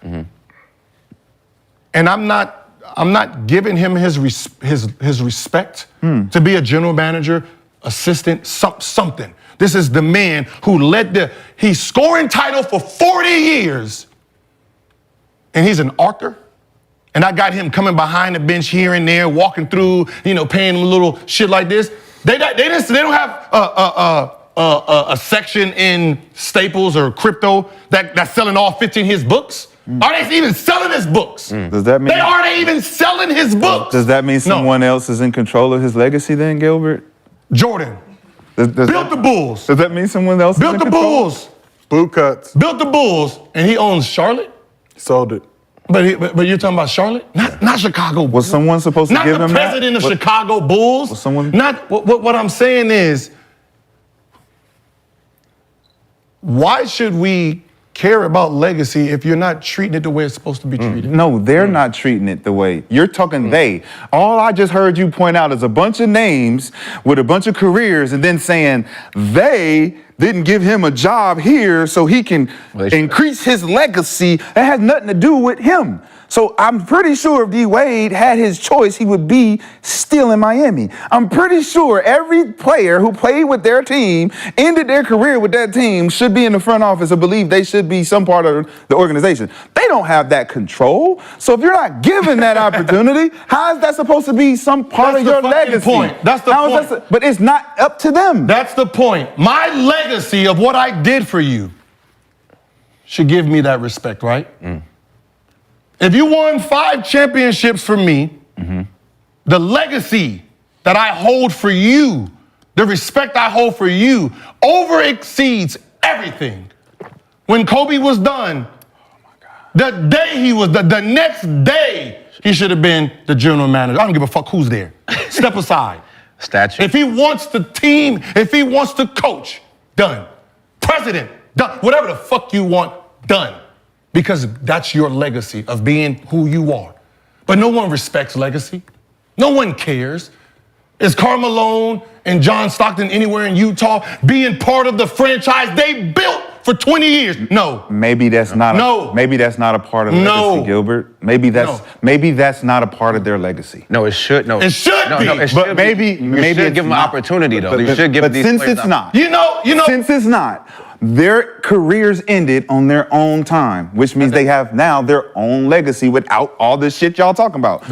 And I'm not giving him his respect to be a general manager, assistant, something. This is the man who he's scoring title for 40 years. And he's an author. And I got him coming behind the bench here and there, walking through, paying him a little shit like this. They don't have a section in Staples or crypto that's selling all 15 of his books? Are they even selling his books? Does that mean? Are they even selling his books? Does that mean someone else is in control of his legacy then, Gilbert? Jordan. Built the Bulls. Does that mean someone else Built is in the control? Bulls. Boot cuts. Built the Bulls, and he owns Charlotte? Sold it. But you're talking about Charlotte? Not Chicago. Was someone supposed to not give the him that? president of Chicago Bulls. Was someone? Not what I'm saying is, why should we care about legacy if you're not treating it the way it's supposed to be treated? No, they're not treating it the way. You're talking they. All I just heard you point out is a bunch of names with a bunch of careers and then saying they didn't give him a job here so he can increase his legacy. That has nothing to do with him. So I'm pretty sure if D Wade had his choice, he would be still in Miami. I'm pretty sure every player who played with their team, ended their career with that team, should be in the front office or believe they should be some part of the organization. They don't have that control. So if you're not given that opportunity, how is that supposed to be some part of your legacy? Point. That's the point. But it's not up to them. That's the point. My legacy of what I did for you should give me that respect, right? If you won 5 championships for me, the legacy that I hold for you, the respect I hold for you, over exceeds everything. When Kobe was done, the day he was done, the next day, he should have been the general manager. I don't give a fuck who's there. Step aside. Statue. If he wants the team, if he wants to coach, done. President, done. Whatever the fuck you want, done. Because that's your legacy of being who you are. But no one respects legacy. No one cares. Is Karl Malone and John Stockton anywhere in Utah being part of the franchise they built for 20 years? No. Maybe that's not. Maybe that's not a part of legacy, Gilbert. Maybe that's not a part of their legacy. No, it should. No, it should be. No, it but should maybe be. You should give them an opportunity though. You should give but these since players it's not. You know. Since it's not. Their careers ended on their own time, which means they have now their own legacy without all this shit y'all talking about.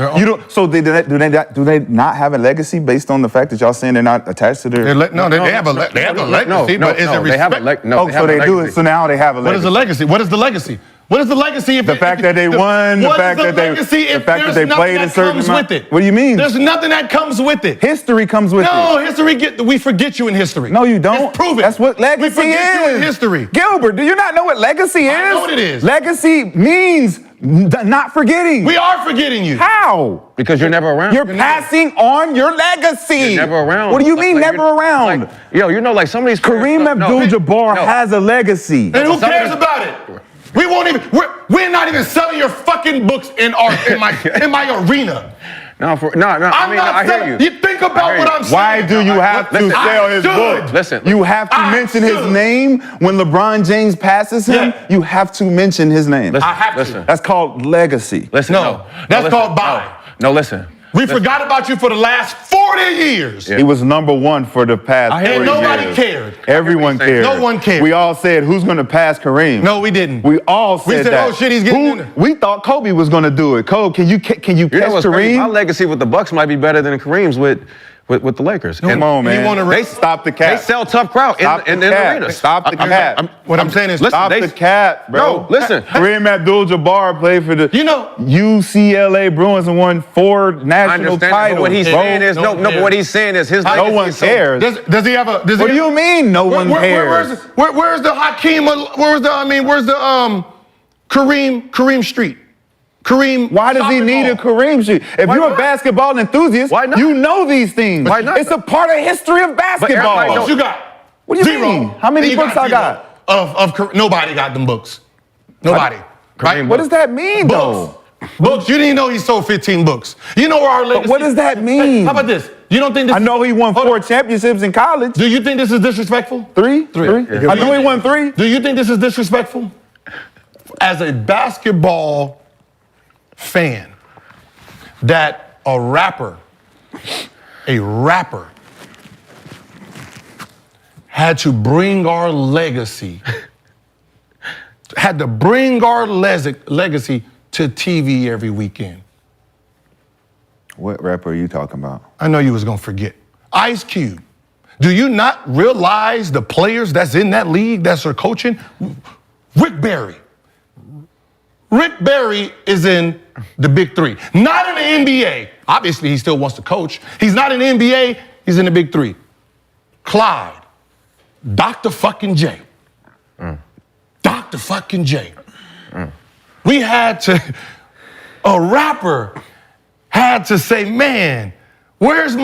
So do they not have a legacy based on the fact that y'all saying they're not attached to their? They have a legacy, but is it respect? So they do it. So now they have a legacy. What is the legacy? What is the legacy? What is the legacy? The fact that they won, the fact that they played a certain amount. What do you mean? There's nothing that comes with it. History comes with it. No, we forget you in history. No, you don't. It's proven. That's what legacy we forget is. You in history. Gilbert, do you not know what legacy is? I know what it is. Legacy means not forgetting. We are forgetting you. How? Because you're never around. You're passing on your legacy. You're never around. What do you mean never around? Like some of these Kareem Abdul-Jabbar has a legacy. And who cares about it? We won't even. We're not even selling your fucking books in my arena. No, I hear you. You think about what I'm saying. Why do you have to sell his book? Listen. You have to mention his name when LeBron James passes him. Yeah. You have to mention his name. I have to. That's called legacy. Listen. That's called buy. No, listen. We forgot about you for the last 40 years. He was #1 for the past 40 years. And nobody cared. Everyone cared. No one cared. We all said, who's going to pass Kareem? No, we didn't. We all said that. Oh shit, he's getting in there. We thought Kobe was going to do it. Kobe, can you catch Kareem? My legacy with the Bucks might be better than Kareem's with the Lakers. Come on, man. They stop the cap. They sell tough crowd in the arena. Stop the cap. What I'm saying is, Stop the cap, bro. No, listen. Kareem Abdul-Jabbar played for the UCLA Bruins and won 4 national titles. But what he's saying is but what he's saying is his legacy. No one cares. Does he have a? What do you mean? No one cares. Where's the Hakeem? Where's the Kareem Street? Kareem. Why does he need a Kareem street? If you're a basketball enthusiast, you know these things. Why not? It's a part of history of basketball. What you got? What do you mean? How many books I got? Nobody got them books. Nobody. Right? What does that mean, though? Books. You didn't know he sold 15 books. You know where our legacy. What does that mean? How about this? You don't think this? I know he won 4 championships in college. Do you think this is disrespectful? 3? I know he won 3. Do you think this is disrespectful? As a basketball fan, that a rapper had to bring our legacy, legacy to TV every weekend. What rapper are you talking about? I know you was gonna forget. Ice Cube Do you not realize the players that's in that league that's are coaching? Rick Barry. Rick Barry is in the Big Three. Not in the NBA. Obviously, he still wants to coach. He's not in the NBA. He's in the Big Three. Clyde. Dr. fucking J. Dr. fucking J. We had to, a rapper had to say, man, where's the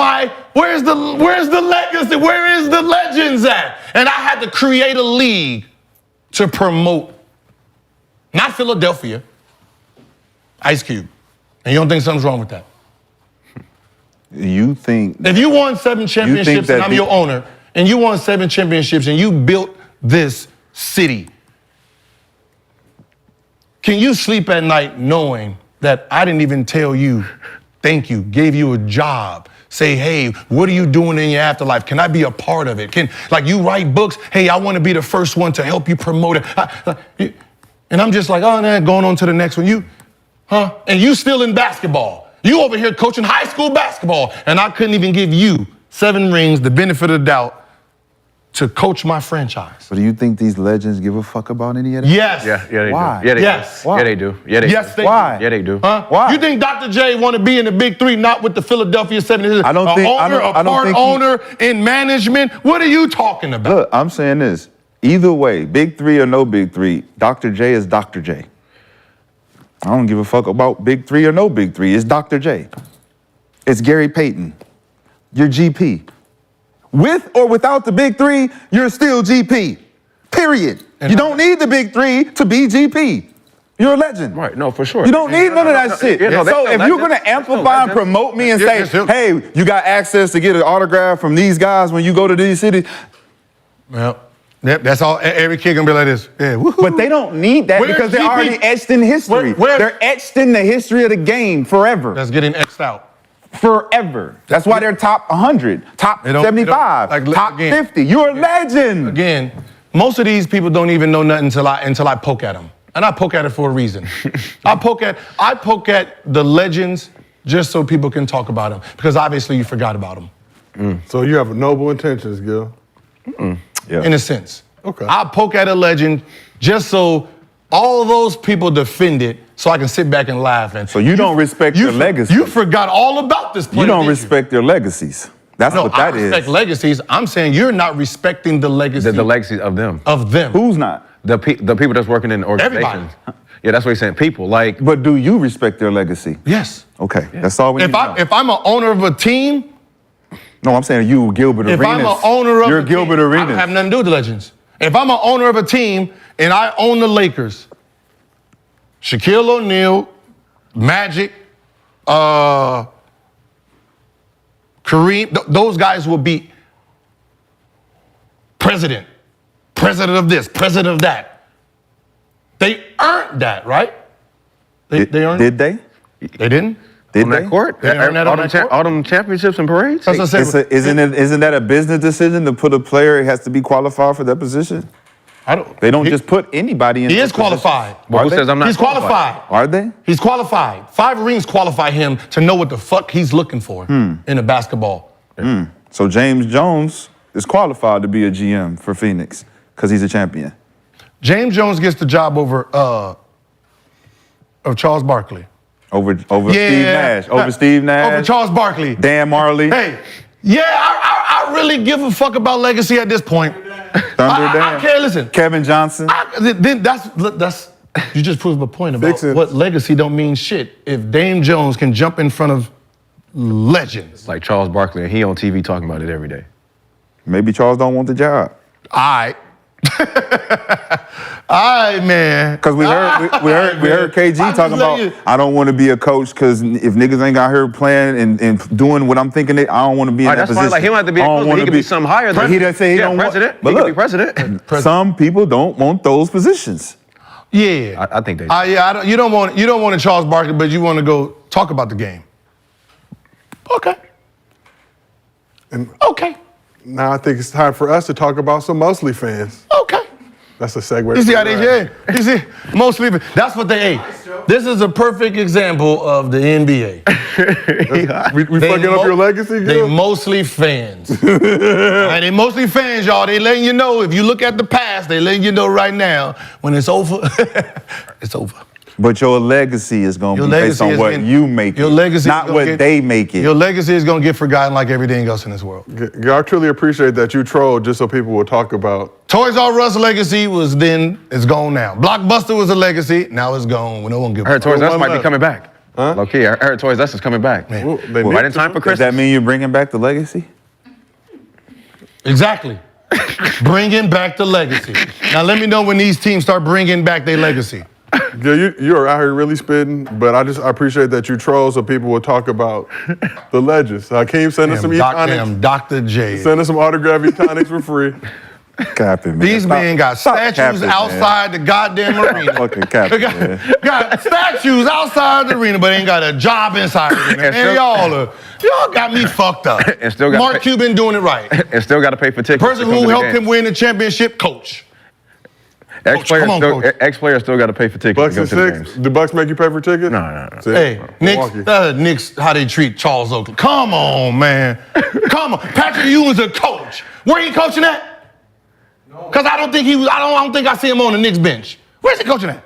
legacy? Where is the legends at? And I had to create a league to promote, not Philadelphia, Ice Cube. And you don't think something's wrong with that? You think... If you won 7 championships and I'm your owner, and you won 7 championships and you built this city, can you sleep at night knowing that I didn't even tell you, thank you, gave you a job, say, hey, what are you doing in your afterlife? Can I be a part of it? Like you write books, hey, I want to be the first one to help you promote it. And I'm just like, oh, nah, going on to the next one. And you still in basketball. You over here coaching high school basketball, and I couldn't even give you 7 rings, the benefit of the doubt, to coach my franchise. But do you think these legends give a fuck about any of that? Yes. Yeah, they Why? do. Yeah, they Yes. do. Why? Yeah, they do. Yeah, they Yes, do. they Why? do. Yeah, they do. Huh? Why? You think Dr. J want to be in the Big Three, not with the Philadelphia 76ers? I don't think- I don't part think he- owner in management? What are you talking about? Look, I'm saying this. Either way, Big Three or no Big Three, Dr. J is Dr. J. I don't give a fuck about Big Three or no Big Three. It's Dr. J. It's Gary Payton. You're GP. With or without the Big Three, you're still GP. Period. You don't need the Big Three to be GP. You're a legend. Right, no, for sure. You don't need none of that shit. Yeah, no, So if you're gonna legends. amplify and promote me and say, hey, you got access to get an autograph from these guys when you go to these cities. Well, that's all. Every kid gonna be like this. Yeah, woohoo. But they don't need that Where's because they're GP? already etched in history. They're etched in the history of the game forever. That's getting X'd out. Forever. That's why they're top 100, top They don't- 75, they don't- like, top again. 50. You're a legend. Again, most of these people don't even know nothing until I poke at them. And I poke at it for a reason. I poke at the legends just so people can talk about them, because obviously you forgot about them. So you have noble intentions, Gil. Yeah. In a sense. Okay. I poke at a legend just so all those people defend it, so I can sit back and laugh. And So you don't respect their legacy. You forgot all about this player. You don't did respect their legacies. That's No, what I that is. respect legacies. I'm saying you're not respecting the legacy The legacy of them. of them. Who's not? The people that's working in the organizations. Yeah, that's what he's saying. People, like, But do you respect their legacy? Yes. Okay, that's all we need to know. If I'm an owner of a team, No, I'm saying you, Gilbert if Arenas. I'm an owner of You're a Gilbert team, I Arenas. don't have nothing to do with the legends. If I'm an owner of a team and I own the Lakers, Shaquille O'Neal, Magic, Kareem, those guys will be president of this, president of that. They earned that, right? They earned Did they? They didn't? Did on they? that court? They earned that on that court? All them championships and parades? That's what I said. Isn't that a business decision to put a player who has to be qualified for that position? They don't just put anybody in. He that is position. qualified. Well, who Are they? says I'm not He's qualified. Are they? He's qualified. 5 rings qualify him to know what the fuck he's looking for in a basketball. So James Jones is qualified to be a GM for Phoenix because he's a champion. James Jones gets the job over of Charles Barkley. Over Steve Nash. Over Steve Nash. Over Charles Barkley. Dan Marley. Hey, yeah, I really give a fuck about legacy at this point. Thunder Dan. I can't listen. Kevin Johnson. That's you just proved a point about Fix it. what legacy don't mean shit. If Dame Jones can jump in front of legends. Like Charles Barkley, and he on TV talking about it every day. Maybe Charles don't want the job. All right. All right, man. Because we heard KG talking about, I don't want to be a coach because if niggas ain't got here playing and doing what I'm thinking, I don't want to be in that That's position. fine. Like, he don't have to be a I don't coach, but wanna he could be something higher than He doesn't say he don't president. want. But He could be look, president. some people don't want those positions. Yeah. I think they. Yeah. You don't want a Charles Barkley, but you want to go talk about the game. Okay. And Okay. now I think it's time for us to talk about some MostlyFans. Okay. That's a segue. You see how they did? You see, mostly that's what they ate. This is a perfect example of the NBA. We fucking up your legacy, Gil? They mostly fans. Right, they mostly fans, y'all. They letting you know, if you look at the past, they letting you know right now, when it's over, it's over. But your legacy is going to be based on what you make your it, legacy not what they make it. Your legacy is going to get forgotten like everything else in this world. I truly appreciate that you trolled just so people will talk about. Toys R Us legacy was then, it's gone now. Blockbuster was a legacy, now it's gone. No one gives I heard Toys R Us might be coming back. Huh? Low key, I heard Toys R Us is coming back. Well, Right in time for Christmas. Does that mean you're bringing back the legacy? Exactly. Bringing back the legacy. Now let me know when these teams start bringing back their legacy. Gil, you are out here really spitting, but I appreciate that you troll so people will talk about the legends. Hakeem, send us some E-tonics. Dr. J. Send us some autographed E-tonics for free. Capping, man. These men got statues outside the goddamn arena. Fucking capping, man. Got statues outside the arena, but ain't got a job inside the arena. And y'all got me fucked up. And still got Mark Cuban doing it right. And still got to pay for tickets. The person who helped him win the championship, coach. Ex-player still got to pay for tickets. Bucks to and go to the six? games. The Bucks make you pay for tickets? No. Hey, Knicks, how they treat Charles Oakley. Come on, man. Come on. Patrick Ewing's a coach. Where he coaching at? Because I don't think he was. I don't think I see him on the Knicks bench. Where's he coaching at?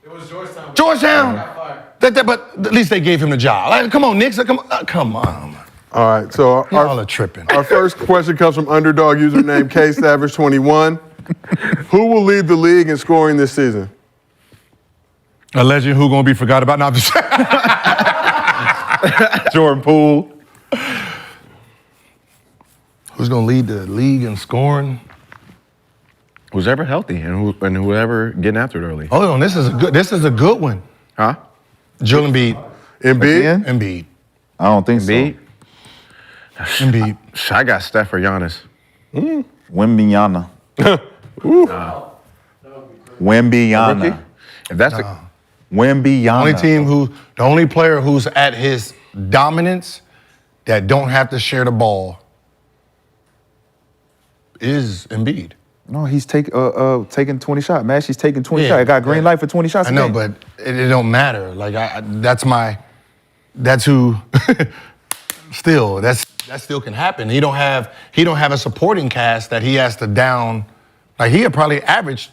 It was Georgetown. Georgetown. But at least they gave him the job. Like, come on, Knicks. Come on. All right, so y'all are tripping. Our first question comes from underdog username KSavage21. Who will lead the league in scoring this season? A legend who gonna be forgot about? No, I'm just Jordan Poole. Who's gonna lead the league in scoring? Who's ever healthy and whoever getting after it early. Hold on, this is a good one. Huh? Joel Embiid. Embiid? Embiid. I don't think Embiid? Embiid. I got Steph or Giannis. Wembyana. Wembyana. If that's Wembyana. The only player who's at his dominance that don't have to share the ball is Embiid. No, he's taking 20 shots. Man, she's taking 20 shots. I got green light for 20 shots. I know, but it don't matter. Like that's who. Still, that still can happen. He don't have a supporting cast that he has to down. Like he'll probably average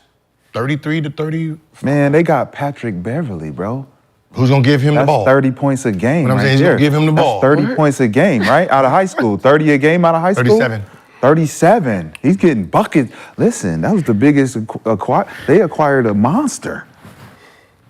33 to 30. Man, they got Patrick Beverly, bro. Who's gonna give him the ball? 30 points a game. What I'm saying, he's gonna give him the ball. That's 30 points a game, right? Out of high school. 30 a game out of high school? 37. 37. He's getting buckets. Listen, that was the biggest they acquired a monster.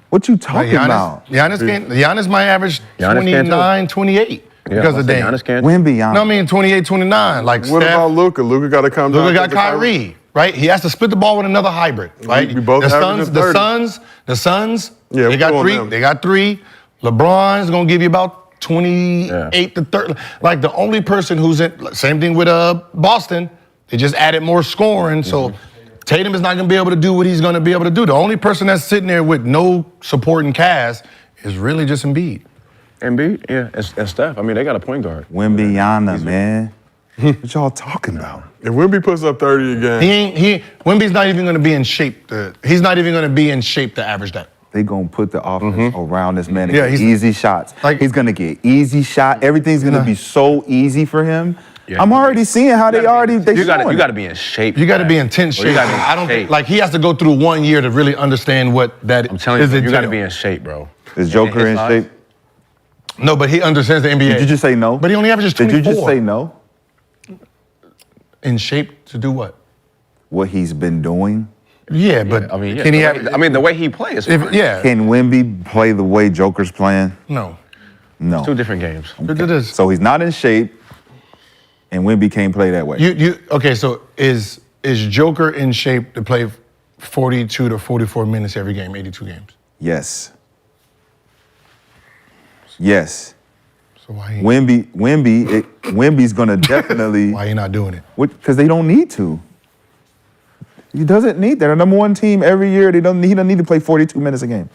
What you talking about? Giannis might average 29, 28 because of Dame. Wemby. No, I mean 28, 29. Like what Steph, about Luka? Luka got to come down. Luka got Kyrie, right? He has to split the ball with another hybrid, right? The Suns, yeah, they got three. They got three. LeBron's gonna give you about 28 to 30. Like the only person who's in, same thing with Boston, they just added more scoring. So Tatum is not gonna be able to do what he's gonna be able to do. The only person that's sitting there with no supporting cast is really just Embiid. Embiid, yeah, and Steph. I mean, they got a point guard. Wembyana, man. What y'all talking about? If Wemby puts up 30 again. Wemby's not even gonna be in shape. He's not even gonna be in shape to average that. They gonna put the offense around this man and Yeah, get easy shots. He's gonna get easy shot. Everything's gonna be so easy for him. Yeah, I'm already seeing how you gotta be in shape. You gotta be in intense shape. I don't think, like he has to go through 1 year to really understand what that is. I'm telling you gotta be in shape, bro. Is Joker in shape? No, but he understands the NBA. Did you just say no? But he only averages 24. Did you just say no? In shape to do what? What he's been doing? Yeah, but I mean, can he have? I mean, the way he plays. Yeah. Can Wemby play the way Joker's playing? No. No. Two different games. Okay. So he's not in shape, and Wemby can't play that way. Okay? So is Joker in shape to play 42 to 44 minutes every game, 82 games? Yes. Yes. So why? Wemby's gonna definitely. Why you not doing it? Because they don't need to. He doesn't need that. They're number one team every year. He doesn't need to play 42 minutes a game.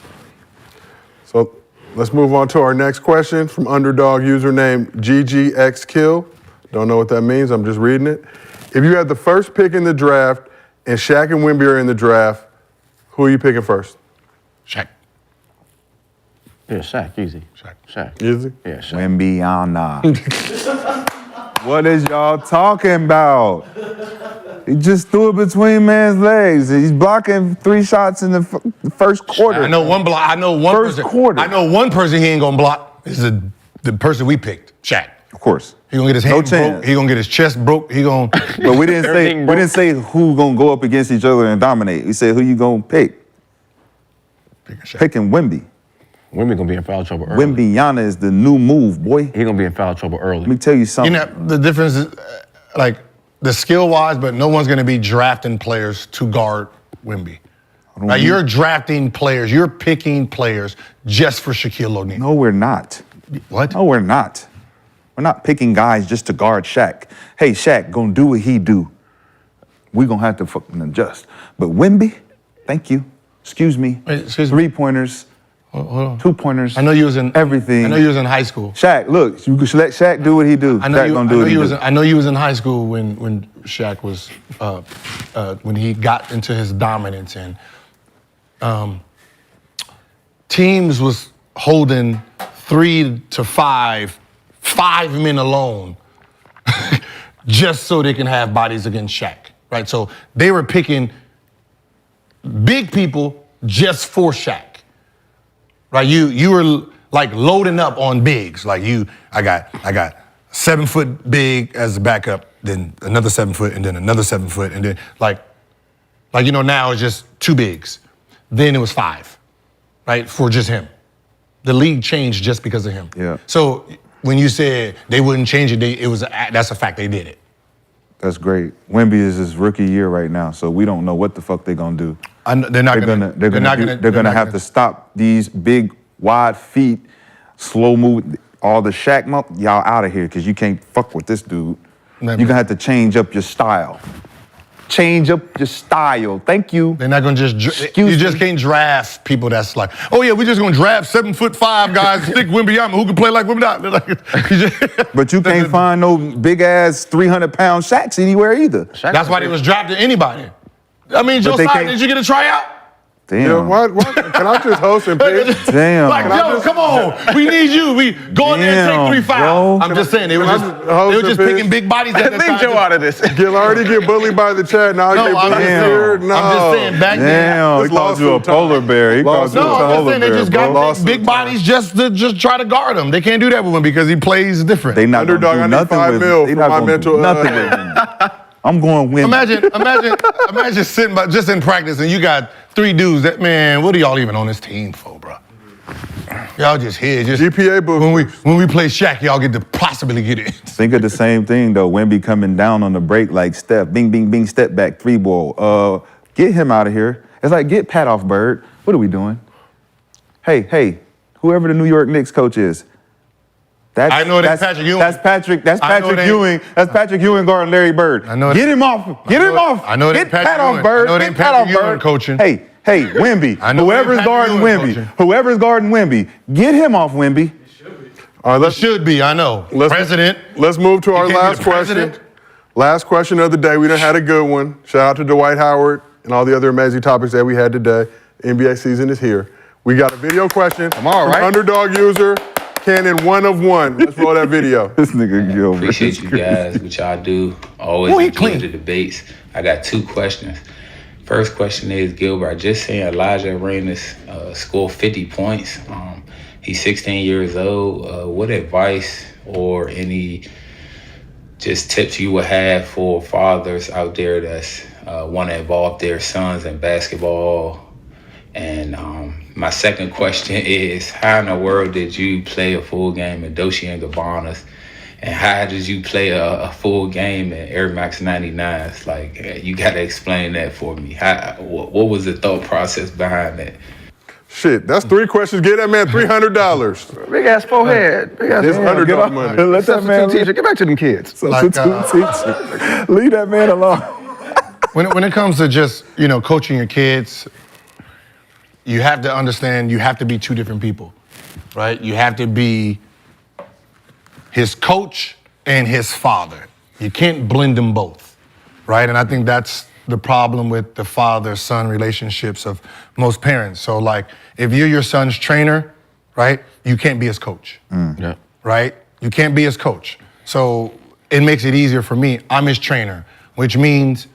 So let's move on to our next question from underdog username GGXKill. Don't know what that means. I'm just reading it. If you had the first pick in the draft and Shaq and Wemby are in the draft, who are you picking first? Shaq. Yeah, Shaq, easy. Shaq. Easy? Yeah, Shaq. Wembyana. What is y'all talking about? He just threw it between man's legs. He's blocking 3 shots in the first quarter. I know one block. I know one First person. quarter. I know one person he ain't gonna block. Is the person we picked, Shaq. Of course. He gonna get his No hand broke. chance. He gonna get his chest broke. He gonna. But we didn't say who gonna go up against each other and dominate. We said who you gonna pick. Picking Wemby. Wemby gonna be in foul trouble early. Wembyana is the new move, boy. He gonna be in foul trouble early. Let me tell you something. You know the difference is like the skill wise, but no one's gonna be drafting players to guard Wemby. Like you're drafting players, you're picking players just for Shaquille O'Neal. No, we're not. What? No, we're not. We're not picking guys just to guard Shaq. Hey, Shaq gonna do what he do. We gonna have to fucking adjust. But Wemby, thank you. Excuse me. Wait, excuse me. 3-pointers, Hold on. 2-pointers. I know you was in everything. I know you was in high school. Shaq, look, you should let Shaq do what he do. I know Shaq you. gonna do what he do. I know you was in high school when Shaq was when he got into his dominance and teams was holding 3 to 5 men alone, just so they can have bodies against Shaq, right? So they were picking big people just for Shaq, right? You were like loading up on bigs, like I got 7 foot big as a backup, then another 7 foot, and then another 7 foot, and then like now it's just 2 bigs. Then it was 5, right? For just him. The league changed just because of him. Yeah. So when you said they wouldn't change it, that's a fact. They did it. That's great. Wemby is his rookie year right now, so we don't know what the fuck they're gonna do. They're gonna have to stop these big, wide feet, slow move, all the Shaq y'all out of here because you can't fuck with this dude. You're gonna have to change up your style. Change up your style. Thank you. They're not gonna you just can't draft people that's like, oh yeah, we're just gonna draft 7'5" guys, stick Wembyama, who can play like Wemby. But you can't find no big ass 300-pound Shaqs anywhere either. That's why they was drafting anybody. I mean, Joe Simon, did you get a tryout? Damn. Yeah, what? Can I just host and pick? Damn. Like, yo, come on. We need you. We go in there and take 3 fouls. I'm just saying, they were just picking big bodies at the time. Leave Joe out of this. Gil already get bullied by the chat. Now No, get I'm bullied just- here. No. I'm just saying, back then. Damn, he called you a polar bear. He called you a No, I'm just polar saying they bear, just bro. got big bodies just to try to guard him. They can't do that with him because he plays different. They not Underdog, gonna I do need nothing 5 with mil him. They for not my gonna do mental, nothing with him. I'm going Wemby. Imagine sitting just in practice and you got 3 dudes that, man, what are y'all even on this team for, bro? Y'all just here. GPA book. When we play Shaq, y'all get to possibly get it. Think of the same thing though. Wemby coming down on the break like Steph, bing, bing, bing, step back, 3-ball. Get him out of here. It's like get Pat off Bird. What are we doing? Hey, whoever the New York Knicks coach is. I know that's Patrick Ewing. That's Patrick Ewing. That's Patrick Ewing guarding Larry Bird. I know Get him off. Get him off. I know that Get Patrick Pat off Ewing. Bird. I know that Get Pat Patrick off Ewing Bird. coaching. Hey, Wemby. I know Whoever's that guarding Patrick Ewing Wemby. Whoever's guarding Wemby. Get him off Wemby. All right, Should be, I know. President. Let's move to our can't be last the question. president. Last question of the day. We done had a good one. Shout out to Dwight Howard and all the other amazing topics that we had today. NBA season is here. We got a video question. Come on, right? Underdog user, Cannon 1 of 1. Let's roll that video. This nigga Gil. Appreciate you guys, what y'all do. Always enjoy the debates. I got 2 questions. First question is, Gilbert, I just seen Elijah Arenas score 50 points. He's 16 years old. What advice or any just tips you would have for fathers out there that's want to involve their sons in basketball? And my second question is, how in the world did you play a full game in Dolce & Gabbana's? And how did you play a full game in Air Max 99s? Like, you got to explain that for me. What was the thought process behind that? Shit, that's 3 questions. Get that man $300. Big ass forehead. Big ass This underdog money. Let that man teacher. Get back to them kids. Substitute teacher. Leave that man alone. When it comes to just, coaching your kids, you have to understand you have to be 2 different people, right? You have to be his coach and his father. You can't blend them both, right? And I think that's the problem with the father-son relationships of most parents. So like, if you're your son's trainer, right, you can't be his coach, Yeah. right? You can't be his coach. So it makes it easier for me. I'm his trainer, which means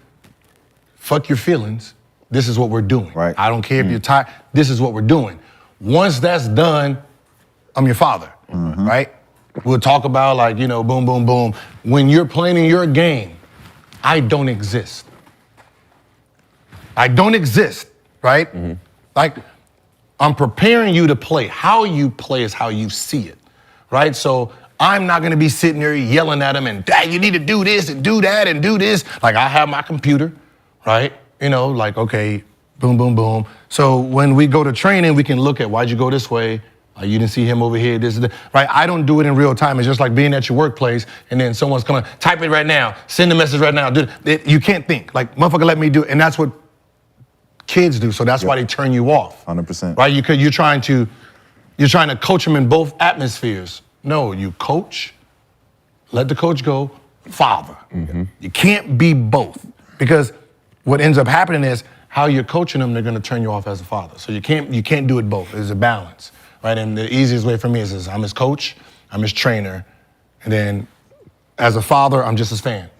fuck your feelings. This is what we're doing. Right. I don't care if you're tired. This is what we're doing. Once that's done, I'm your father, right? We'll talk about like, you know, boom, boom, boom. When you're playing in your game, I don't exist. I don't exist, right? Like, I'm preparing you to play. How you play is how you see it, right? So I'm not gonna be sitting there yelling at him and, Dad, you need to do this and do that and do this. Like, I have my computer, right? You know, like, okay, boom, boom, boom. So when we go to training, we can look at, why'd you go this way? You didn't see him over here, this and that, right? I don't do it in real time. It's just like being at your workplace and then someone's coming, type it right now, send a message right now. You can't think. Like, motherfucker, let me do it. And that's what kids do. So that's why they turn you off. 100%. Right? You're trying to coach them in both atmospheres. No, you coach, let the coach go, father. You can't be both. Because what ends up happening is how you're coaching them, they're gonna turn you off as a father. So you can't do it both. There's a balance. Right, and the easiest way for me is I'm his coach, I'm his trainer, and then as a father, I'm just his fan.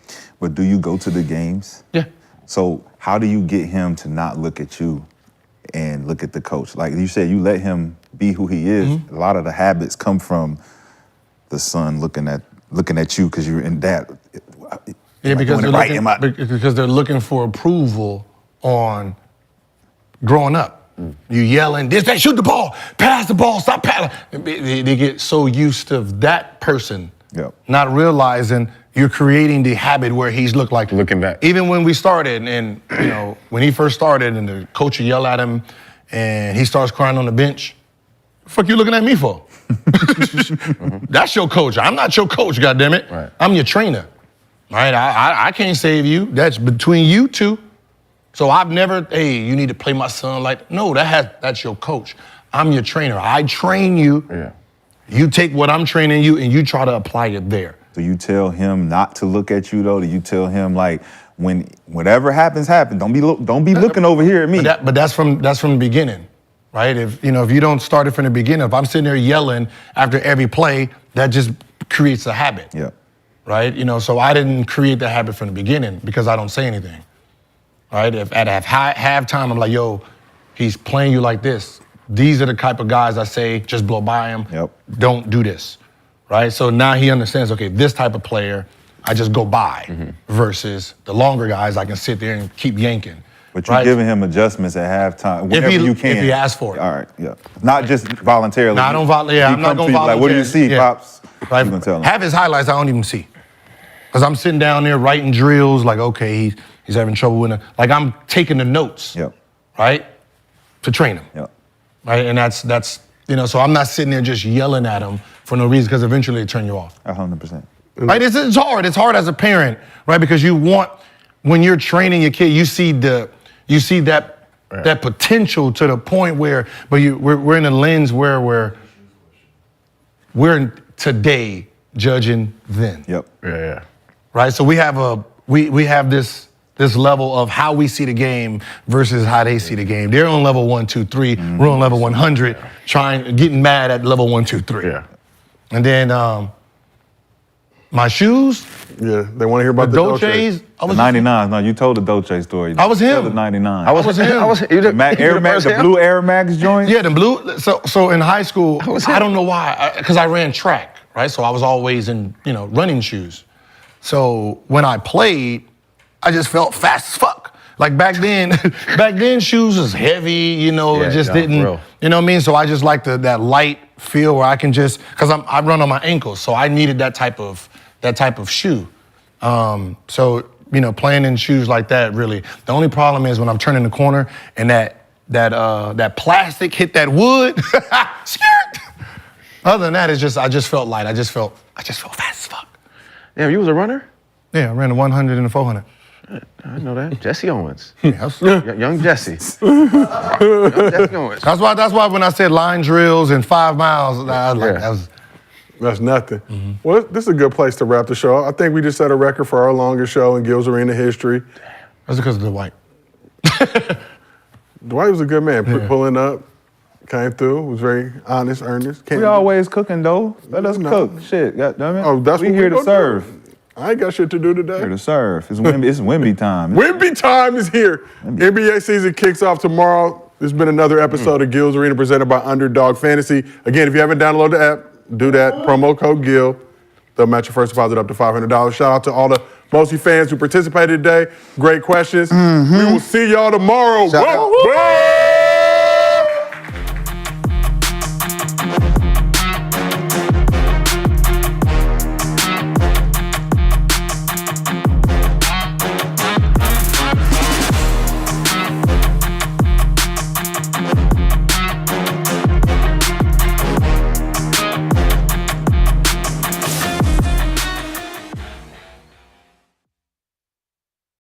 But do you go to the games? Yeah. So how do you get him to not look at you and look at the coach? Like you said, you let him be who he is. A lot of the habits come from the son looking at you because you're in that. Yeah, because they're looking for approval on growing up. You yelling, this, that, shoot the ball, pass the ball, stop passing. They get so used to that person, not realizing you're creating the habit where he's looking back. Even when we started, and you know, when he first started, and the coach would yell at him, and he starts crying on the bench. The fuck you looking at me for? That's your coach. I'm not your coach, goddammit. Right. I'm your trainer. Right? I can't save you. That's between you two. So I've never, hey, you need to play my son like, no, that's your coach. I'm your trainer. I train you. Yeah. You take what I'm training you and you try to apply it there. Do you tell him not to look at you though? Do you tell him like, when whatever happens, don't be looking over here at me? But that's from the beginning, right? If you don't start it from the beginning, if I'm sitting there yelling after every play, that just creates a habit. Yeah. Right? So I didn't create the habit from the beginning because I don't say anything. Right? If at halftime, I'm like, yo, he's playing you like this. These are the type of guys I say, just blow by him. Yep. Don't do this. Right? So now he understands, okay, this type of player, I just go by versus the longer guys, I can sit there and keep yanking. But you're giving him adjustments at halftime whenever you can. If he asks for it. All right, yeah. Not just voluntarily. No, I don't volunteer. I'm not going to volunteer. Like, what do you see, Pops? Right. You gonna tell him. Half his highlights I don't even see. Because I'm sitting down there writing drills, like, okay, he's having trouble with it. Like, I'm taking the notes, right, to train him. Yep. Right, and that's so I'm not sitting there just yelling at him for no reason, because eventually they turn you off. 100%. Right, it's hard. It's hard as a parent, right, because you want, when you're training your kid, you see that potential to the point where, but we're in a lens where we're today judging then. Yep. Yeah. Right, so we have this level of how we see the game versus how they see the game. They're on level 1, 2, 3. We're on level 100, getting mad at level 1, 2, 3. Yeah. And then my shoes. Yeah, they want to hear about the Dolces. The 99. No, you told the Dolce story. I was him. Tell the 99. I was him. Air Max, the blue Air Max joint. Yeah, the blue. So in high school, I don't know why, because I ran track, right? So I was always in running shoes. So when I played, I just felt fast as fuck. Like back then shoes was heavy, it just didn't, you know what I mean? So I just liked that light feel where I can because I run on my ankles, so I needed that type of shoe. So playing in shoes like that, really, the only problem is when I'm turning the corner and that plastic hit that wood. Other than that, I just felt light. I just felt fast as fuck. Yeah, you was a runner? Yeah, I ran the 100 and the 400. I know that. Jesse Owens. Yes. Young Jesse. Young Jesse Owens. That's why when I said line drills and 5 miles, I was like, that's nothing. Well, this is a good place to wrap the show. I think we just set a record for our longest show in Gils Arena history. That's because of Dwight. Dwight was a good man. Pulling up, came through, was very honest, earnest. We always cooking, though. Let us cook. Shit, goddammit. Oh, that's we what here we to gonna serve. do. I ain't got shit to do today. Here to serve. It's Wemby time. Wemby time is here. NBA season kicks off tomorrow. This has been another episode of Gils Arena presented by Underdog Fantasy. Again, if you haven't downloaded the app, do that. Promo code GIL. They'll match your first deposit up to $500. Shout out to all the Mostly fans who participated today. Great questions. We will see y'all tomorrow. Whoa, whoa.